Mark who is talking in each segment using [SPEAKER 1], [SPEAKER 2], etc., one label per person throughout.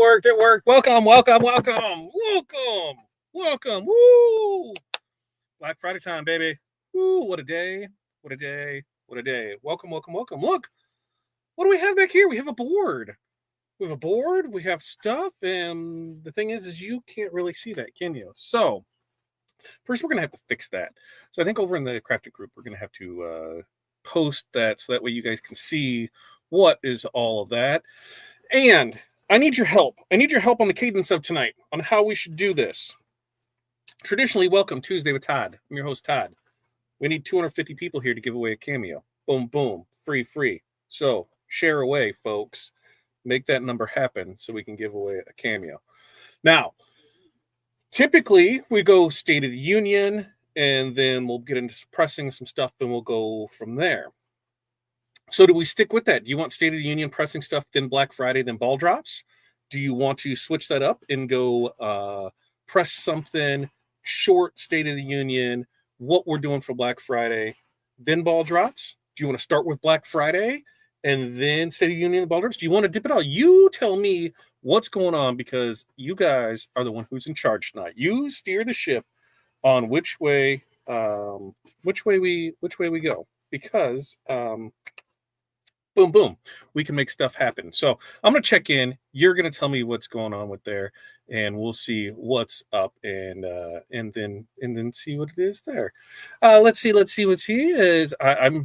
[SPEAKER 1] worked. It worked. Welcome. Woo! Black Friday time, baby. Woo! What a day. Welcome. Look, what do we have back here? We have a board. We have stuff, and the thing is you can't really see that, can you? So first, we're gonna have to fix that. So I think over in the crafted group, we're gonna have to post that so that way you guys can see what is all of that. And I need your help. I need your help on the cadence of tonight, on how we should do this. Traditionally, welcome Tuesday with Todd. I'm your host, Todd. We need 250 people here to give away a cameo. Boom, boom, free. So share away, folks. Make that number happen so we can give away a cameo. Now, typically, we go State of the Union, and then we'll get into pressing some stuff, and we'll go from there. So do we stick with that? Do you want State of the Union pressing stuff, then Black Friday, then ball drops? Do you want to switch that up and go press something short State of the Union, what we're doing for Black Friday, then ball drops? Do you want to start with Black Friday and then State of the Union and ball drops? Do you want to dip it out? You tell me what's going on, because you guys are the one who's in charge tonight. You steer the ship on which way we go, because boom, we can make stuff happen. So I'm going to check in. You're going to tell me what's going on with there, and we'll see what's up, and then see what it is there. Let's see what's he is. I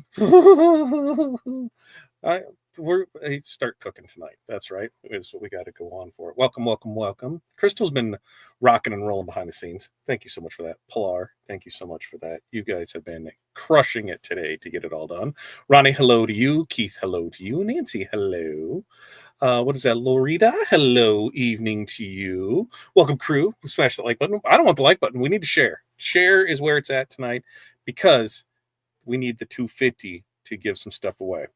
[SPEAKER 1] start cooking tonight. That's right. Is what we got to go on for. Welcome. Crystal's been rocking and rolling behind the scenes. Thank you so much for that. Pilar, thank you so much for that. You guys have been crushing it today to get it all done. Ronnie, hello to you. Keith, hello to you. Nancy, hello. What is that? Lorita, hello. Evening to you. Welcome, crew. Smash that like button. I don't want the like button. We need to share. Share is where it's at tonight, because we need the 250 to give some stuff away.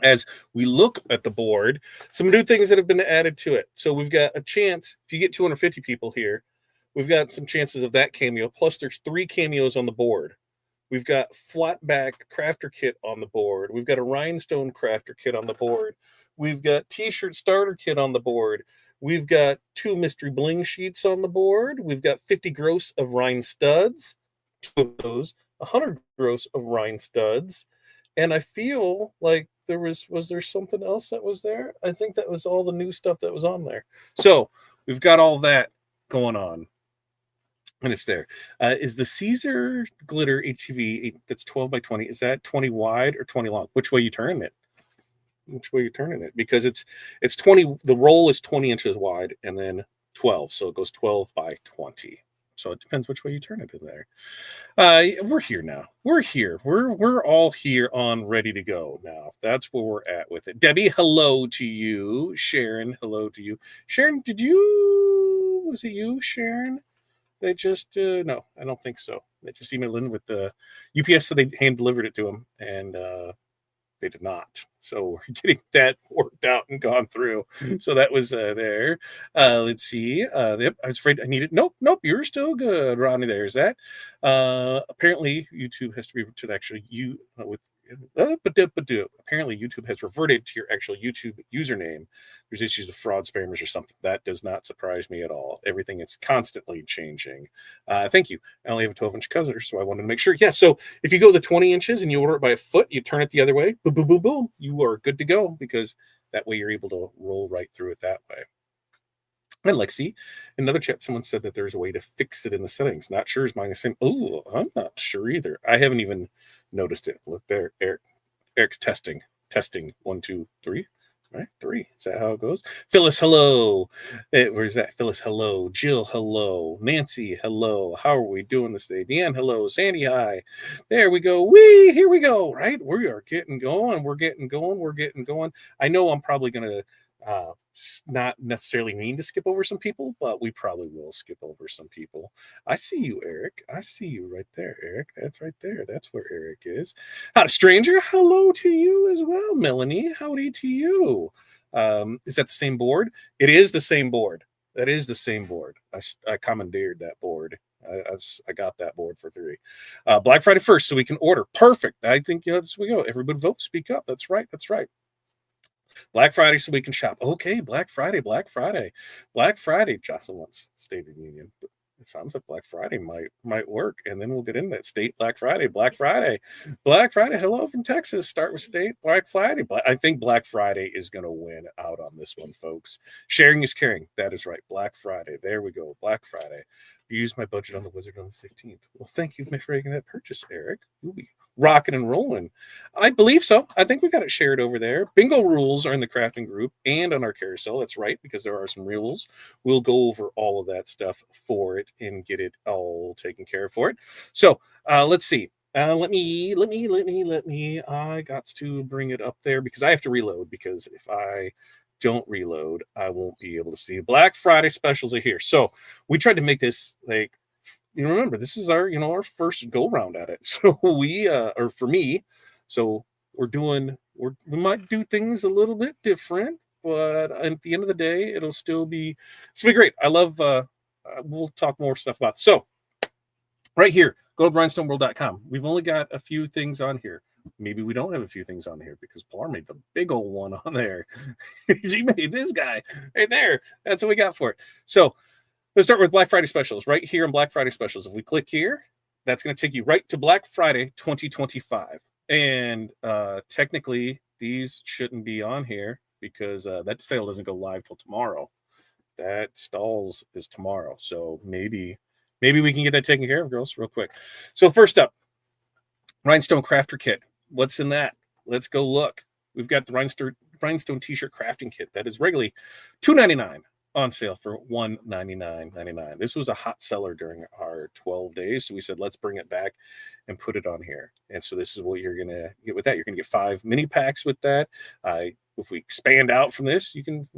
[SPEAKER 1] As we look at the board, some new things that have been added to it. So we've got a chance, if you get 250 people here, we've got some chances of that cameo. Plus, there's 3 cameos on the board. We've got flatback crafter kit on the board. We've got a rhinestone crafter kit on the board. We've got t-shirt starter kit on the board. We've got 2 mystery bling sheets on the board. We've got 50 gross of rhine studs, 2 of those, 100 gross of rhine studs. And I feel like was there something else that was there? I think that was all the new stuff that was on there. So we've got all that going on, and it's there. Is the Caesar glitter HTV that's 12 by 20? Is that 20 wide or 20 long? Which way you turning it? Because it's 20. The roll is 20 inches wide, and then 12, so it goes 12 by 20. So it depends which way you turn it in there. We're here now. We're here. We're all here on ready to go now. That's where we're at with it. Debbie, hello to you. Sharon, hello to you. Sharon, was it you, Sharon? They just, no, I don't think so. They just emailed in with the UPS, so they hand delivered it to them, and they did not. So we're getting that worked out and gone through. So that was there. Let's see. Yep, I was afraid I needed. Nope. You're still good, Ronnie. There's that. Apparently, YouTube has to revert to actually you with. Apparently, YouTube has reverted to your actual YouTube username. There's issues with fraud, spammers, or something. That does not surprise me at all. Everything is constantly changing. Thank you. I only have a 12-inch cutter, so I wanted to make sure. Yeah, so if you go the 20 inches and you order it by a foot, you turn it the other way, boom, boom, boom, boom, you are good to go, because that way you're able to roll right through it that way. And Lexi, in another chat, someone said that there's a way to fix it in the settings. Not sure is mine the same. Oh, I'm not sure either. I haven't even noticed it. Look there, Eric. Eric's testing. 1, 2, 3. All right, 3. Is that how it goes? Phyllis, hello. Where's that? Phyllis, hello. Jill, hello. Nancy, hello. How are we doing this day? Deanne, hello. Sandy, hi. There we go. Here we go. Right? We are getting going. We're getting going. I know I'm probably going to not necessarily mean to skip over some people, but we probably will skip over some people. I see you, Eric. I see you right there, Eric. That's right there. That's where Eric is. Howdy, stranger. Hello to you as well, Melanie. Howdy to you. Is that the same board? It is the same board. That is the same board. I commandeered that board. I got that board for 3. Black Friday first, so we can order. Perfect. I think that's we go. Everybody vote. Speak up. That's right. Black Friday so we can shop. Okay, Black Friday, Black Friday, Black Friday. Jocelyn wants State of the Union. But it sounds like Black Friday might work, and then we'll get into that. State Black Friday, Black Friday, Black Friday. Hello from Texas. Start with State Black Friday. I think Black Friday is going to win out on this one, folks. Sharing is caring. That is right. Black Friday. There we go. Black Friday. Use my budget on the Wizard on the 15th. Well, thank you for making that purchase, Eric. We'll be rocking and rolling. I believe so. I think we got it shared over there. Bingo rules are in the crafting group and on our carousel. That's right, because there are some rules. We'll go over all of that stuff for it and get it all taken care of for it. So let's see. Let me. I got to bring it up there because I have to reload, because if I don't reload, I won't be able to see. Black Friday specials are here. So we tried to make this like, remember, this is our, our first go round at it. So we, or for me, so we might do things a little bit different, but at the end of the day, it's be great. I love, we'll talk more stuff about it. So right here, go to rhinestoneworld.com. We've only got a few things on here. Maybe we don't have a few things on here because Pilar made the big old one on there. She made this guy right there. That's what we got for it. So let's start with Black Friday specials right here in Black Friday specials. If we click here, that's going to take you right to Black Friday 2025. And technically, these shouldn't be on here because that sale doesn't go live till tomorrow. That stalls is tomorrow. So maybe we can get that taken care of, girls, real quick. So first up, Rhinestone Crafter Kit. What's in that? Let's go look. We've got the Rhinestone T-shirt crafting kit that is regularly $2.99 on sale for $199.99. This was a hot seller during our 12 days, so we said let's bring it back and put it on here. And so this is what you're gonna get with that. You're gonna get 5 mini packs with that. If we expand out from this,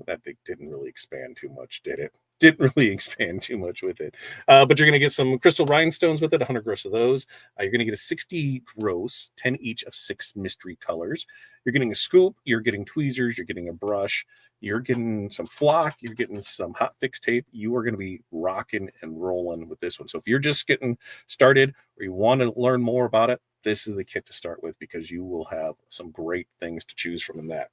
[SPEAKER 1] that thing didn't really expand too much, did it? Didn't really expand too much with it. But you're going to get some crystal rhinestones with it, 100 gross of those. You're going to get a 60 gross, 10 each of 6 mystery colors. You're getting a scoop. You're getting tweezers. You're getting a brush. You're getting some flock. You're getting some hot fix tape. You are going to be rocking and rolling with this one. So if you're just getting started or you want to learn more about it, this is the kit to start with because you will have some great things to choose from in that.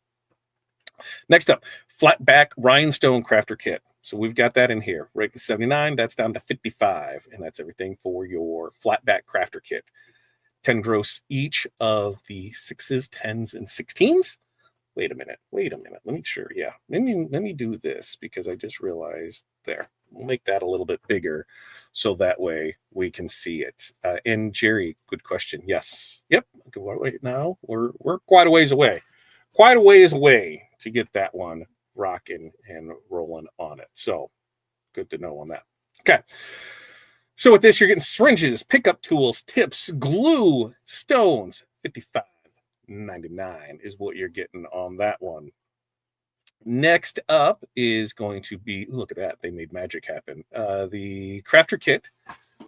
[SPEAKER 1] Next up, flat back rhinestone crafter kit. So we've got that in here. Right at 79, that's down to 55. And that's everything for your flat back crafter kit. 10 gross each of the 6s, 10s, and 16s. Wait a minute. Let me make sure. Yeah. Let me do this because I just realized there. We'll make that a little bit bigger so that way we can see it. And Jerry, good question. Yes. Yep. Wait, now we're quite a ways away. Quite a ways away to get that one rocking and rolling on it. So good to know on that. Okay. So with this, you're getting syringes, pickup tools, tips, glue, stones. $55.99 is what you're getting on that one. Next up is going to be, look at that. They made magic happen. The crafter kit.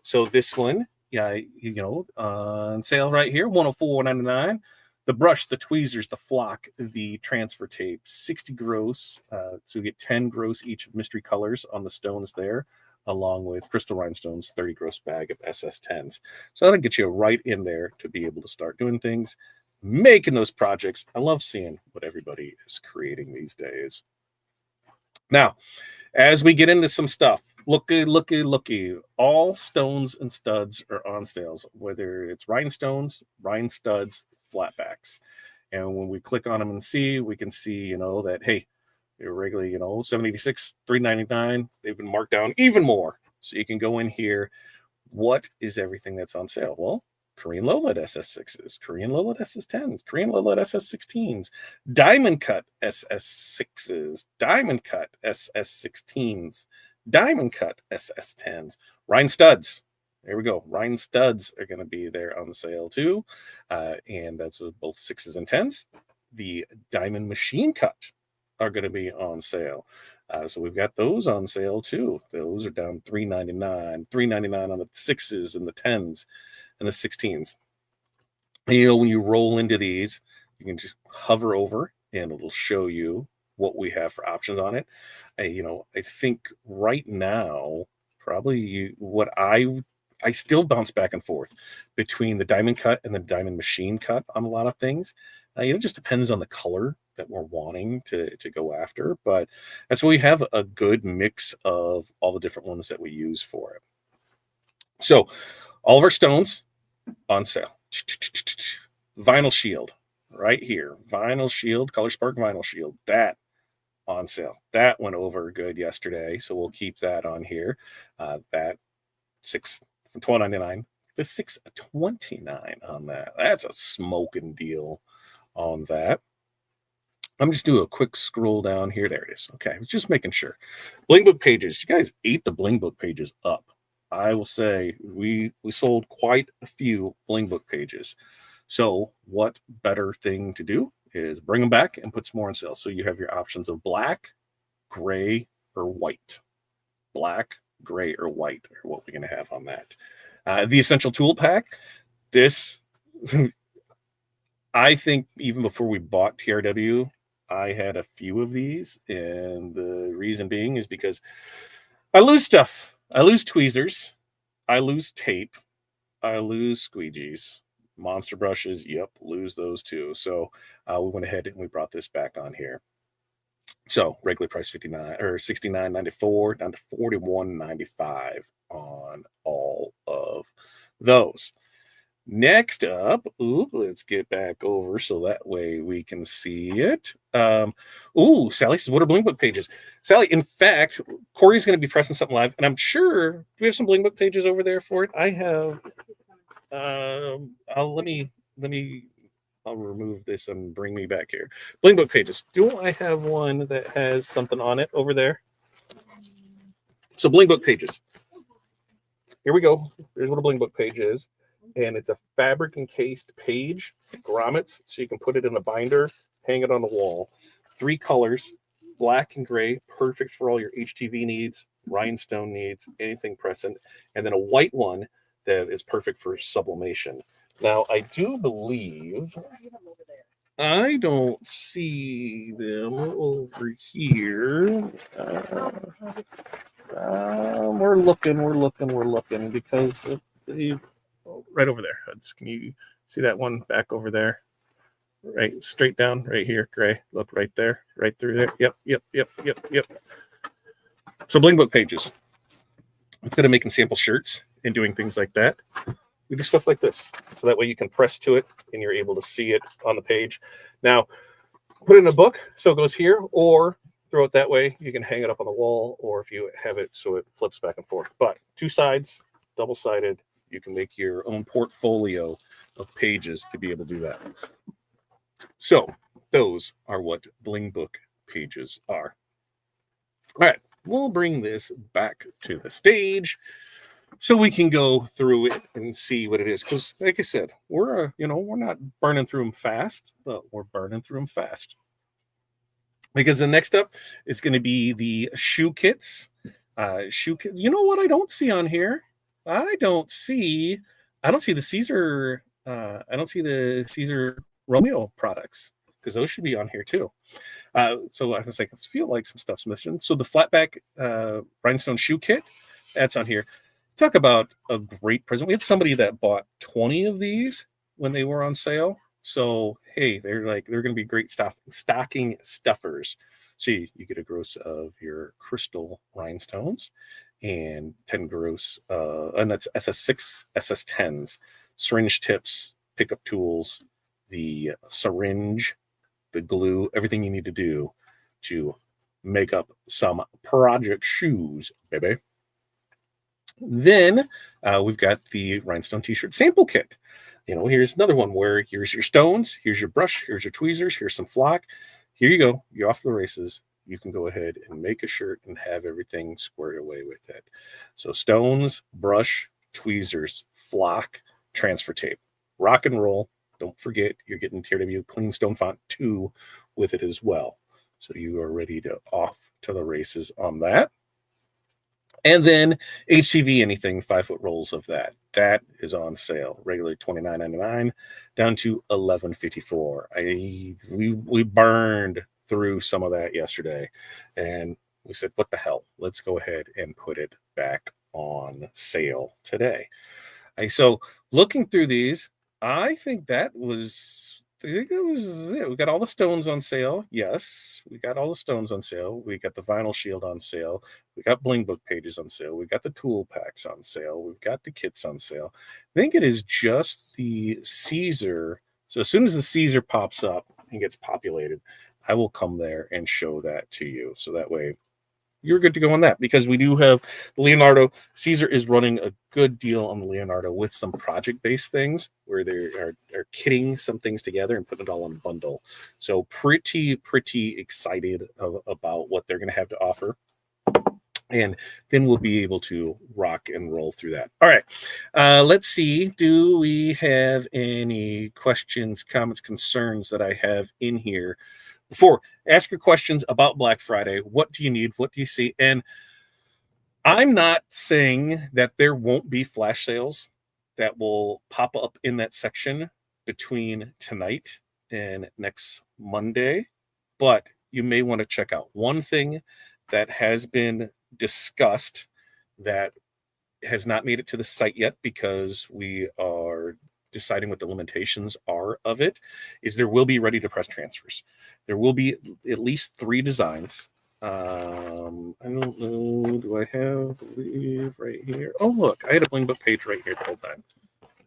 [SPEAKER 1] So this one, on sale right here, $104.99. The brush, the tweezers, the flock, the transfer tape, 60 gross. So you get 10 gross each of mystery colors on the stones there, along with crystal rhinestones, 30 gross bag of SS10s. So that'll get you right in there to be able to start doing things, making those projects. I love seeing what everybody is creating these days. Now, as we get into some stuff, looky. All stones and studs are on sales, whether it's rhinestones, rhine studs, flatbacks. And when we click on them and see, we can see, that, hey, they're regularly, $786, $399. They've been marked down even more. So you can go in here. What is everything that's on sale? Well, Korean Lowlit SS6s, Korean Lowlit SS10s, Korean Lowlit SS16s, Diamond Cut SS6s, Diamond Cut SS16s, Diamond Cut SS10s, Rhine Studs. There we go. Rhine Studs are going to be there on sale too. And that's with both 6s and 10s. The Diamond Machine Cut are going to be on sale. So we've got those on sale too. Those are down $399. $399 on the 6s and the 10s and the 16s. And, when you roll into these, you can just hover over and it'll show you what we have for options on it. I think right now, probably what I still bounce back and forth between the Diamond Cut and the Diamond Machine Cut on a lot of things. It just depends on the color that we're wanting to go after. But that's why we have a good mix of all the different ones that we use for it. So all of our stones on sale. Vinyl shield right here. Vinyl shield, Color Spark vinyl shield. That on sale. That went over good yesterday, so we'll keep that on here. That $6 from $12.99 to $6.29 on that. That's a smoking deal on that. I'm just doing a quick scroll down here. There it is. Okay, I was just making sure. Bling Book pages. You guys ate the Bling Book pages up. I will say we sold quite a few Bling Book pages. So what better thing to do is bring them back and put some more on sale. So you have your options of black, gray, or white. Black, gray, or white are what we're going to have on that. The Essential Tool Pack. This, I think even before we bought TRW, I had a few of these. And the reason being is because I lose stuff. I lose tweezers. I lose tape. I lose squeegees. Monster brushes, yep, lose those too. So we went ahead and we brought this back on here. So regular price $69.94 down to $41.95 on all of those. Next up, let's get back over so that way we can see it. Sally says, what are Bling Book pages? Sally, in fact, Corey's going to be pressing something live, and I'm sure, do we have some Bling Book pages over there for it? I have. I'll remove this and bring me back here. Bling Book pages. Do I have one that has something on it over there? So Bling Book pages. Here we go. Here's what a Bling Book page is. And it's a fabric encased page, grommets, so you can put it in a binder, hang it on the wall. 3 colors, black and gray, perfect for all your HTV needs, rhinestone needs, anything present. And then a white one that is perfect for sublimation. Now, I do believe I don't see them over here. We're looking because right over there. Can you see that one back over there? Right, straight down, right here, gray. Look right there, right through there. Yep. So Bling Book pages. Instead of making sample shirts and doing things like that, we do stuff like this. So that way you can press to it and you're able to see it on the page. Now, put it in a book so it goes here, or throw it that way. You can hang it up on the wall, or if you have it so it flips back and forth. But 2 sides, double-sided, you can make your own portfolio of pages to be able to do that. So those are what Bling Book pages are. All right, we'll bring this back to the stage so we can go through it and see what it is. Because, like I said, we're not burning through them fast, but we're burning through them fast. Because the next up is going to be the shoe kits. You know what I don't see on here? I don't see the Caesar. I don't see the Caesar Romeo products, because those should be on here too. So I was like, I feel like some stuff's missing. So the flatback rhinestone shoe kit, that's on here. Talk about a great present. We had somebody that bought 20 of these when they were on sale. So hey, they're going to be great stocking stuffers. So you get a gross of your crystal rhinestones and 10 gross, and that's SS6, SS10s, syringe tips, pickup tools, the syringe, the glue, everything you need to do to make up some project shoes, baby. Then we've got the rhinestone t-shirt sample kit. Here's another one where here's your stones, here's your brush, here's your tweezers, here's some flock. Here you go. You're off to the races. You can go ahead and make a shirt and have everything squared away with it. So stones, brush, tweezers, flock, transfer tape, rock and roll. Don't forget, you're getting TRW Clean Stone Font 2 with it as well. So you are ready to off to the races on that. And then HTV anything, 5-foot rolls of that. That is on sale. Regularly $29.99 down to $11.54. We burned through some of that yesterday, and we said, what the hell? Let's go ahead and put it back on sale today. So looking through these, I think that was think that was it. We got all the stones on sale. Yes, we got all the stones on sale. We got the vinyl shield on sale. We got bling book pages on sale. We got the tool packs on sale. We've got the kits on sale. I think it is just the Caesar. So as soon as the Caesar pops up and gets populated, I will come there and show that to you. So that way you're good to go on that, because we do have the Leonardo. Caesar is running a good deal on the Leonardo with some project-based things where they are kitting some things together and putting it all in a bundle. So pretty excited about what they're going to have to offer. And then we'll be able to rock and roll through that. All right. Let's see. Do we have any questions, comments, concerns that I have in here? Before, ask your questions about Black Friday. What do you need? What do you see? And I'm not saying that there won't be flash sales that will pop up in that section between tonight and next Monday, but you may want to check out one thing that has been discussed that has not made it to the site yet because we are deciding what the limitations are of it. Is there will be ready to press transfers. There will be at least 3 designs. I don't know. Do I have, I believe, right here? Oh, look, I had a bling book page right here the whole time.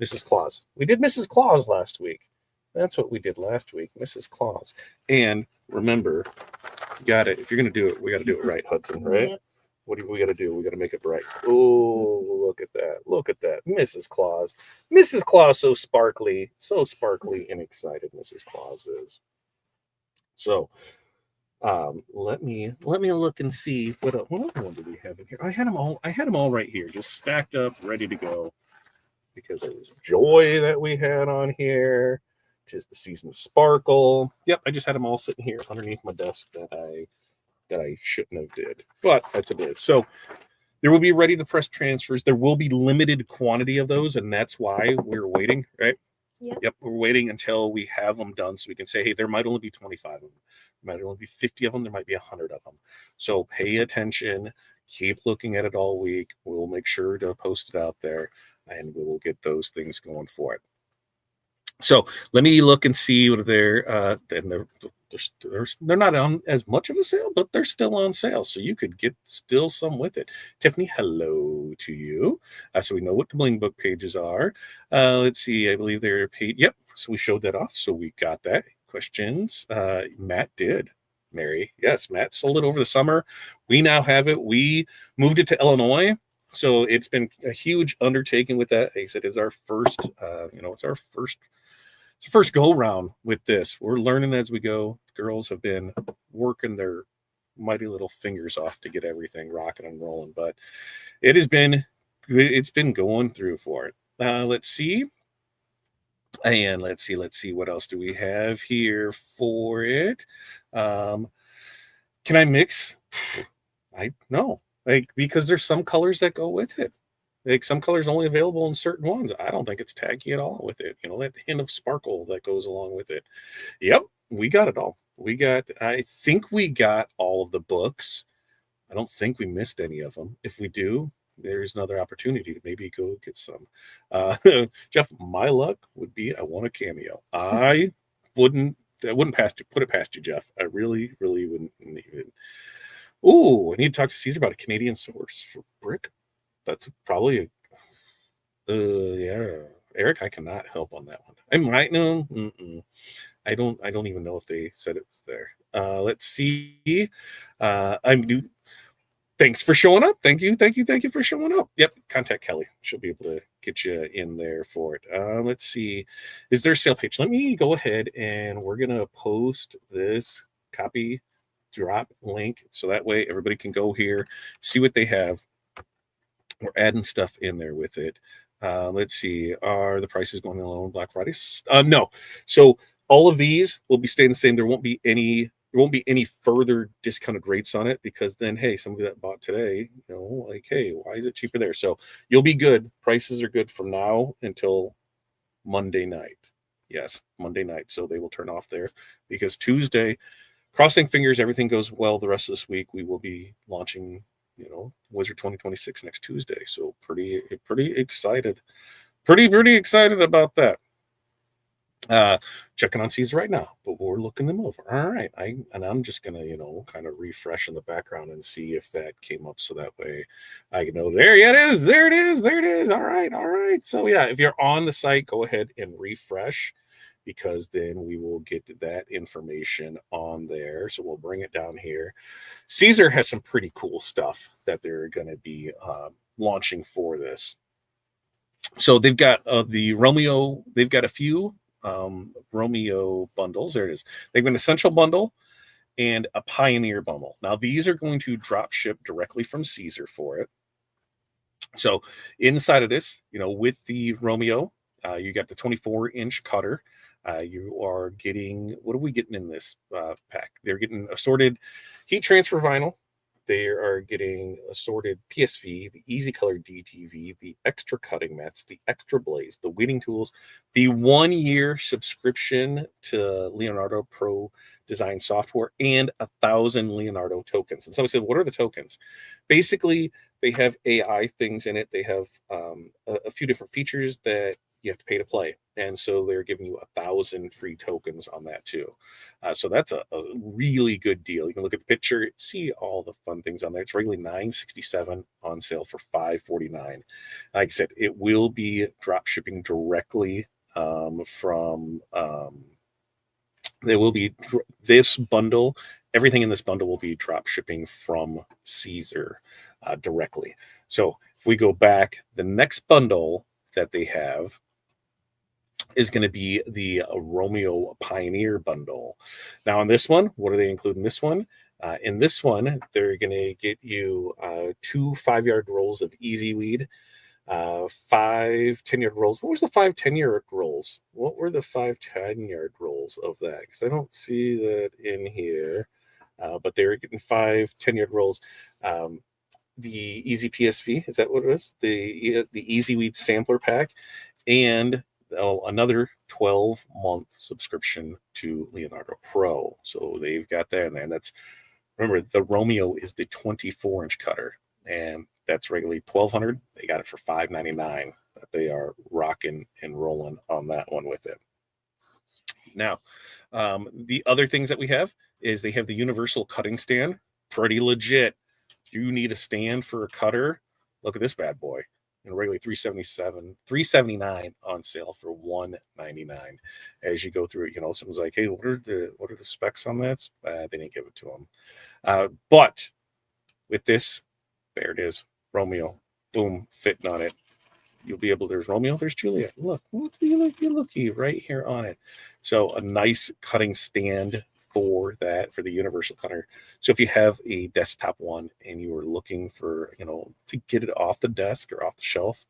[SPEAKER 1] Mrs. Claus. We did Mrs. Claus last week. That's what we did last week, Mrs. Claus. And remember, you got it. If you're going to do it, we got to do it right, Hudson, right? Yep. What do we got to do? We got to make it bright. Oh, look at that. Look at that. Mrs. Claus. Mrs. Claus, so sparkly and excited Mrs. Claus is. So let me look and see what other one do we have in here. I had them all right here, just stacked up, ready to go, because it was joy that we had on here. Just the season of sparkle. Yep, I just had them all sitting here underneath my desk that I shouldn't have did, but that's what it is. So there will be ready to press transfers. There will be limited quantity of those, and that's why we're waiting, right? Yep, we're waiting until we have them done so we can say, hey, there might only be 25 of them. There might only be 50 of them. There might be 100 of them. So pay attention. Keep looking at it all week. We'll make sure to post it out there, and we will get those things going for it. So let me look and see what they're not on as much of a sale, but they're still on sale. So you could get still some with it. Tiffany, hello to you. So we know what the bling book pages are. Let's see. I believe they're paid. Yep. So we showed that off. So we got that. Questions? Matt did. Mary. Yes, Matt sold it over the summer. We now have it. We moved it to Illinois. So it's been a huge undertaking with that. Like I said, it's our first, it's our first go round with this. We're learning as we go. The girls have been working their mighty little fingers off to get everything rocking and rolling, but it's been going through for it. Let's see what else do we have here for it. Can I mix? I no, because there's some colors that go with it. Like some colors only available in certain ones. I don't think it's tacky at all with it. That hint of sparkle that goes along with it. Yep, we got it all. I think we got all of the books. I don't think we missed any of them. If we do, there's another opportunity to maybe go get some. Jeff, my luck would be I want a Cameo. I wouldn't put it past you, Jeff. I really wouldn't even. Oh, I need to talk to Caesar about a Canadian source for brick. That's probably yeah, Eric. I cannot help on that one. I might know. I don't even know if they said it was there. Let's see. I'm new. Thanks for showing up. Thank you for showing up. Yep, contact Kelly. She'll be able to get you in there for it. Let's see. Is there a sale page? Let me go ahead and we're gonna post this copy drop link so that way everybody can go here, see what they have. We're adding stuff in there with it. Let's see. Are the prices going along Black Friday? No. So all of these will be staying the same. There won't be any further discounted rates on it because then, hey, somebody that bought today, hey, why is it cheaper there? So you'll be good. Prices are good from now until Monday night. Yes, Monday night. So they will turn off there because Tuesday, crossing fingers, everything goes well the rest of this week. We will be launching Wizard 2026 next Tuesday. So pretty excited. Pretty excited about that. Checking on Caesar right now, but we're looking them over. All right. I'm just gonna, kind of refresh in the background and see if that came up so that way I can know there it is. There it is. There it is. All right. All right. So yeah, if you're on the site, go ahead and refresh because then we will get that information on there. So we'll bring it down here. Caesar has some pretty cool stuff that they're going to be launching for this. So they've got the Romeo, they've got a few Romeo bundles. There it is. They've an essential bundle and a pioneer bundle. Now these are going to drop ship directly from Caesar for it. So inside of this, with the Romeo, you got the 24-inch cutter. You are getting, what are we getting in this pack? They're getting assorted heat transfer vinyl. They are getting assorted PSV, the Easy Color DTV, the extra cutting mats, the extra blades, the weeding tools, the 1-year subscription to Leonardo Pro Design software, and 1,000 Leonardo tokens. And somebody said, what are the tokens? Basically, they have AI things in it. They have a few different features that you have to pay to play. And so they're giving you 1,000 free tokens on that too. So that's a really good deal. You can look at the picture, see all the fun things on there. It's regularly $967 on sale for $549. Like I said, it will be drop shipping directly from there will be this bundle. Everything in this bundle will be drop shipping from Caesar directly. So if we go back, the next bundle that they have is going to be the Romeo Pioneer bundle. Now, in this one, what do they include in this one? In this one, they're going to get you 2 5-yard rolls of Easy Weed, 5 10-yard rolls. What was the 5 10-yard rolls? What were the 5 10-yard rolls of that? Because I don't see that in here. But they're getting 5 10-yard rolls. The Easy PSV, is that what it is? The Easy Weed sampler pack, and another 12-month subscription to Leonardo Pro. So they've got that in there. And that's, remember, the Romeo is the 24-inch cutter, and that's regularly $1,200. They got it for $599. They are rocking and rolling on that one with it. Now, the other things that we have is they have the universal cutting stand. Pretty legit. You need a stand for a cutter. Look at this bad boy. Regularly $379 on sale for $199. As you go through it, someone's like, "Hey, what are the specs on that?" They didn't give it to them. But with this, there it is, Romeo, boom, fitting on it. You'll be able. There's Romeo. There's Juliet. Look, looky right here on it. So a nice cutting stand for that, for the universal cutter. So if you have a desktop one and you are looking for, to get it off the desk or off the shelf,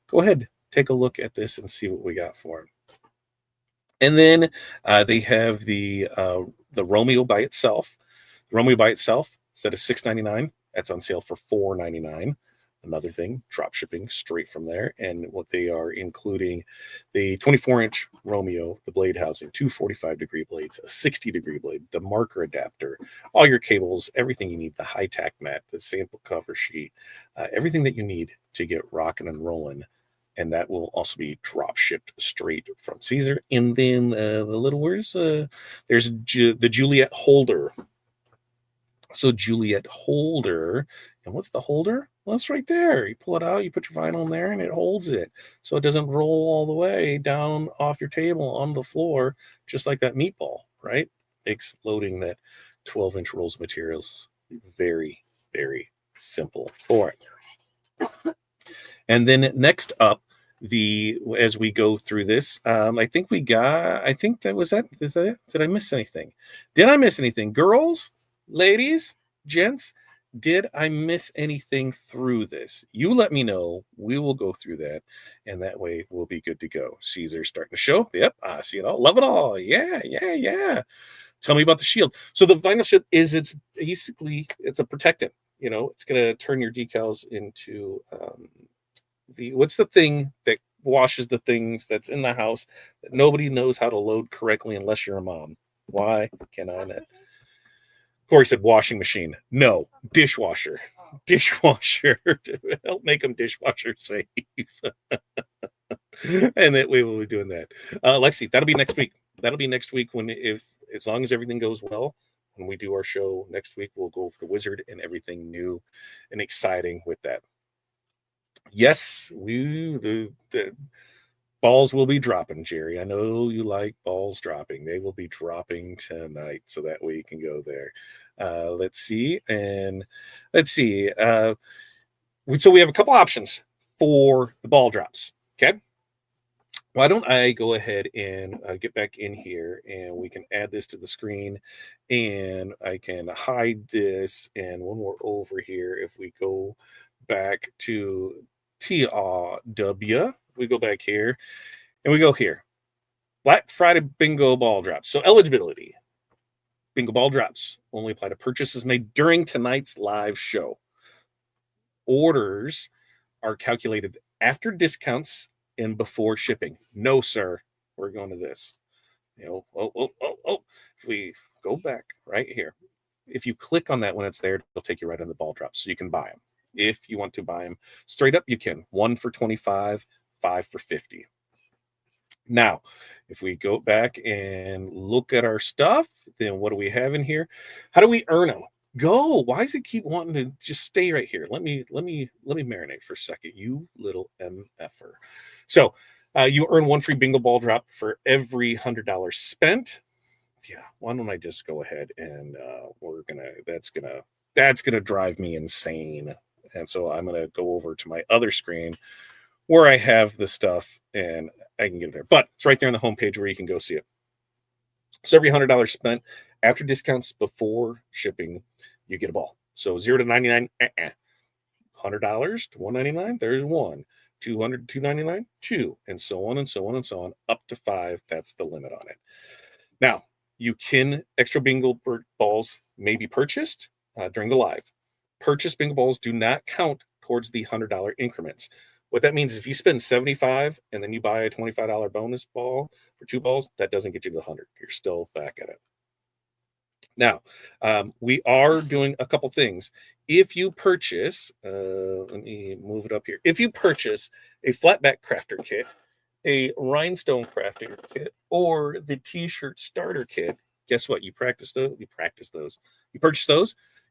[SPEAKER 1] go ahead, take a look at this and see what we got for it. And then they have the Romeo by itself. The Romeo by itself, instead of $699, that's on sale for $499. Another thing, drop shipping straight from there. And what they are including, the 24-inch Romeo, the blade housing, 2 45-degree blades, a 60-degree blade, the marker adapter, all your cables, everything you need, the high-tack mat, the sample cover sheet, everything that you need to get rocking and rolling. And that will also be drop shipped straight from Caesar. And then the little words, there's the Juliet holder. So Juliet holder, and what's the holder? Well, it's right there. You pull it out, you put your vinyl in there, and it holds it. So it doesn't roll all the way down off your table on the floor, just like that meatball, right? Makes loading that 12-inch rolls of materials very, very simple for it. And then next up, as we go through this, I think that was that. Is that it? Did I miss anything? Did I miss anything? Girls, ladies, gents, did I miss anything through this? You let me know. We will go through that, and that way we'll be good to go. Caesar's starting to show. Yep, I see it all. Love it all. Yeah. Tell me about the shield. So the vinyl shield it's basically a protectant. It's going to turn your decals into what's the thing that washes the things that's in the house that nobody knows how to load correctly unless you're a mom. Why can I not? Corey said washing machine. No, dishwasher. Dishwasher to help make them dishwasher safe. And that we will be doing that. Lexi, that'll be next week. That'll be next week as long as everything goes well. When we do our show next week, we'll go over the Wizard and everything new and exciting with that. Yes, the balls will be dropping, Jerry. I know you like balls dropping. They will be dropping tonight, so that way you can go there. Let's see. So we have a couple options for the ball drops. Okay. Why don't I go ahead and get back in here and we can add this to the screen and I can hide this. And when we're over here, if we go back to TRW, we go back here and we go here. Black Friday bingo ball drops. So eligibility. Bingo ball drops only apply to purchases made during tonight's live show. Orders are calculated after discounts and before shipping. No, sir. We're going to this. If we go back right here, if you click on that when it's there, it'll take you right on the ball drops. So you can buy them. If you want to buy them straight up, you can. 1 for 25, 5 for 50. Now, if we go back and look at our stuff, then what do we have in here? How do we earn them? Go. Why does it keep wanting to just stay right here? Let me marinate for a second, you little MFer. So you earn 1 free bingo ball drop for every $100 spent. Yeah, why don't I just go ahead and that's gonna drive me insane. And so I'm gonna go over to my other screen where I have the stuff and I can get it there. But it's right there on the homepage where you can go see it. So every $100 spent after discounts, before shipping, you get a ball. So 0 to 99, $100 to $199, there's 1. 200 to $299, 2, and so on and so on and so on, up to 5. That's the limit on it. Now, extra bingo balls may be purchased during the live. Purchased bingo balls do not count towards the $100 increments. What that means is if you spend $75 and then you buy a $25 bonus ball for 2 balls, that doesn't get you to the 100. You're still back at it. Now, we are doing a couple things. If you purchase, let me move it up here. If you purchase a flatback crafter kit, a Rhinestone crafting kit, or the T-shirt starter kit, guess what? You purchase those,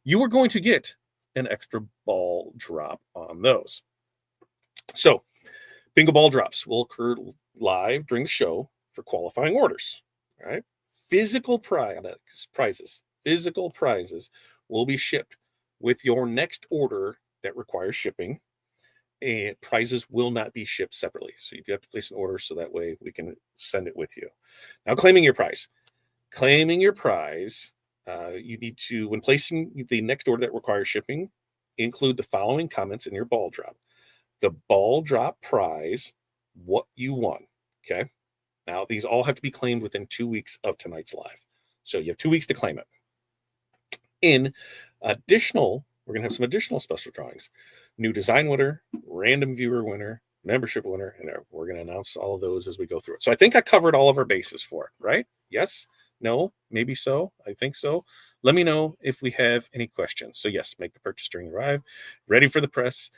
[SPEAKER 1] you are going to get an extra ball drop on those. So, bingo ball drops will occur live during the show for qualifying orders. All right. Physical prizes will be shipped with your next order that requires shipping, and prizes will not be shipped separately. So you do have to place an order so that way we can send it with you. Now, claiming your prize, you need to, when placing the next order that requires shipping, include the following comments in your ball drop. The ball drop prize, what you won. Okay. Now, these all have to be claimed within 2 weeks of tonight's live. So you have 2 weeks to claim it. In additional, we're going to have some additional special drawings. New design winner, random viewer winner, membership winner, and we're going to announce all of those as we go through it. So I think I covered all of our bases for it, right? Yes? No? Maybe so? I think so. Let me know if we have any questions. So yes, make the purchase during the live. Ready for the press.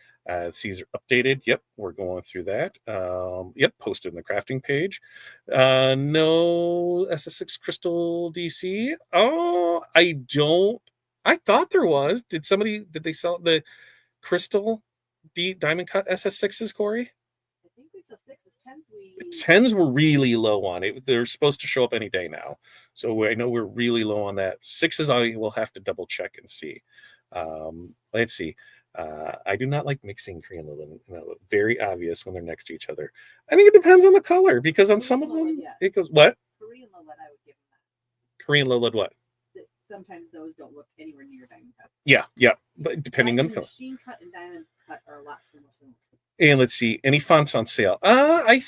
[SPEAKER 1] These are updated. Yep, we're going through that. Yep, posted in the crafting page. No SS6 Crystal DC. Oh, I don't. I thought there was. Did they sell the Crystal Diamond Cut SS6s, Corey?
[SPEAKER 2] I think we saw 6s.
[SPEAKER 1] 10s were really low on it. They're supposed to show up any day now. So I know we're really low on that. 6s, I will have to double check and see. Let's see. I do not like mixing Korean Lowland. Very obvious when they're next to each other. I think it depends on the color because on some of them, it goes, what?
[SPEAKER 2] Korean Lowland, I would give them that.
[SPEAKER 1] Korean Lowland what?
[SPEAKER 2] Sometimes those don't look anywhere near diamond cut.
[SPEAKER 1] Yeah. But depending on the color.
[SPEAKER 2] Machine cut and diamond cut are a lot similar.
[SPEAKER 1] And let's see, any fonts on sale? Yeah.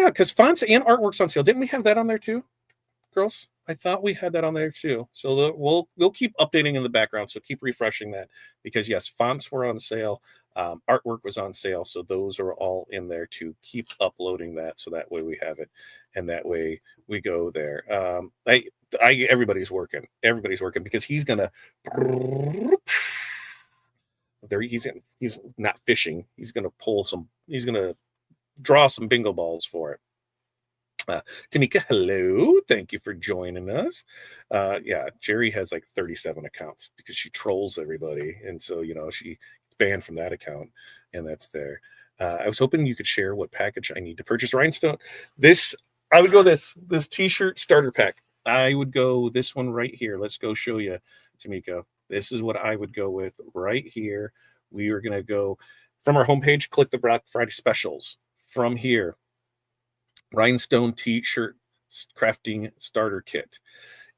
[SPEAKER 1] Because fonts and artwork's on sale. Didn't we have that on there too, girls? I thought we had that on there too. So we'll keep updating in the background. So keep refreshing that because yes, fonts were on sale. Artwork was on sale. So those are all in there to keep uploading that. So that way we have it, and that way we go there. Everybody's working because he's gonna. There he's not fishing. He's gonna pull some. He's gonna draw some bingo balls for it. Tamika, hello. Thank you for joining us. Yeah, Jerry has like 37 accounts because she trolls everybody. And so, she's banned from that account, and that's there. I was hoping you could share what package I need to purchase Rhinestone. I would go this t-shirt starter pack. I would go this one right here. Let's go show you, Tamika. This is what I would go with right here. We are going to go from our homepage, click the Black Friday specials. From here, Rhinestone t-shirt crafting starter kit.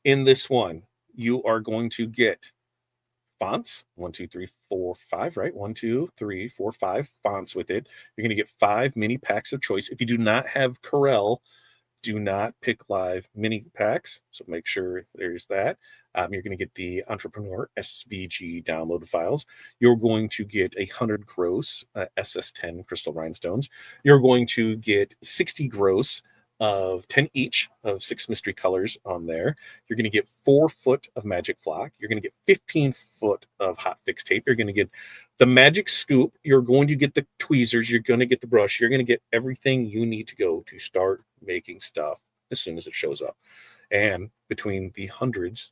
[SPEAKER 1] In this one, you are going to get fonts 1, 2, 3, 4, 5, right? 1, 2, 3, 4, 5 fonts with it. You're going to get 5 mini packs of choice. If you do not have Corel, do not pick live mini packs. So make sure there's that. You're going to get the Entrepreneur SVG downloaded files. You're going to get 100 gross SS10 crystal rhinestones. You're going to get 60 gross of 10 each of 6 mystery colors on there. You're going to get 4 foot of magic flock. You're going to get 15 foot of hot fix tape. You're going to get the magic scoop. You're going to get the tweezers. You're going to get the brush. You're going to get everything you need to go to start making stuff as soon as it shows up. And between the hundreds,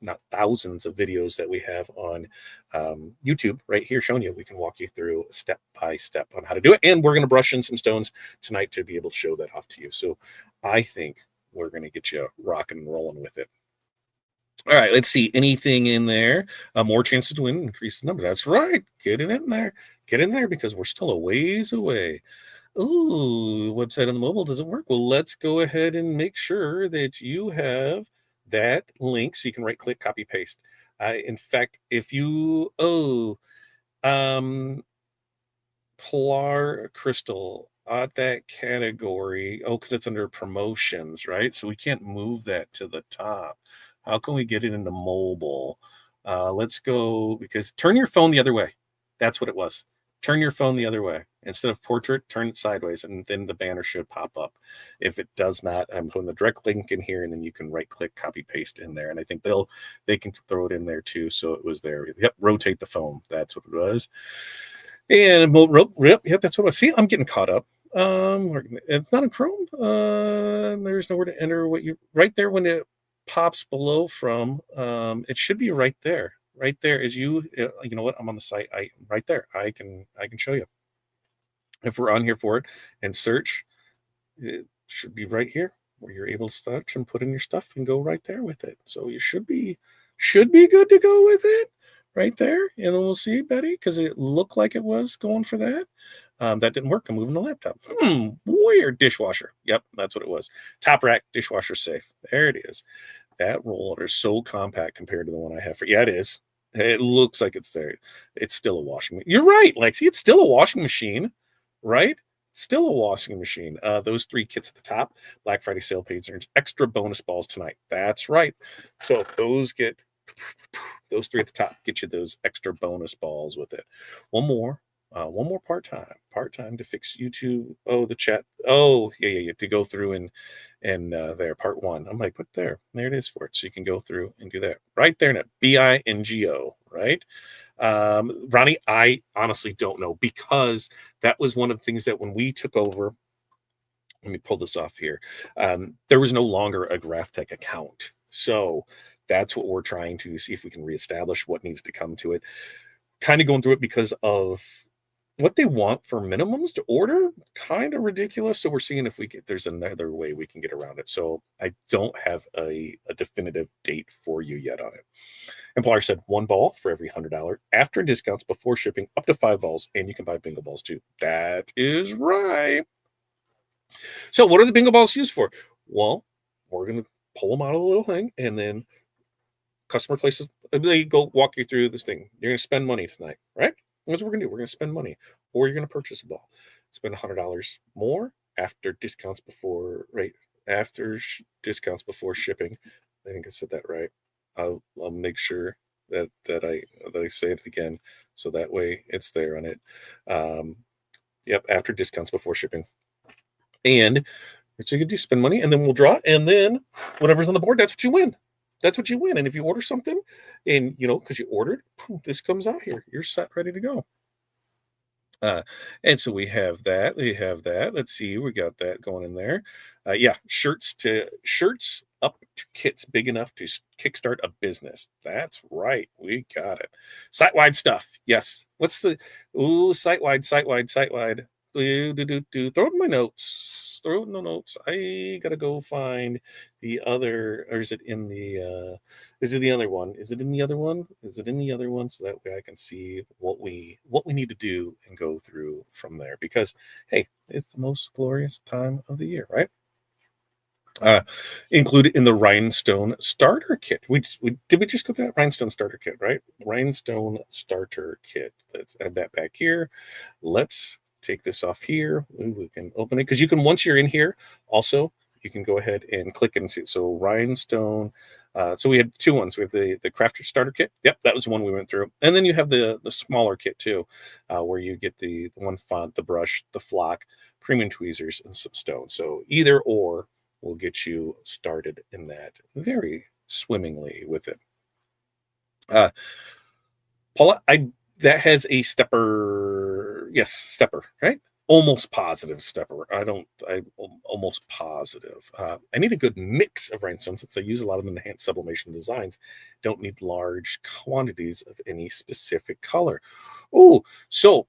[SPEAKER 1] not thousands of videos that we have on YouTube right here showing you, we can walk you through step by step on how to do it. And we're going to brush in some stones tonight to be able to show that off to you. So I think we're going to get you rocking and rolling with it. All right, let's see. Anything in there? More chances to win, increase the number. That's right. Get it in there. Get in there because we're still a ways away. Ooh, website on the mobile doesn't work. Well, let's go ahead and make sure that you have that link so you can right click, copy, paste. In fact, if you, Polar Crystal at that category, because it's under promotions, right? So we can't move that to the top. How can we get it into mobile? Let's go, because turn your phone the other way. That's what it was. Turn your phone the other way. Instead of portrait, turn it sideways, and then the banner should pop up. If it does not, I'm putting the direct link in here, and then you can right-click, copy, paste in there. And I think they can throw it in there too, so it was there. Yep, rotate the phone. That's what it was. And yep, that's what I see. I'm getting caught up. It's not in Chrome. There's nowhere to enter what you right there when it pops below from. It should be right there. Right there is you know what? I'm on the site. Right there. I can show you. If we're on here for it and search, it should be right here where you're able to search and put in your stuff and go right there with it. So you should be good to go with it right there. And then we'll see, Betty, because it looked like it was going for that. That didn't work. I'm moving the laptop. Weird. Dishwasher. Yep, that's what it was. Top rack dishwasher safe. There it is. That roller is so compact compared to the one I have for. Yeah, it is. It looks like it's there. It's still a washing machine. You're right, Lexi. It's still a washing machine, right? Still a washing machine. Those 3 kits at the top, Black Friday sale page earns extra bonus balls tonight. That's right. So those 3 at the top get you those extra bonus balls with it. One more part-time to fix YouTube. Oh, the chat. Oh, yeah. You have to go through and there, part 1. I'm like, there it is for it. So you can go through and do that right there in it. BINGO, right? Ronnie, I honestly don't know, because that was one of the things that when we took over, let me pull this off here. There was no longer a GraphTech account. So that's what we're trying to see if we can reestablish what needs to come to it. Kind of going through it because of what they want for minimums to order, kind of ridiculous. So we're seeing if there's another way we can get around it. So I don't have a definitive date for you yet on it. Employer said 1 ball for every $100 after discounts before shipping, up to 5 balls, and you can buy bingo balls too. That is right. So what are the bingo balls used for? Well, we're going to pull them out of the little thing, and then customer places, they go walk you through this thing. You're going to spend money tonight, right? That's what we're going to do. We're going to spend money, or you're going to purchase a ball. Spend $100 more after discounts before, right? After discounts before shipping. I think I said that right. I'll make sure that I say it again, so that way it's there on it. Yep, after discounts before shipping. And so you can do spend money, and then we'll draw it, and then whatever's on the board, that's what you win. That's what you win. And if you order something, and because you ordered, this comes out here, you're set, ready to go. And so we have that. We have that. Let's see. We got that going in there. Yeah, shirts up to kits big enough to kickstart a business. That's right. We got it. Site wide stuff. Yes. What's the site wide, site wide, site wide. Throw it in my notes. Throw it in the notes. I gotta go find the other, or is it in the is it the other one? Is it in the other one? Is it in the other one? So that way I can see what we need to do and go through from there. Because hey, it's the most glorious time of the year, right? Uh, Included in the Rhinestone starter kit. We just go through that Rhinestone starter kit, right? Rhinestone starter kit. Let's add that back here. Let's take this off here. We can open it because you can, once you're in here, also you can go ahead and click and see. So Rhinestone. So we had two ones. We have the crafter starter kit. Yep, that was the one we went through. And then you have the smaller kit too, where you get the one font, the brush, the flock, premium tweezers, and some stone. So either or will get you started in that very swimmingly with it. Paula, that has a stepper. Yes, stepper, right? Almost positive stepper. I'm almost positive. I need a good mix of rhinestones since I use a lot of enhanced sublimation designs. Don't need large quantities of any specific color. Oh, so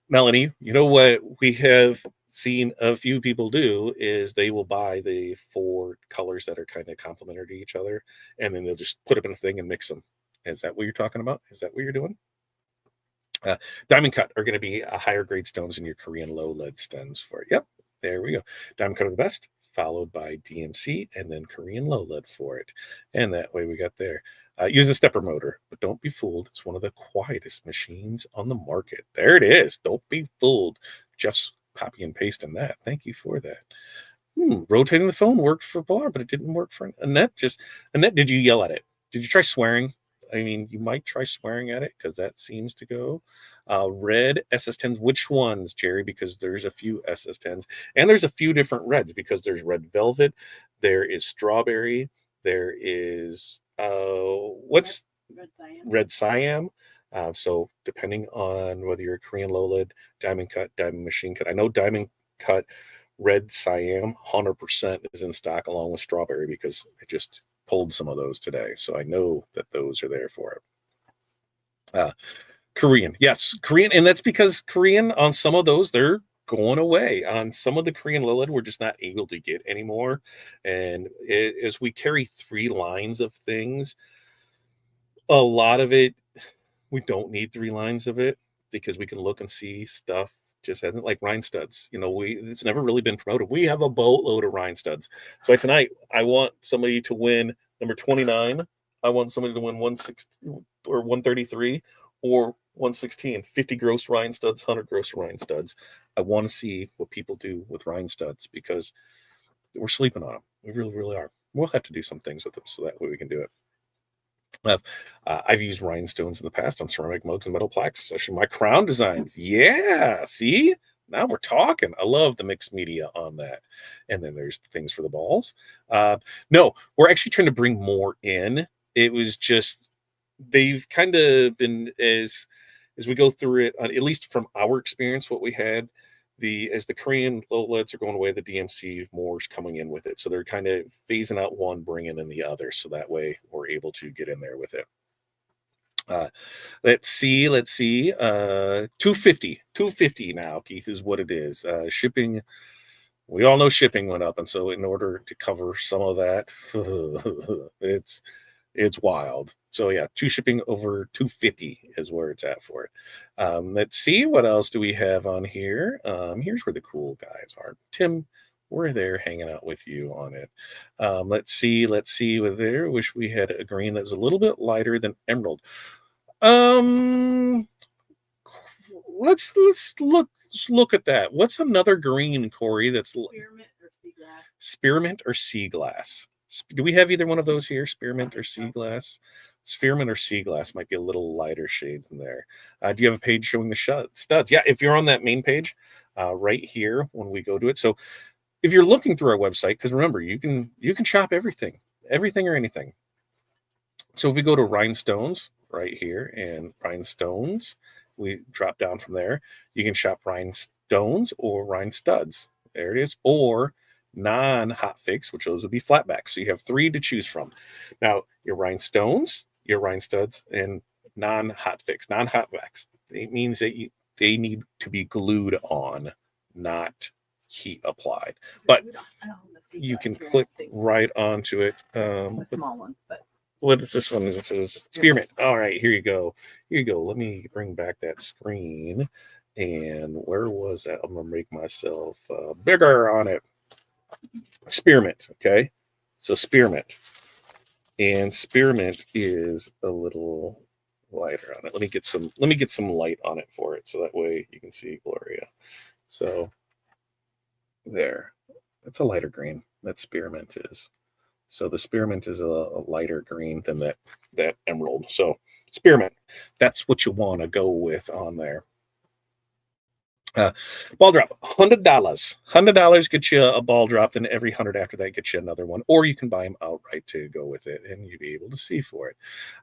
[SPEAKER 1] Melanie, you know what we have seen a few people do is they will buy the 4 colors that are kind of complementary to each other, and then they'll just put them in a thing and mix them. Is that what you're talking about? Is that what you're doing? Diamond cut are going to be higher grade stones in your Korean low lead stones for it. Yep, there we go. Diamond cut are the best, followed by DMC and then Korean low lead for it. And that way we got there. Using a stepper motor, but don't be fooled. It's one of the quietest machines on the market. There it is. Don't be fooled. Jeff's copy and pasting that. Thank you for that. Rotating the phone worked for Pilar, but it didn't work for Annette. Annette, did you yell at it? Did you try swearing? I mean, you might try swearing at it because that seems to go. Red SS10s. Which ones, Jerry? Because there's a few SS10s and there's a few different reds because there's red velvet, there is strawberry, there is what's red Siam. So depending on whether you're a Korean low lead, diamond cut, diamond machine cut. I know diamond cut red Siam 100% is in stock along with strawberry because I just pulled some of those today, so I know that those are there for it. Korean, yes, Korean, and that's because Korean on some of those they're going away. On some of the Korean low lead, we're just not able to get anymore. And as we carry 3 lines of things, a lot of it we don't need 3 lines of it because we can look and see stuff just hasn't, like Rhinestones. It's never really been promoted. We have a boatload of Rhinestones. So tonight I want somebody to win number 29. I want somebody to win 160 or 133 or 116. 50 gross Rhinestones, 100 gross Rhinestones. I want to see what people do with Rhinestones because we're sleeping on them. We really, really are. We'll have to do some things with them so that way we can do it. I've used rhinestones in the past on ceramic mugs and metal plaques, especially my crown designs. Yeah, see? Now we're talking. I love the mixed media on that. And then there's things for the balls. No, we're actually trying to bring more in. It was just, they've kind of been, as we go through it, at least from our experience, what we had, as the Korean low leads are going away, the DMC more is coming in with it. So they're kind of phasing out one, bringing in the other. So that way we're able to get in there with it. Let's see. 250 now, Keith, is what it is. Shipping. We all know shipping went up. And so in order to cover some of that, it's wild. So yeah, 2 shipping over 250 is where it's at for it. Let's see, what else do we have on here? Here's where the cool guys are. Tim, we're there hanging out with you on it. Let's see with there. Wish we had a green that's a little bit lighter than emerald. Let's look at that. What's another green, Corey? That's
[SPEAKER 2] Spearmint or sea glass.
[SPEAKER 1] Spearmint or sea glass. Do we have either one of those here? Spearmint or sea glass? Spearmint or sea glass might be a little lighter shades in there. Do you have a page showing the studs? Yeah, if you're on that main page, right here when we go to it. So if you're looking through our website, because remember, you can shop everything or anything. So if we go to Rhinestones right here and Rhinestones, we drop down from there. You can shop rhinestones or rhinestuds. There it is. Or non-hot fix, which those would be flatbacks. So you have 3 to choose from. Now, your rhinestones, your rhinestuds, and non-hot fix, non-hot wax. It means that they need to be glued on, not heat applied. But you can click right onto it.
[SPEAKER 2] The small ones, but
[SPEAKER 1] what is this one? It says spearmint. All right, here you go. Here you go. Let me bring back that screen. And where was that? I'm gonna make myself bigger on it. Spearmint. Okay, so spearmint, and spearmint is a little lighter on it. Let me get some light on it for it, so that way you can see Gloria. So there, that's a lighter green. That spearmint is. So the spearmint is a lighter green than that emerald. So spearmint, that's what you want to go with on there. Ball drop, $100 gets you a ball drop. Then every 100 after that gets you another one, or you can buy them outright to go with it, and you'll be able to see for it.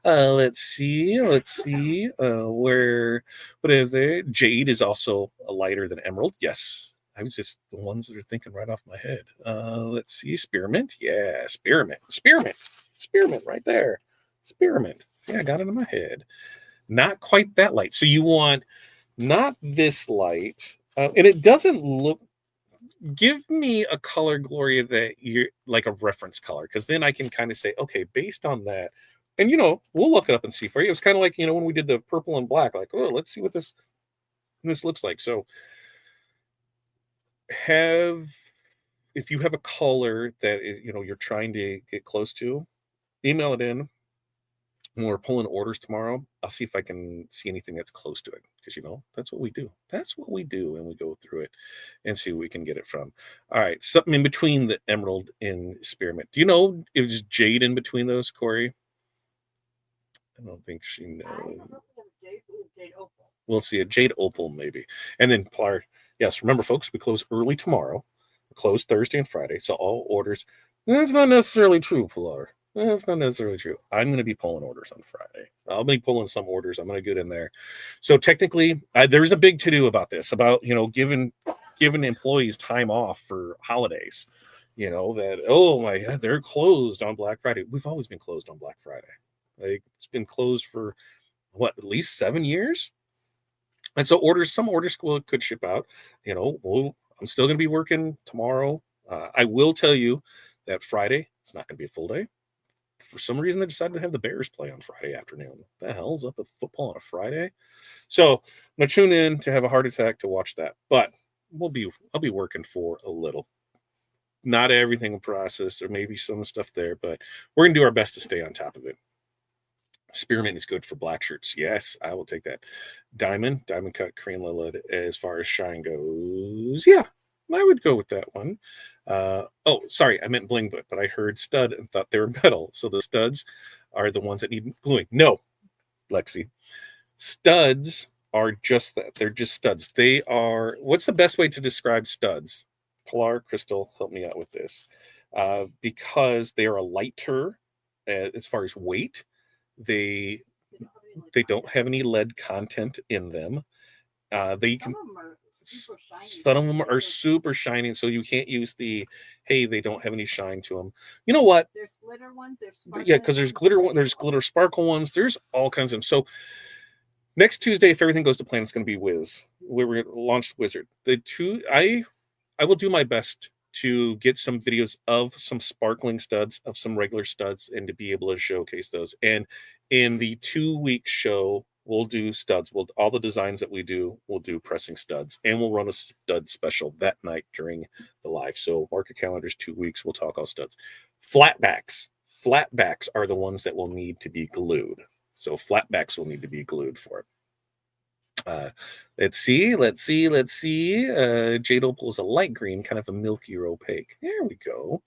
[SPEAKER 1] Let's see. What is there? Jade is also lighter than emerald. Yes. I was just the ones that are thinking right off my head. Let's see. Spearmint. Yeah, spearmint right there. Spearmint. Yeah, I got it in my head. Not quite that light. So you want not this light. And it doesn't look. Give me a color, Gloria, that you're like a reference color, because then I can kind of say, okay, based on that. And, we'll look it up and see for you. It was kind of like, when we did the purple and black, like, oh, let's see what this looks like. So if you have a color that is, you're trying to get close to, email it in. When we're pulling orders tomorrow, I'll see if I can see anything that's close to it, because that's what we do. And we go through it and see what we can get it from. All right, something in between the emerald and spearmint. Do you know if it's jade in between those, Corey? I don't think she knows.
[SPEAKER 2] Jade opal.
[SPEAKER 1] We'll see a jade opal maybe, and then Pilar. Yes, remember, folks, we close early tomorrow. We close Thursday and Friday, so all orders. That's not necessarily true, Pilar. That's not necessarily true. I'm going to be pulling orders on Friday. I'll be pulling some orders. I'm going to get in there. So technically, there's a big to-do about this, about, giving employees time off for holidays. That, oh my God, they're closed on Black Friday. We've always been closed on Black Friday. Like, it's been closed for, at least 7 years? And so some orders could ship out. I'm still going to be working tomorrow. I will tell you that Friday, it's not going to be a full day. For some reason, they decided to have the Bears play on Friday afternoon. What the hell's up with football on a Friday? So I'm going to tune in to have a heart attack to watch that. But I'll be working for a little. Not everything processed. There may be some stuff there, but we're going to do our best to stay on top of it. Spearmint is good for black shirts. Yes, I will take that. Diamond cut cream lillet, as far as shine goes. Yeah, I would go with that one. Sorry, I meant bling, but I heard stud and thought they were metal. So the studs are the ones that need gluing. No, Lexi. Studs are just that. They're just studs. They are, what's the best way to describe studs? Pilar, Crystal, help me out with this. Because they are a lighter as far as weight. They don't have any lead content in them. Some of them are super shiny, so you can't use they don't have any shine to them. You know what?
[SPEAKER 2] There's glitter ones. There's
[SPEAKER 1] because there's glitter sparkle ones. There's all kinds of them. So next Tuesday, if everything goes to plan, it's going to be Wiz. We're going to launch Wizard. I will do my best to get some videos of some sparkling studs, of some regular studs, and to be able to showcase those. And in the 2-week show, we'll do studs. All the designs that we do, we'll do pressing studs, and we'll run a stud special that night during the live. So mark your calendars, 2 weeks, we'll talk all studs. Flatbacks are the ones that will need to be glued. So flatbacks will need to be glued for it. Let's see. Jade opal is a light green, kind of a milky or opaque. There we go.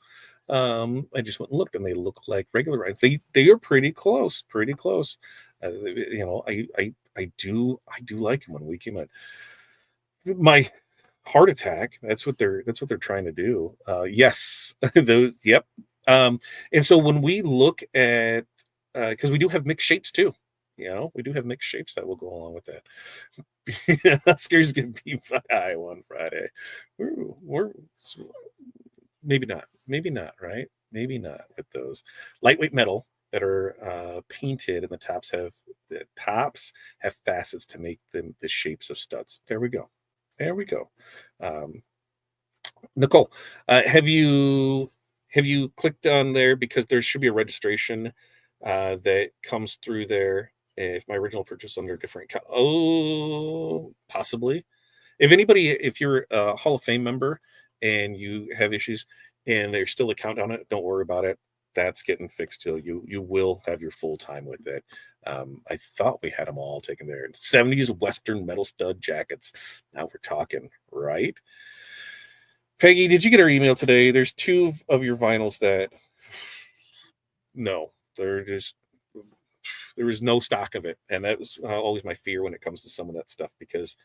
[SPEAKER 1] I just went and looked, and they look like regular rhinestones. They are pretty close. I do like them when we came out. My heart attack. That's what they're trying to do. Yes, those. Yep. And so when we look at, because we do have mixed shapes too. You know, we do have mixed shapes that will go along with that. Huskers get beat by Iowa on Friday. We're maybe not, right? Maybe not with those lightweight metal that are painted, and the tops have facets to make them the shapes of studs. There we go. Um, Nicole, have you clicked on there, because there should be a registration that comes through there if my original purchase under a different account. Oh, possibly. If you're a Hall of Fame member and you have issues and there's still a count on it, don't worry about it. That's getting fixed too. You will have your full time with it. I thought we had them all taken there. 70s Western metal stud jackets. Now we're talking, right? Peggy, did you get our email today? There's 2 of your vinyls that no, they're just there was no stock of it, and that was always my fear when it comes to some of that stuff, because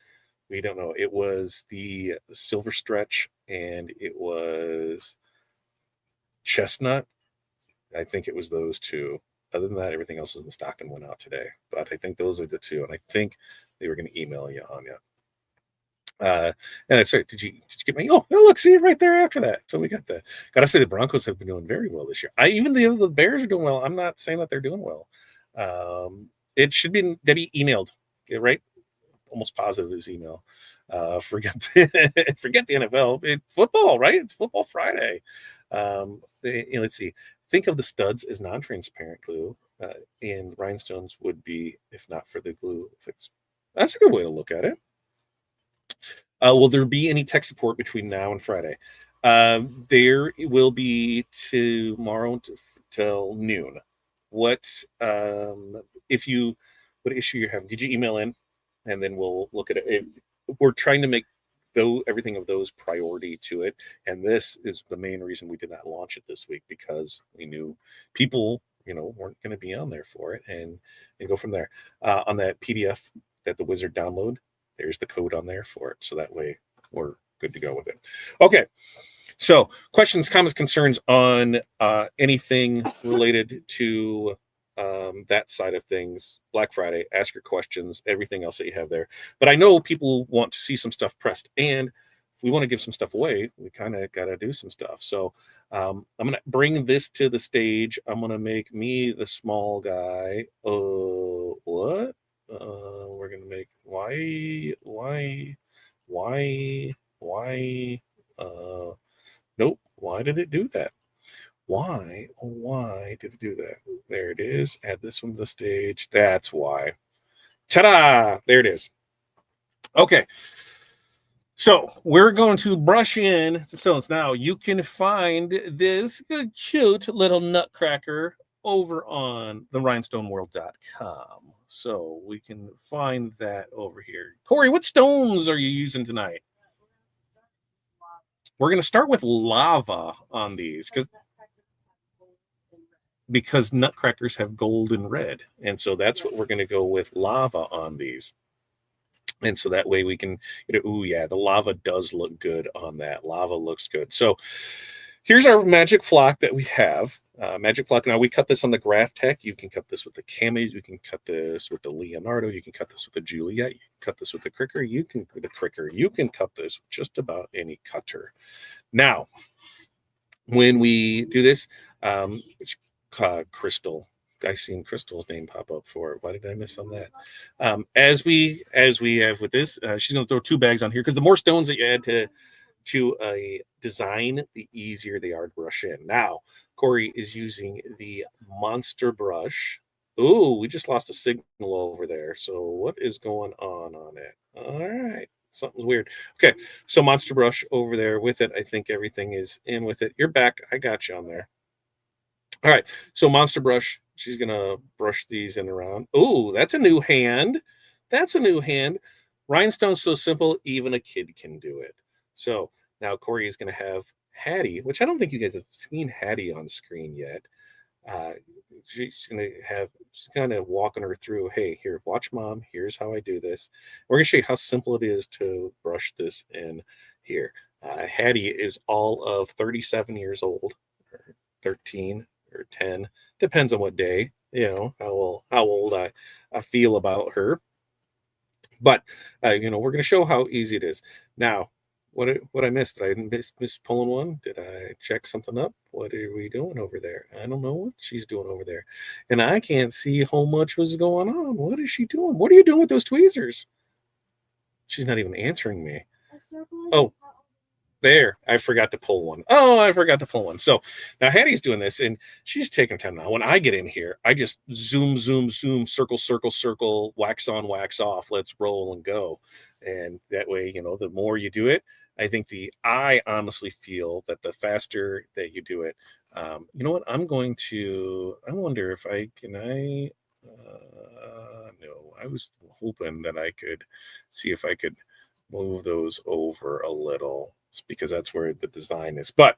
[SPEAKER 1] we don't know. It was the Silver Stretch and it was Chestnut. I think it was those 2. Other than that, everything else was in stock and went out today. But I think those are the 2, and I think they were going to email you on you. And I sorry, did you get my? Oh, look, see it right there after that. So we got that. Gotta say, the Broncos have been doing very well this year. Even the Bears are doing well. I'm not saying that they're doing well. It should be Debbie emailed, right? Almost positive his email. Forget forget the NFL. Football, right? It's Football Friday. Let's see. Think of the studs as non-transparent glue, and rhinestones would be, if not for the glue fix. That's a good way to look at it. Will there be any tech support between now and Friday? There will be tomorrow till noon. What issue you're having? Did you email in? And then we'll look at it. We're trying to make everything of those priority to it, and this is the main reason we did not launch it this week, because we knew people weren't going to be on there for it, and go from there. On that PDF that the wizard download, there's the code on there for it, so that way we're good to go with it. Okay, so questions, comments, concerns on anything related to that side of things. Black Friday, ask your questions, everything else that you have there. But I know people want to see some stuff pressed, and if we want to give some stuff away, we kind of got to do some stuff. So I'm going to bring this to the stage. I'm going to make me the small guy. What? We're going to make nope. Why did it do that? Why did it do that? There it is. Add this one to the stage. That's why. Ta-da! There it is. Okay. So we're going to brush in some stones. Now you can find this cute little nutcracker over on the rhinestoneworld.com. So we can find that over here. Corey, what stones are you using tonight? We're going to start with lava on these because nutcrackers have gold and red. And so that's what we're going to go with, lava on these. And so that way we can, ooh, yeah, the lava does look good on that. Lava looks good. So here's our magic flock that we have. Magic flock. Now we cut this on the Graph Tech. You can cut this with the Cameo. You can cut this with the Leonardo. You can cut this with the Juliet. You can cut this with the Cricker. You can cut this with just about any cutter. Now, when we do this, it's Crystal. I seen Crystal's name pop up for it. Why did I miss on that? As we have with this, she's going to throw 2 bags on here, because the more stones that you add to a design, the easier they are to brush in. Now, Corey is using the monster brush. Ooh, we just lost a signal over there. So what is going on it? All right. Something's weird. Okay, so monster brush over there with it. I think everything is in with it. You're back. I got you on there. All right, so monster brush. She's going to brush these in around. Oh, that's a new hand. Rhinestone's so simple, even a kid can do it. So now Corey is going to have Hattie, which I don't think you guys have seen Hattie on screen yet. She's kind of walking her through, hey, here, watch mom. Here's how I do this. We're going to show you how simple it is to brush this in here. Hattie is all of 37 years old, or 13 or 10, depends on what day. how old I feel about her. But we're going to show how easy it is. Now, what I missed? Did I miss pulling one? Did I check something up? What are we doing over there? I don't know what she's doing over there, and I can't see how much was going on. What is she doing? What are you doing with those tweezers? She's not even answering me. Oh, there, I forgot to pull one. Oh, I forgot to pull one. So now Hattie's doing this, and she's taking time now. When I get in here, I just zoom, zoom, zoom, circle, circle, circle, wax on, wax off. Let's roll and go. And that way, the more you do it, I honestly feel that the faster that you do it, you know what? I wonder if no, I was hoping that I could see if I could move those over a little because that's where the design is. But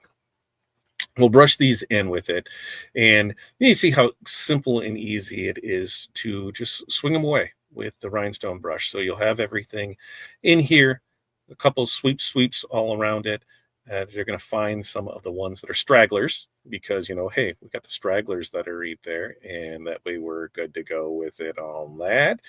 [SPEAKER 1] we'll brush these in with it, and you see how simple and easy it is to just swing them away with the rhinestone brush. So you'll have everything in here, a couple sweeps all around it. You're going to find some of the ones that are stragglers because, hey, we got the stragglers that are right there, and that way we're good to go with it on that.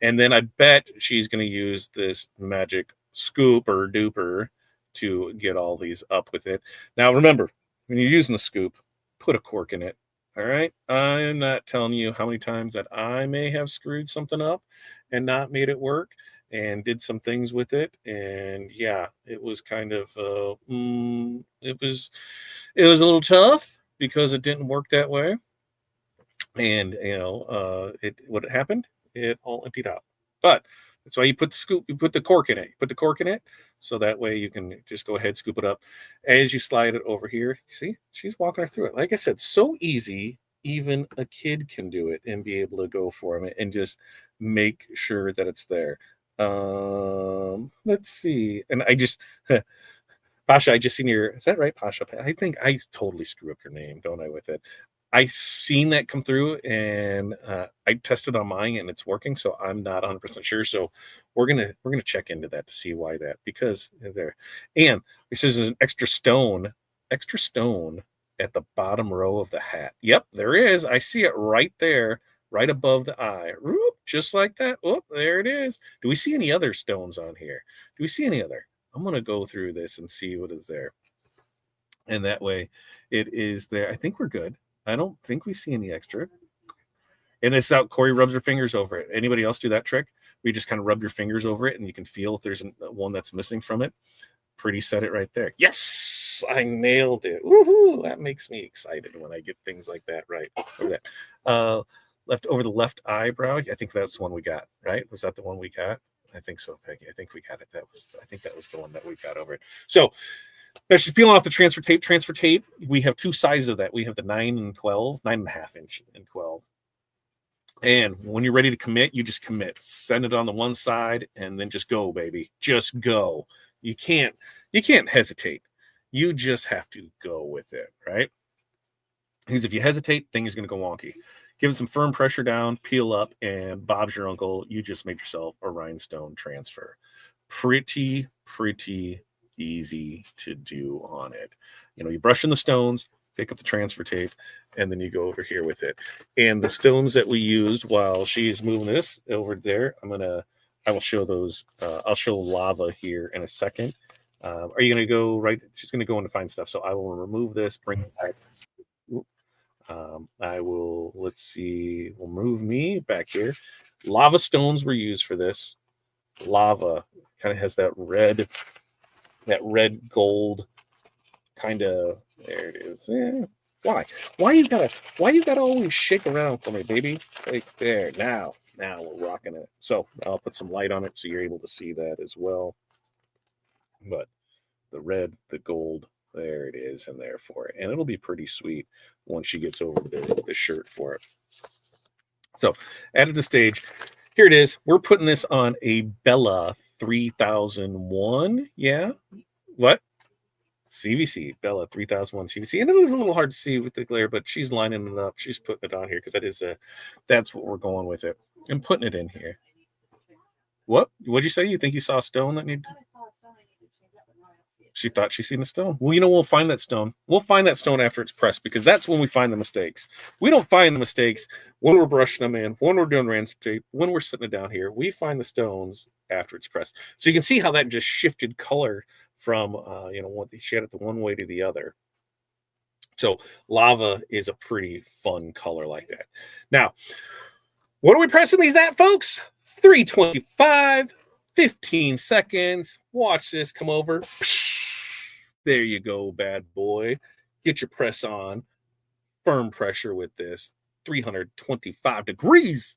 [SPEAKER 1] And then I bet she's going to use this magic scoop or duper to get all these up with it. Now, remember, when you're using the scoop, put a cork in it. All right. I'm not telling you how many times that I may have screwed something up and not made it work and did some things with it. And yeah, it was kind of, it was a little tough because it didn't work that way. And, what happened, it all emptied out. But that's why you put the cork in it. You put the cork in it so that way you can just go ahead, scoop it up. As you slide it over here, see, she's walking her through it. Like I said, so easy, even a kid can do it and be able to go for them and just make sure that it's there. Let's see. And Pasha, I just seen is that right, Pasha? I think I totally screw up your name, don't I, with it? I seen that come through, and I tested on mine, and it's working. So I'm not 100% sure. So we're gonna check into that to see why that, because there, and this is an extra stone at the bottom row of the hat. Yep, there is. I see it right there, right above the eye. Whoop, just like that. Whoop, there it is. Do we see any other stones on here? Do we see any other? I'm gonna go through this and see what is there. And that way it is there. I think we're good. I don't think we see any extra. And this out, Corey rubs her fingers over it. Anybody else do that trick? We just kind of rub your fingers over it and you can feel if there's one that's missing from it. Pretty set it right there. Yes, I nailed it. Woohoo! That makes me excited when I get things like that right. Over that. Left over the left eyebrow. I think that's the one we got, right? Was that the one we got? I think so, Peggy. I think we got it. I think that was the one that we got over it. So now she's peeling off the transfer tape. Transfer tape, we have two sizes of that. We have the 9.5 inch and 12. And when you're ready to commit, you just commit. Send it on the one side and then just go, baby. Just go. You can't hesitate. You just have to go with it, right? Because if you hesitate, things are going to go wonky. Give it some firm pressure down, peel up, and Bob's your uncle. You just made yourself a rhinestone transfer. Pretty easy to do on it. You brush in the stones, pick up the transfer tape, and then you go over here with it. And the stones that we used while she's moving this over there, I will show those. I'll show lava here in a second. Are you going to go right? She's going to go in to find stuff. So I will remove this, bring it back. I will, let's see, we'll move me back here. Lava stones were used for this. Lava kind of has that red gold kind of, there it is. Why you gotta always shake around for me, baby? Like there, now we're rocking it. So I'll put some light on it so you're able to see that as well. But the red, the gold, there it is in there for it. And it'll be pretty sweet once she gets over the shirt for it. So at the stage, here it is. We're putting this on a Bella 3001. Yeah. What? CVC, Bella 3001 CVC. And it was a little hard to see with the glare, but she's lining it up. She's putting it on here because that's what we're going with it. And putting it in here. What? What'd you say? You think you saw a stone that needed? She thought she seen a stone. Well, we'll find that stone. We'll find that stone after it's pressed, because that's when we find the mistakes. We don't find the mistakes when we're brushing them in, when we're doing landscape, when we're sitting it down here. We find the stones after it's pressed. So you can see how that just shifted color from, what she had it the one way to the other. So lava is a pretty fun color like that. Now, what are we pressing these at, folks? 325, 15 seconds. Watch this come over. There you go, bad boy. Get your press on. Firm pressure with this. 325 degrees.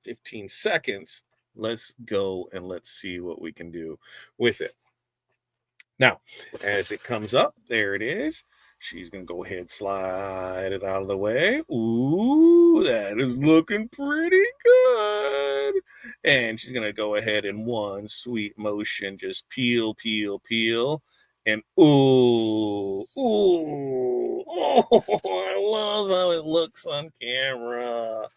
[SPEAKER 1] 15 seconds. Let's go and let's see what we can do with it. Now, as it comes up, there it is. She's going to go ahead and slide it out of the way. Ooh, that is looking pretty good. And she's going to go ahead in one sweet motion, just peel, peel, peel. And oh, I love how it looks on camera.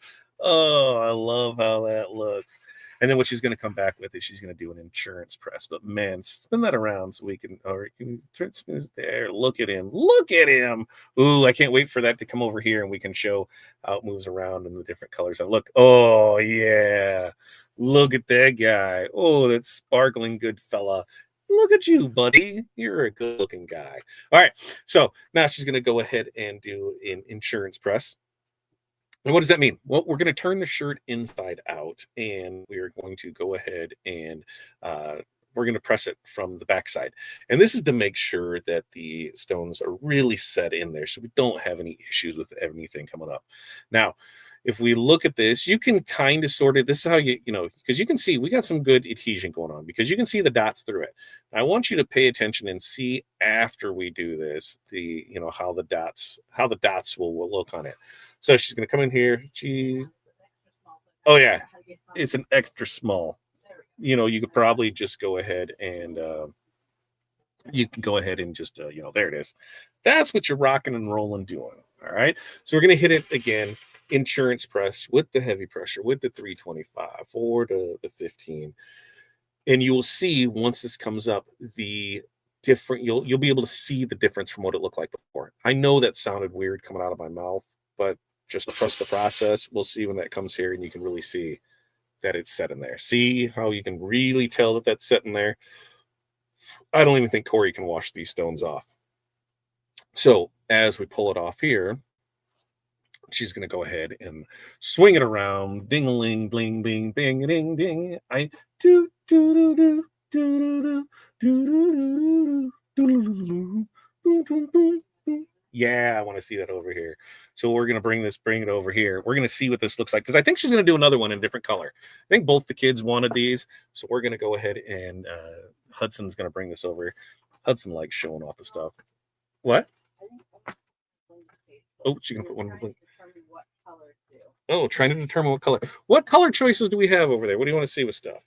[SPEAKER 1] Oh, I love how that looks. And then what she's going to come back with is she's going to do an insurance press. But man, spin that around so we can, or can we spin it there? Look at him. Look at him. Ooh, I can't wait for that to come over here and we can show how it moves around in the different colors. And look, oh yeah. Look at that guy. Oh, that sparkling good fella. Look at you, buddy. You're a good looking guy. All right. So now she's going to go ahead and do an insurance press. And what does that mean? Well, we're going to turn the shirt inside out, and we are going to go ahead and we're going to press it from the backside. And this is to make sure that the stones are really set in there so we don't have any issues with anything coming up. Now, if we look at this, you can kind of sort of, this is how because you can see we got some good adhesion going on because you can see the dots through it. I want you to pay attention and see after we do this, how the dots will look on it. So she's going to come in here. Oh yeah, it's an extra small. You could probably just go ahead and you can go ahead and just, there it is. That's what you're rocking and rolling doing. All right. So we're going to hit it again. Insurance press with the heavy pressure, with the 325 or the 15. And you will see once this comes up, the different, you'll be able to see the difference from what it looked like before. I know that sounded weird coming out of my mouth, but just trust the process. We'll see when that comes here and you can really see that it's set in there. See how you can really tell that that's set in there. I don't even think Corey can wash these stones off. So as we pull it off here, she's going to go ahead and swing it around. Ding-a-ling, bling, bing, bing, ding, ding. I do, do, do, do, do, do, do, do, do. Yeah, I want to see that over here. So we're going to bring it over here. We're going to see what this looks like because I think she's going to do another one in a different color. I think both the kids wanted these. So we're going to go ahead and Hudson's going to bring this over. Hudson likes showing off the stuff. What? Oh, she's going to put one in the trying to determine what color. What color choices do we have over there? What do you want to see with stuff?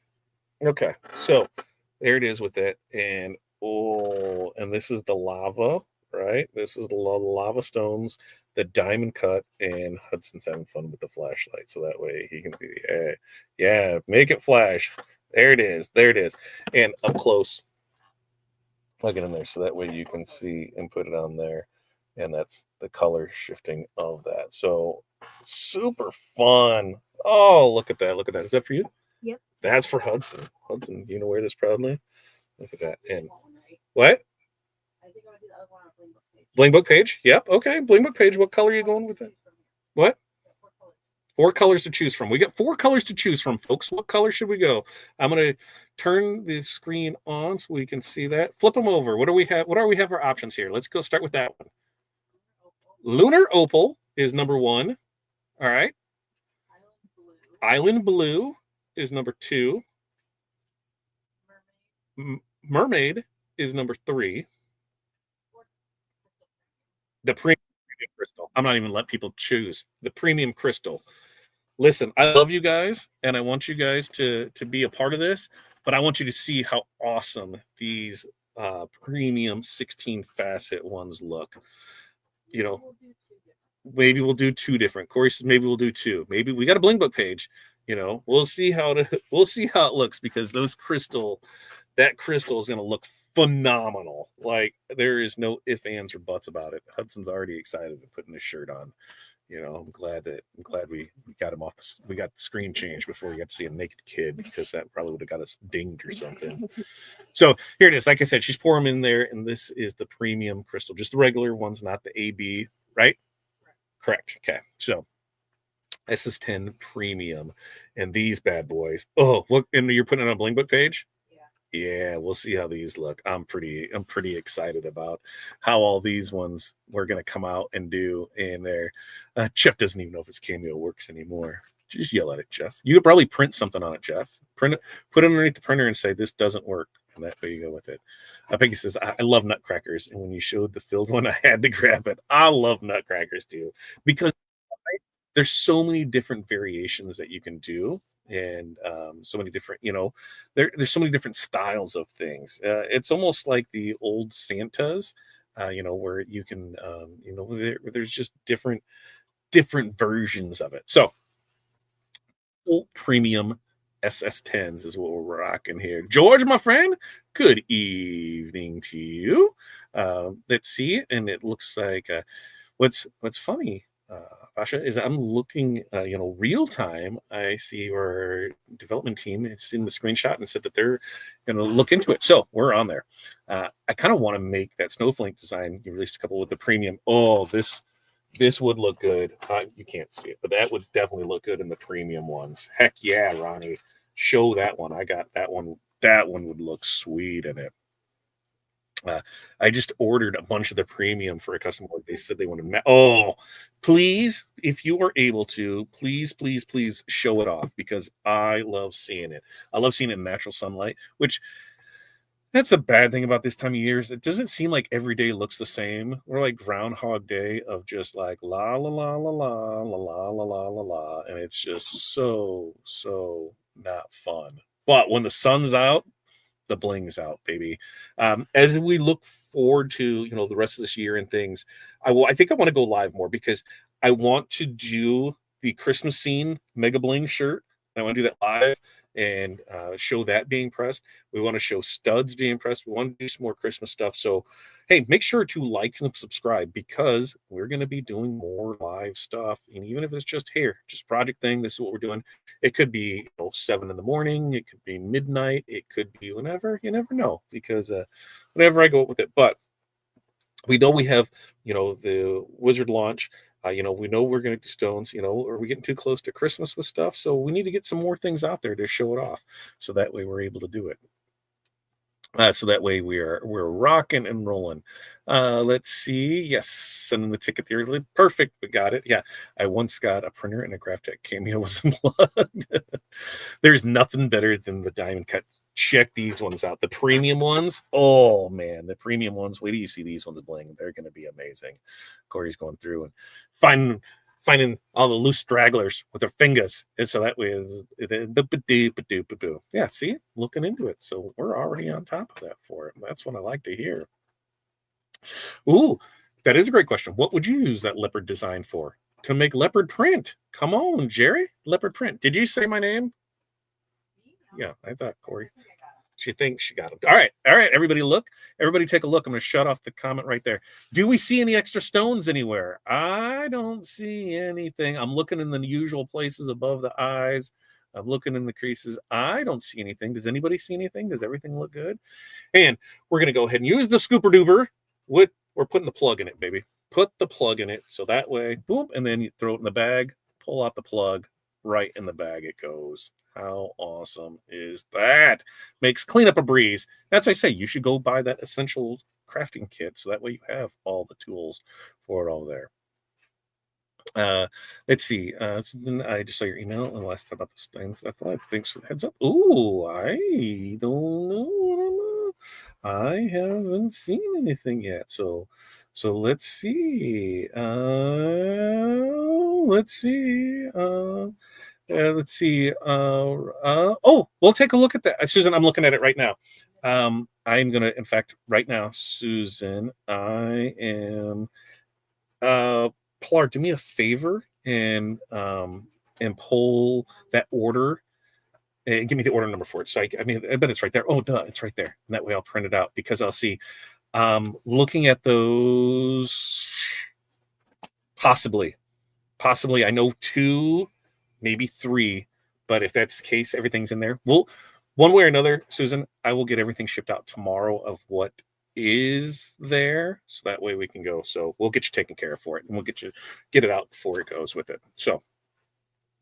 [SPEAKER 1] Okay, so there it is with it. And and this is the lava, right? This is the lava stones, the diamond cut, and Hudson's having fun with the flashlight. So that way he can be, yeah, make it flash. There it is. There it is. And up close, plug it in there. So that way you can see and put it on there. And that's the color shifting of that. So super fun. Oh, look at that. Look at that. Is that for you?
[SPEAKER 2] Yep.
[SPEAKER 1] That's for Hudson. Hudson, you know, wear this proudly. Look at that. And what?
[SPEAKER 2] I think I'm going to do the other one on Bling Book page.
[SPEAKER 1] Bling Book page? Yep. Okay. Bling Book page. What color are you going with that? What? 4 colors to choose from. We got 4 colors to choose from, folks. What color should we go? I'm going to turn the screen on so we can see that. Flip them over. What do we have? What are we have our options here? Let's go start with that one. Lunar Opal is number 1. All right. Island Blue is number 2. Mermaid is number 3. The premium crystal. I'm not even letting people choose. The premium crystal. Listen, I love you guys, and I want you guys to be a part of this, but I want you to see how awesome these premium 16 facet ones look. You know, maybe we'll do 2 different. Corey says maybe we'll do 2. Maybe we got a Bling Book page. You know, we'll see how it looks because those crystal That crystal is going to look phenomenal. Like there is no ifs, ands, or buts about it. Hudson's already excited to putting this shirt on. I'm glad we got him off. We got the screen changed before we got to see a naked kid, because that probably would have got us dinged or something. So here it is. Like I said, she's pouring them in there, and this is the premium crystal, just the regular ones, not the AB, right? Correct. Okay. So SS10 premium, and these bad boys. Oh, look! And you're putting it on a bling book page. Yeah, we'll see how these look. I'm pretty excited about how all these ones we're gonna come out and do in there. Jeff doesn't even know if his Cameo works anymore. Just yell at it, Jeff. You could probably print something on it, Jeff. Print it, put it underneath the printer and say this doesn't work, and that way you go with it. Peggy says, I love nutcrackers, and when you showed the filled one, I had to grab it. I love nutcrackers too, because there's so many different variations that you can do, and so many different, there's so many different styles of things. It's almost like the old Santas, where you can, there's just different versions of it. So full premium SS10s is what we're rocking here. George, my friend, good evening to you. Let's see, and it looks like what's funny, Pasha, is I'm looking, real time. I see our development team has seen the screenshot and said that they're going to look into it. So we're on there. I kind of want to make that snowflake design you released a couple with the premium. Oh, this would look good. You can't see it, but that would definitely look good in the premium ones. Heck yeah, Ronnie, show that one. I got that one. That one would look sweet in it. I just ordered a bunch of the premium for a customer. They said they wanted. Oh, please, if you are able to, please show it off, because I love seeing it. I love seeing it in natural sunlight, which that's a bad thing about this time of year. Is it doesn't seem like every day looks the same. We're like Groundhog Day of just like la la la la la la la la la la la, and it's just so not fun. But when the sun's out, the bling's out, baby. As we look forward to the rest of this year and things, I think I want to go live more, because I want to do the Christmas scene mega bling shirt. I want to do that live and show that being pressed. We want to show studs being pressed. We want to do some more Christmas stuff. So hey, make sure to like and subscribe, because we're going to be doing more live stuff. And even if it's just here, just project thing, this is what we're doing. It could be 7 in the morning, it could be midnight, it could be whenever. You never know, because whenever I go with it. But we know we have the Wizard launch. We know we're going to do stones. Are we getting too close to Christmas with stuff? So we need to get some more things out there to show it off, so that way we're able to do it. So that way we're rocking and rolling. Let's see. Yes, sending the ticket there. Perfect. We got it. Yeah, I once got a printer and a Graphtec Cameo was unplugged. There's nothing better than the diamond cut. Check these ones out. The premium ones. Oh man, the premium ones. Wait till you see these ones bling. They're going to be amazing. Corey's going through and finding all the loose stragglers with their fingers, and so that way yeah, see, looking into it. So we're already on top of that for it. That's what I like to hear. Ooh, that is a great question. What would you use that leopard design for? To make leopard print? Come on, Jerry. Leopard print. Did you say my name? Yeah, I thought Corey. She thinks she got him. All right. Everybody look. Everybody take a look. I'm going to shut off the comment right there. Do we see any extra stones anywhere? I don't see anything. I'm looking in the usual places above the eyes. I'm looking in the creases. I don't see anything. Does anybody see anything? Does everything look good? And we're going to go ahead and use the scooper doober. We're putting the plug in it, baby. Put the plug in it. So that way, boom, and then you throw it in the bag, pull out the plug, right in the bag it goes. How awesome is that? Makes cleanup a breeze. That's why I say you should go buy that essential crafting kit, so that way you have all the tools for it all there. Let's see. So then I just saw your email and last time about the things. I thought, thanks for the heads up. Ooh, I don't know. I haven't seen anything yet. So let's see. Let's see. Let's see. Oh, we'll take a look at that. Susan, I'm looking at it right now. I'm going to, in fact, right now, Susan, I am, Pilar, do me a favor and pull that order and give me the order number for it. So I mean, I bet it's right there. Oh, duh, it's right there. And that way I'll print it out because I'll see. Looking at those, possibly, I know 2, maybe 3, but if that's the case, everything's in there. Well, one way or another, Susan, I will get everything shipped out tomorrow of what is there, so that way we can go. So we'll get you taken care of for it, and we'll get it out before it goes with it. So,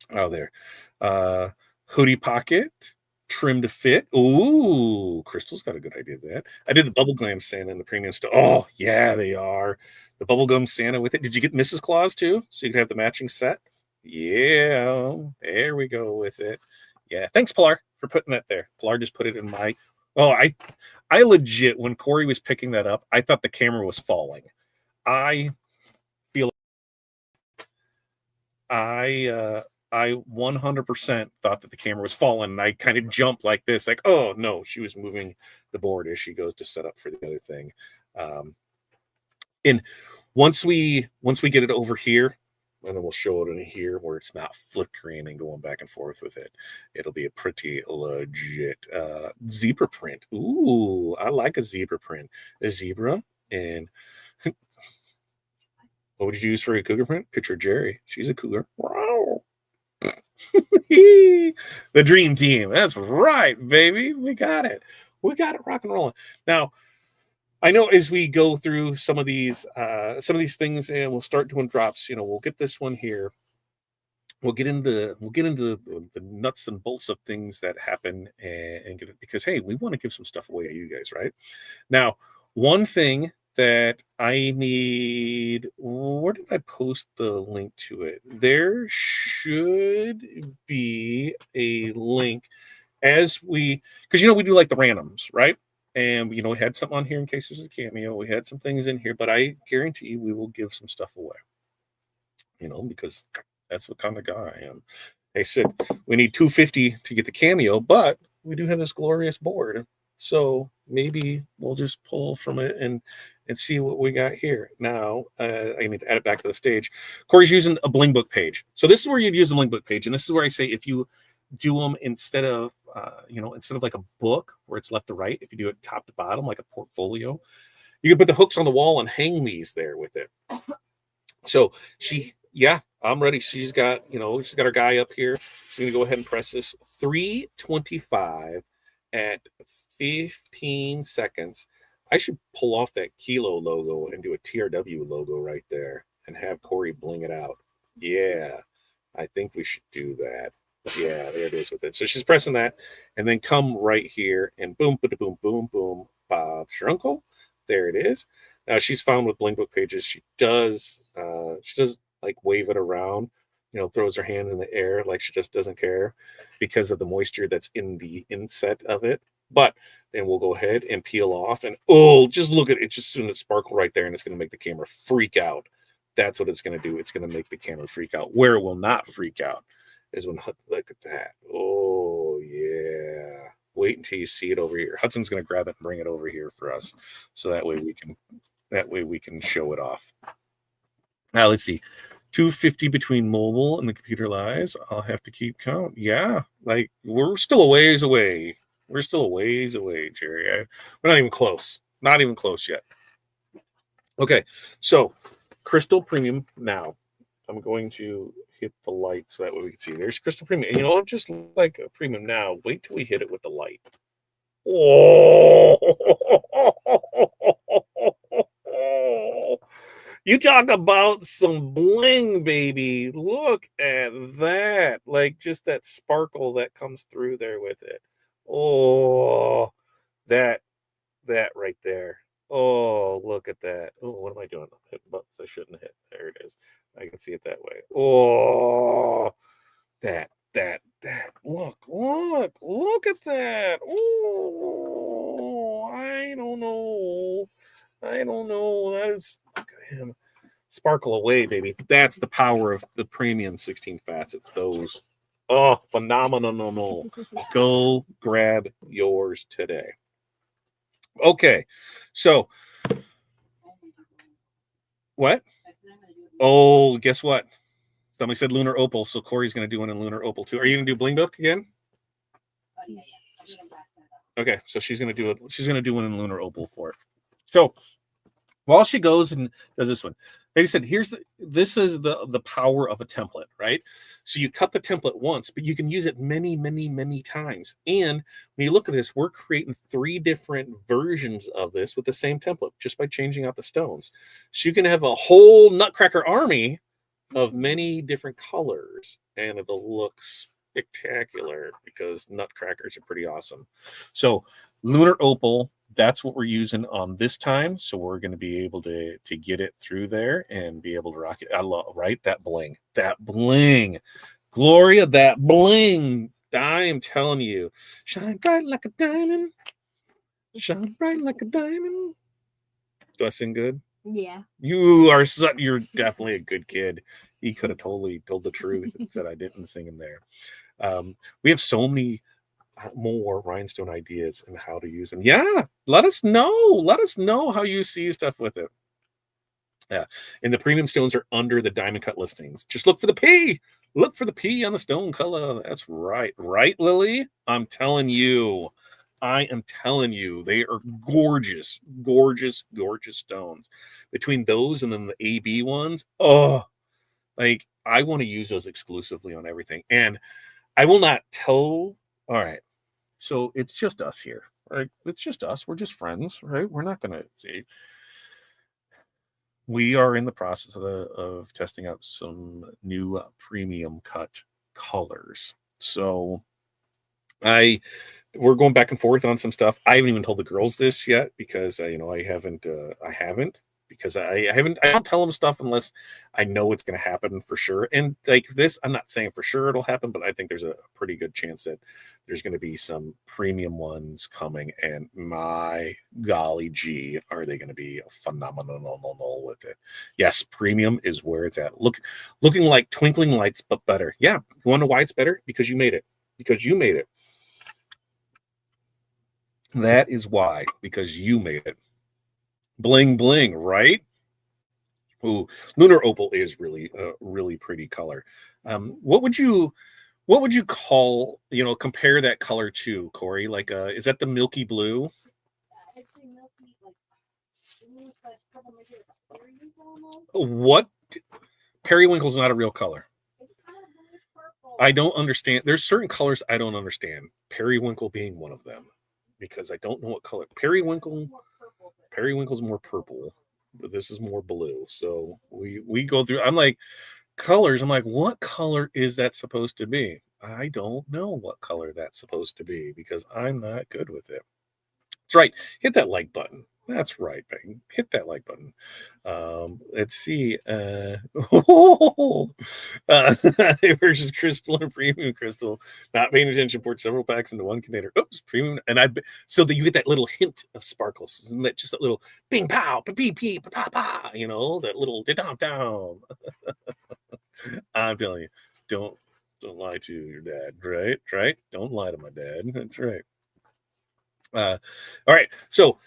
[SPEAKER 1] there, hoodie pocket, trim to fit. Ooh, Crystal's got a good idea of that. I did the bubblegum Santa in the premium store. Oh yeah, they are the bubblegum Santa with it. Did you get Mrs. Claus too, so you can have the matching set? Yeah, there we go with it. Yeah, thanks, Pilar, for putting that there. Pilar just put it in my. Oh, I legit, when Corey was picking that up, I thought the camera was falling. I feel I 100% thought that the camera was falling, and I kind of jumped like this, like, oh no, she was moving the board as she goes to set up for the other thing. And once we get it over here, and then we'll show it in here where it's not flickering and going back and forth with it. It'll be a pretty legit zebra print. Ooh, I like a zebra print. A zebra. And what would you use for a cougar print? Picture Jerry. She's a cougar. Wow. The dream team. That's right, baby. We got it. We got it rock and rolling. Now, I know as we go through some of these things, and we'll start doing drops. We'll get this one here. We'll get into the nuts and bolts of things that happen and get it, because hey, we want to give some stuff away to you guys, right? Now, one thing that I need, where did I post the link to it? There should be a link because we do like the randoms, right? And we had something on here in case there's a cameo. We had some things in here, but I guarantee you we will give some stuff away. Because that's what kind of guy I am. I said we need 250 to get the cameo, but we do have this glorious board. So maybe we'll just pull from it and see what we got here. Now, I need to add it back to the stage. Corey's using a bling book page. So this is where you'd use the bling book page. And this is where I say if you do them instead of like a book where it's left to right, if you do it top to bottom, like a portfolio, you can put the hooks on the wall and hang these there with it. So I'm ready. She's got her guy up here. She's going to go ahead and press this 325 at 15 seconds. I should pull off that kilo logo and do a TRW logo right there and have Corey bling it out. Yeah, I think we should do that. Yeah, there it is with it. So she's pressing that, and then come right here and boom, boom, boom, boom, Bob's your uncle. There it is. Now she's found with bling book pages, she does like wave it around, throws her hands in the air like she just doesn't care because of the moisture that's in the inset of it. But then we'll go ahead and peel off, and just look at it. Just soon it's sparkle right there, and it's going to make the camera freak out. That's what it's going to do. It's going to make the camera freak out. Where it will not freak out is when, look at that. Oh yeah. Wait until you see it over here. Hudson's going to grab it and bring it over here for us, so that way we can show it off. Now let's see. 250 between mobile and the computer lies. I'll have to keep count. Yeah, like we're still a ways away. We're still a ways away, Jerry. We're not even close. Not even close yet. Okay, so Crystal Premium now. I'm going to hit the light so that way we can see. There's Crystal Premium. And just like a premium now, wait till we hit it with the light. Oh, you talk about some bling, baby. Look at that. Like just that sparkle that comes through there with it. Oh, that right there. Oh, look at that. Oh, what am I doing? I'm hitting buttons I shouldn't hit. There it is. I can see it that way. Oh, that. Look at that. Oh, I don't know. That is, look at him. Sparkle away, baby. That's the power of the premium 16 facets. Those. Oh, phenomenal. Go grab yours today. Okay. So, what? Oh, guess what? Somebody said Lunar Opal, so Corey's going to do one in Lunar Opal too. Are you going to do Bling Book again?
[SPEAKER 2] yeah. I need them back then.
[SPEAKER 1] Okay, so she's gonna do it. She's gonna do one in lunar opal for it. So while she goes and does this one, like I said, this is the power of a template, right? So you cut the template once, but you can use it many, many, many times. And when you look at this, we're creating 3 different versions of this with the same template just by changing out the stones. So you can have a whole Nutcracker army of many different colors, and it'll look spectacular because Nutcrackers are pretty awesome. So lunar opal, that's what we're using on this time. So we're going to be able to get it through there and be able to rock it. I love, right? That bling, Gloria, that bling. I am telling you, shine bright like a diamond, shine bright like a diamond. Do I sing good?
[SPEAKER 3] Yeah.
[SPEAKER 1] You're definitely a good kid. He could have totally told the truth and said I didn't sing in there. We have so many more rhinestone ideas and how to use them. Yeah, let us know how you see stuff with it. Yeah, and the premium stones are under the diamond cut listings. Just look for the P on the stone color. That's right, Lily? I am telling you, they are gorgeous stones. Between those and then the AB ones, like I want to use those exclusively on everything. And I will not tell. All right, so it's just us here, right? It's just us. We're just friends, right? We're not going to see. We are in the process of testing out some new premium cut colors. So we're going back and forth on some stuff. I haven't even told the girls this yet because I haven't because I don't tell them stuff unless I know it's going to happen for sure. And like this, I'm not saying for sure it'll happen, but I think there's a pretty good chance that there's going to be some premium ones coming. And my golly gee, are they going to be phenomenal with it? Yes, premium is where it's at. Looking like twinkling lights, but better. Yeah, you want to know why it's better? Because you made it. That is why, because you made it. Bling bling, right? Ooh, lunar opal is really pretty color. What would you call, compare that color to, Corey? Like, is that the milky blue?
[SPEAKER 2] It's a milky, like, it looks like purple, maybe like a periwinkle almost.
[SPEAKER 1] What? Periwinkle's not a real color.
[SPEAKER 2] It's kind of bluish purple.
[SPEAKER 1] I don't understand. There's certain colors I don't understand. Periwinkle being one of them, because I don't know what color. Periwinkle's more purple, but this is more blue. So we go through. I'm like, colors. I'm like, what color is that supposed to be? I don't know what color that's supposed to be because I'm not good with it. That's right. Hit that like button. That's right, Megan. Hit that like button. Let's see. Versus Crystal and Premium Crystal. Not paying attention. Poured several packs into one container. Oops, Premium. And so that you get that little hint of sparkles. Isn't that just that little bing pow, pee pee, pa pa pa? That little down down. I'm telling you, don't lie to your dad, right? Don't lie to my dad. That's right. All right. So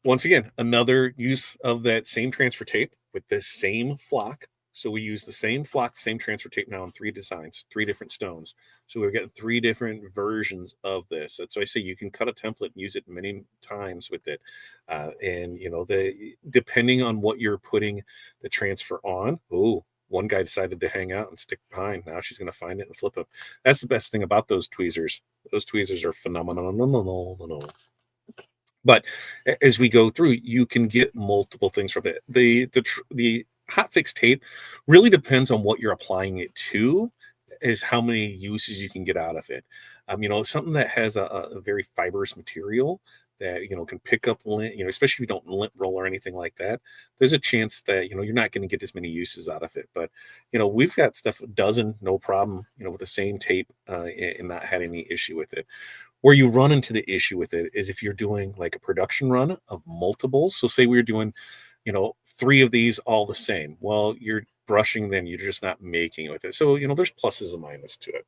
[SPEAKER 1] once again, another use of that same transfer tape with the same flock. So we use the same flock, same transfer tape now on 3 designs, 3 different stones. So we're getting 3 different versions of this. That's why I say you can cut a template and use it many times with it. And depending on what you're putting the transfer on. Oh, one guy decided to hang out and stick behind. Now she's going to find it and flip them. That's the best thing about those tweezers. Those tweezers are phenomenal. But as we go through, you can get multiple things from it. The hot fix tape really depends on what you're applying it to, is how many uses you can get out of it. Something that has a very fibrous material that can pick up lint, especially if you don't lint roll or anything like that. There's a chance that you're not going to get as many uses out of it. But we've got stuff a dozen, no problem, with the same tape and not had any issue with it. Where you run into the issue with it is if you're doing like a production run of multiples. So say we're doing, 3 of these all the same. Well, you're brushing them, you're just not making it with it. So, there's pluses and minuses to it.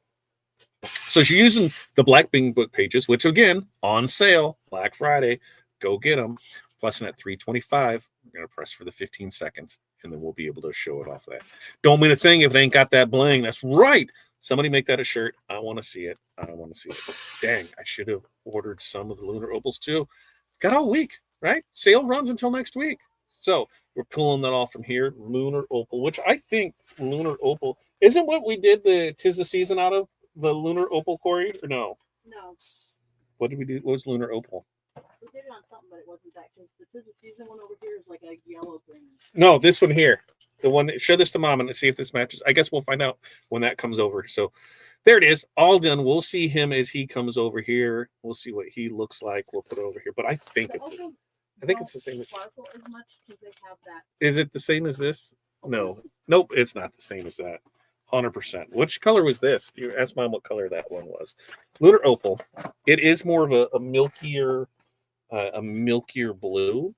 [SPEAKER 1] So she's using the Black Bing book pages, which again, on sale, Black Friday, go get them. Plus at $3.25, we're going to press for the 15 seconds, and then we'll be able to show it off that. Don't mean a thing if it ain't got that bling. That's right. Somebody make that a shirt. I want to see it. I want to see it. Dang, I should have ordered some of the lunar opals too. Got all week, right? Sale runs until next week. So we're pulling that off from here. Lunar opal, which I think lunar opal isn't what we did the 'Tis the Season out of, the lunar opal, Corey, or no?
[SPEAKER 2] No.
[SPEAKER 1] What did we do? What was lunar opal?
[SPEAKER 2] We did it on something, but it wasn't that, because the Tis the Season one over here is like a yellow thing.
[SPEAKER 1] No, this one here. The one that, show this to Mom and see if this matches. I guess we'll find out when that comes over. So there it is, all done. We'll see him as he comes over here. We'll see what he looks like. We'll put it over here. But I think it's the same.
[SPEAKER 2] Sparkle as much because they have that.
[SPEAKER 1] Is it the same as this? No. Nope, it's not the same as that. 100%. Which color was this? You asked Mom what color that one was. Lunar opal. It is more of a milkier blue,